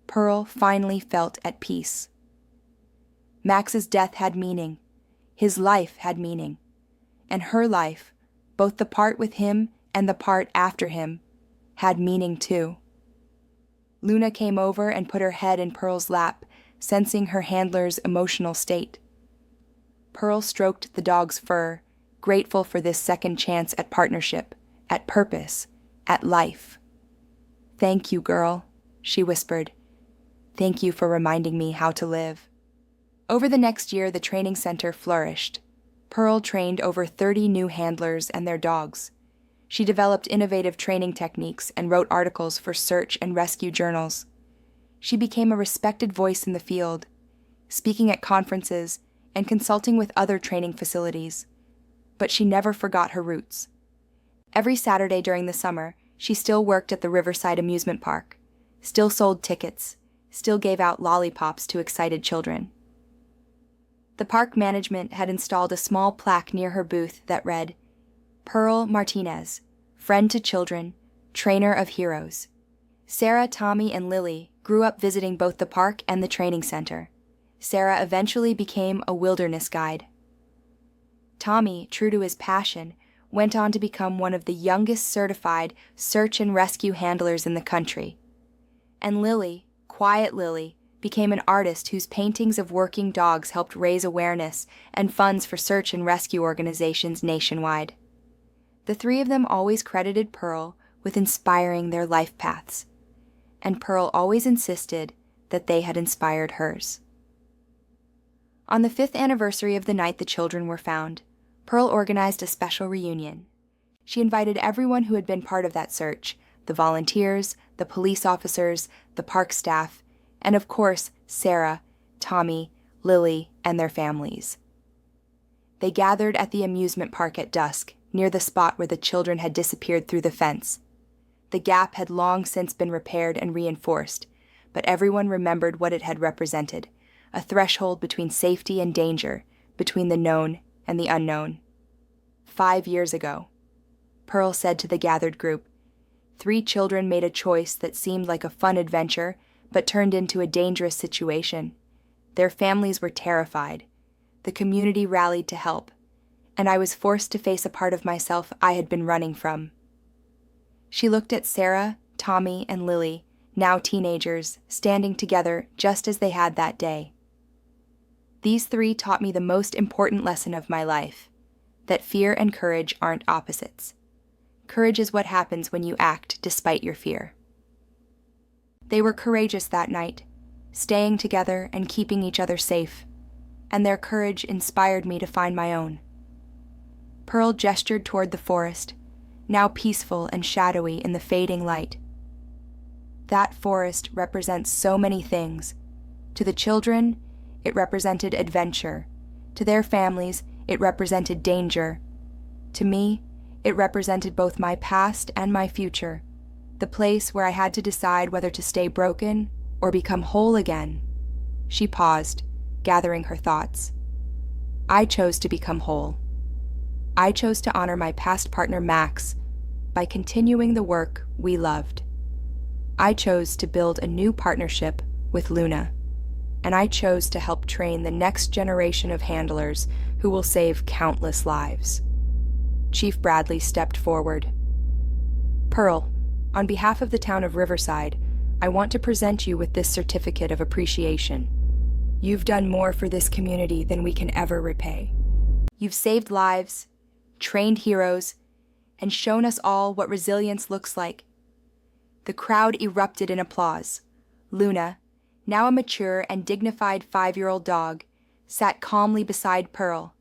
Pearl finally felt at peace. Max's death had meaning. His life had meaning. And her life, both the part with him and the part after him, had meaning too. Luna came over and put her head in Pearl's lap, sensing her handler's emotional state. Pearl stroked the dog's fur, grateful for this second chance at partnership, at purpose, at life. "Thank you, girl," she whispered. "Thank you for reminding me how to live." Over the next year, the training center flourished. Pearl trained over 30 new handlers and their dogs. She developed innovative training techniques and wrote articles for search and rescue journals. She became a respected voice in the field, speaking at conferences and consulting with other training facilities. But she never forgot her roots. Every Saturday during the summer, she still worked at the Riverside Amusement Park, still sold tickets, still gave out lollipops to excited children. The park management had installed a small plaque near her booth that read, "Pearl Martinez, friend to children, trainer of heroes." Sarah, Tommy, and Lily grew up visiting both the park and the training center. Sarah eventually became a wilderness guide. Tommy, true to his passion, went on to become one of the youngest certified search and rescue handlers in the country. And Lily, quiet Lily, became an artist whose paintings of working dogs helped raise awareness and funds for search and rescue organizations nationwide. The three of them always credited Pearl with inspiring their life paths, and Pearl always insisted that they had inspired hers. On the 5th anniversary of the night the children were found, Pearl organized a special reunion. She invited everyone who had been part of that search, the volunteers, the police officers, the park staff, and of course, Sarah, Tommy, Lily, and their families. They gathered at the amusement park at dusk, near the spot where the children had disappeared through the fence. The gap had long since been repaired and reinforced, but everyone remembered what it had represented, a threshold between safety and danger, between the known and the unknown. 5 years ago, Pearl said to the gathered group, 3 children made a choice that seemed like a fun adventure, but turned into a dangerous situation. Their families were terrified. The community rallied to help, and I was forced to face a part of myself I had been running from. She looked at Sarah, Tommy, and Lily, now teenagers, standing together just as they had that day. These 3 taught me the most important lesson of my life, that fear and courage aren't opposites. Courage is what happens when you act despite your fear. They were courageous that night, staying together and keeping each other safe, and their courage inspired me to find my own. Pearl gestured toward the forest, now peaceful and shadowy in the fading light. That forest represents so many things. To the children, it represented adventure. To their families, it represented danger. To me, it represented both my past and my future, the place where I had to decide whether to stay broken or become whole again. She paused, gathering her thoughts. I chose to become whole. I chose to honor my past partner Max by continuing the work we loved. I chose to build a new partnership with Luna, and I chose to help train the next generation of handlers who will save countless lives. Chief Bradley stepped forward. Pearl, on behalf of the town of Riverside, I want to present you with this certificate of appreciation. You've done more for this community than we can ever repay. You've saved lives, trained heroes, and shown us all what resilience looks like. The crowd erupted in applause. Luna, now a mature and dignified 5-year-old dog, sat calmly beside Pearl,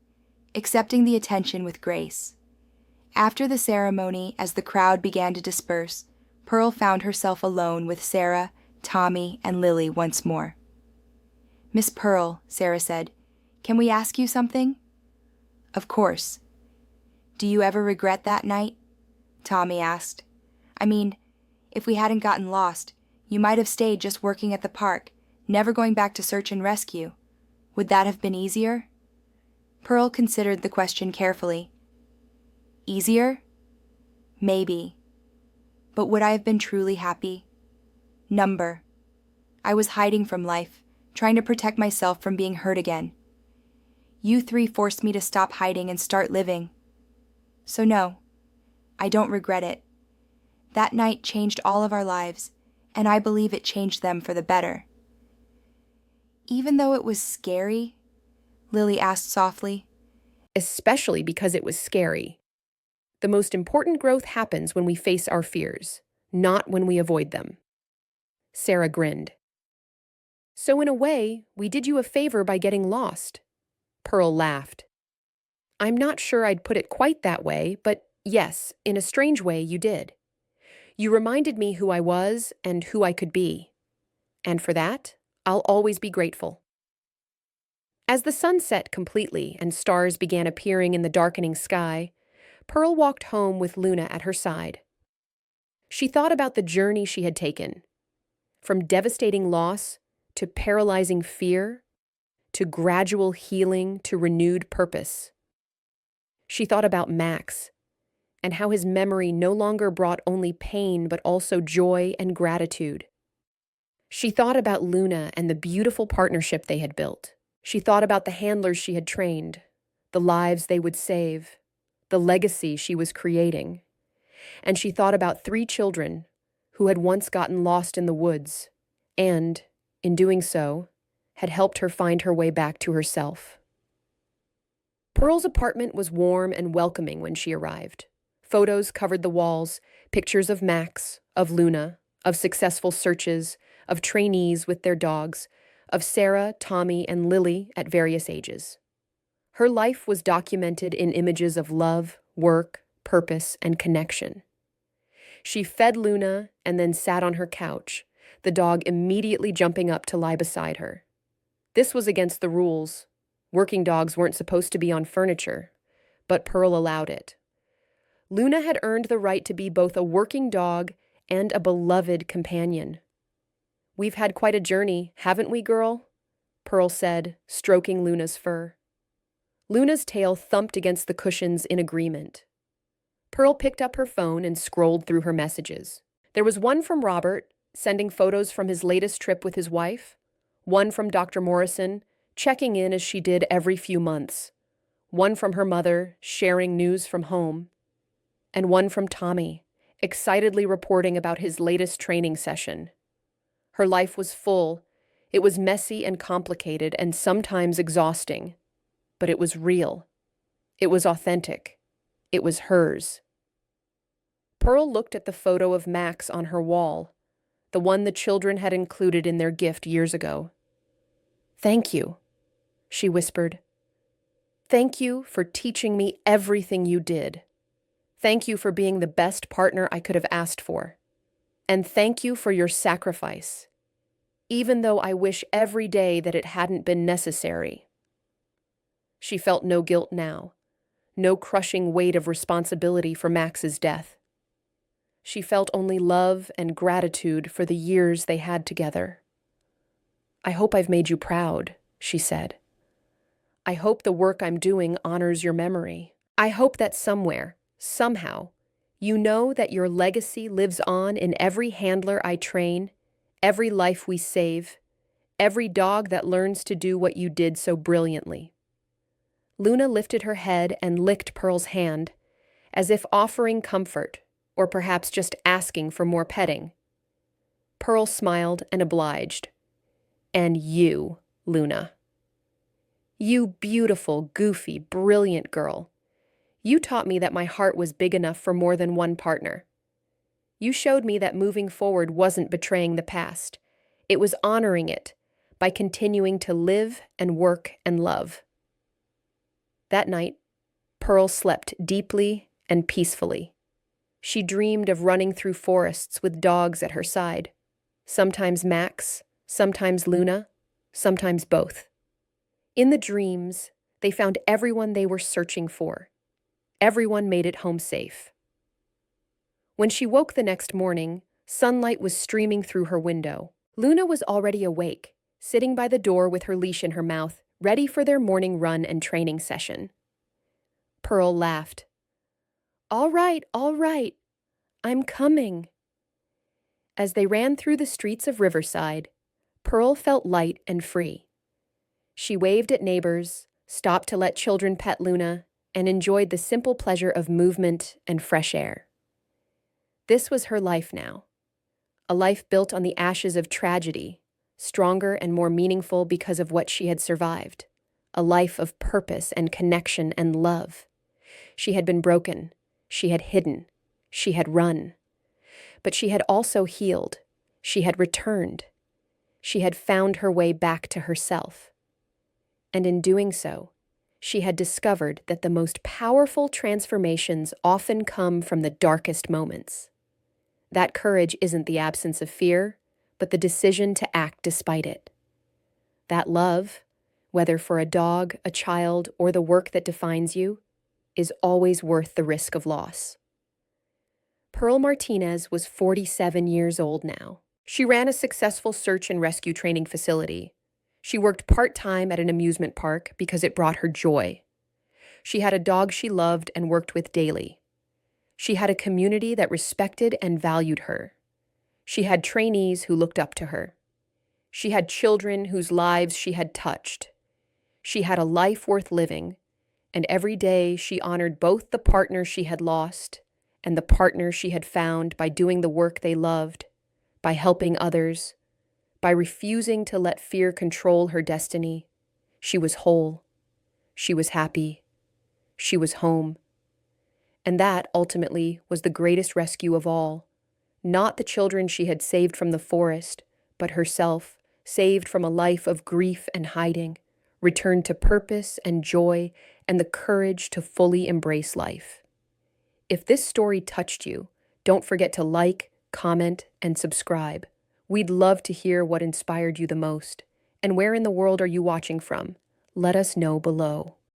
accepting the attention with grace. After the ceremony, as the crowd began to disperse, Pearl found herself alone with Sarah, Tommy, and Lily once more. "Miss Pearl," Sarah said, "can we ask you something?" "Of course." "Do you ever regret that night?" Tommy asked. "I mean, if we hadn't gotten lost, you might have stayed just working at the park, never going back to search and rescue. Would that have been easier?" Pearl considered the question carefully. "Easier? Maybe. But would I have been truly happy? Number. I was hiding from life, trying to protect myself from being hurt again. You three forced me to stop hiding and start living. So no, I don't regret it. That night changed all of our lives, and I believe it changed them for the better." "Even though it was scary?" Lily asked softly. Especially because it was scary. The most important growth happens when we face our fears, not when we avoid them. Sarah grinned. "So in a way, we did you a favor by getting lost." Pearl laughed. "I'm not sure I'd put it quite that way, but yes, in a strange way you did. You reminded me who I was and who I could be. And for that, I'll always be grateful." As the sun set completely and stars began appearing in the darkening sky, Pearl walked home with Luna at her side. She thought about the journey she had taken, from devastating loss to paralyzing fear, to gradual healing to renewed purpose. She thought about Max, and how his memory no longer brought only pain but also joy and gratitude. She thought about Luna and the beautiful partnership they had built. She thought about the handlers she had trained, the lives they would save, the legacy she was creating. And she thought about 3 children who had once gotten lost in the woods and, in doing so, had helped her find her way back to herself. Pearl's apartment was warm and welcoming when she arrived. Photos covered the walls, pictures of Max, of Luna, of successful searches, of trainees with their dogs, of Sarah, Tommy, and Lily at various ages. Her life was documented in images of love, work, purpose, and connection. She fed Luna and then sat on her couch, the dog immediately jumping up to lie beside her. This was against the rules. Working dogs weren't supposed to be on furniture, but Pearl allowed it. Luna had earned the right to be both a working dog and a beloved companion. "We've had quite a journey, haven't we, girl?" Pearl said, stroking Luna's fur. Luna's tail thumped against the cushions in agreement. Pearl picked up her phone and scrolled through her messages. There was one from Robert, sending photos from his latest trip with his wife, one from Dr. Morrison, checking in as she did every few months, one from her mother, sharing news from home, and one from Tommy, excitedly reporting about his latest training session. Her life was full. It was messy and complicated and sometimes exhausting, but it was real. It was authentic. It was hers. Pearl looked at the photo of Max on her wall, the one the children had included in their gift years ago. "Thank you," she whispered. "Thank you for teaching me everything you did. Thank you for being the best partner I could have asked for. And thank you for your sacrifice, even though I wish every day that it hadn't been necessary." She felt no guilt now, no crushing weight of responsibility for Max's death. She felt only love and gratitude for the years they had together. "I hope I've made you proud," she said. "I hope the work I'm doing honors your memory. I hope that somewhere, somehow, you know that your legacy lives on in every handler I train, every life we save, every dog that learns to do what you did so brilliantly." Luna lifted her head and licked Pearl's hand, as if offering comfort, or perhaps just asking for more petting. Pearl smiled and obliged. "And you, Luna. You beautiful, goofy, brilliant girl. You taught me that my heart was big enough for more than one partner. You showed me that moving forward wasn't betraying the past. It was honoring it by continuing to live and work and love. That night, Pearl slept deeply and peacefully. She dreamed of running through forests with dogs at her side. Sometimes Max, sometimes Luna, sometimes both. In the dreams, they found everyone they were searching for. Everyone made it home safe. When she woke the next morning, sunlight was streaming through her window. Luna was already awake, sitting by the door with her leash in her mouth, ready for their morning run and training session. Pearl laughed. All right, I'm coming." As they ran through the streets of Riverside, Pearl felt light and free. She waved at neighbors, stopped to let children pet Luna, and enjoyed the simple pleasure of movement and fresh air. This was her life now, a life built on the ashes of tragedy, stronger and more meaningful because of what she had survived, a life of purpose and connection and love. She had been broken, she had hidden, she had run. But she had also healed, she had returned, she had found her way back to herself. And in doing so, she had discovered that the most powerful transformations often come from the darkest moments. That courage isn't the absence of fear, but the decision to act despite it. That love, whether for a dog, a child, or the work that defines you, is always worth the risk of loss. Pearl Martinez was 47 years old now. She ran a successful search and rescue training facility. She worked part-time at an amusement park because it brought her joy. She had a dog she loved and worked with daily. She had a community that respected and valued her. She had trainees who looked up to her. She had children whose lives she had touched. She had a life worth living, and every day she honored both the partner she had lost and the partner she had found by doing the work they loved, by helping others, by refusing to let fear control her destiny. She was whole. She was happy. She was home. And that, ultimately, was the greatest rescue of all. Not the children she had saved from the forest, but herself, saved from a life of grief and hiding, returned to purpose and joy and the courage to fully embrace life. If this story touched you, don't forget to like, comment, and subscribe. We'd love to hear what inspired you the most. And where in the world are you watching from? Let us know below.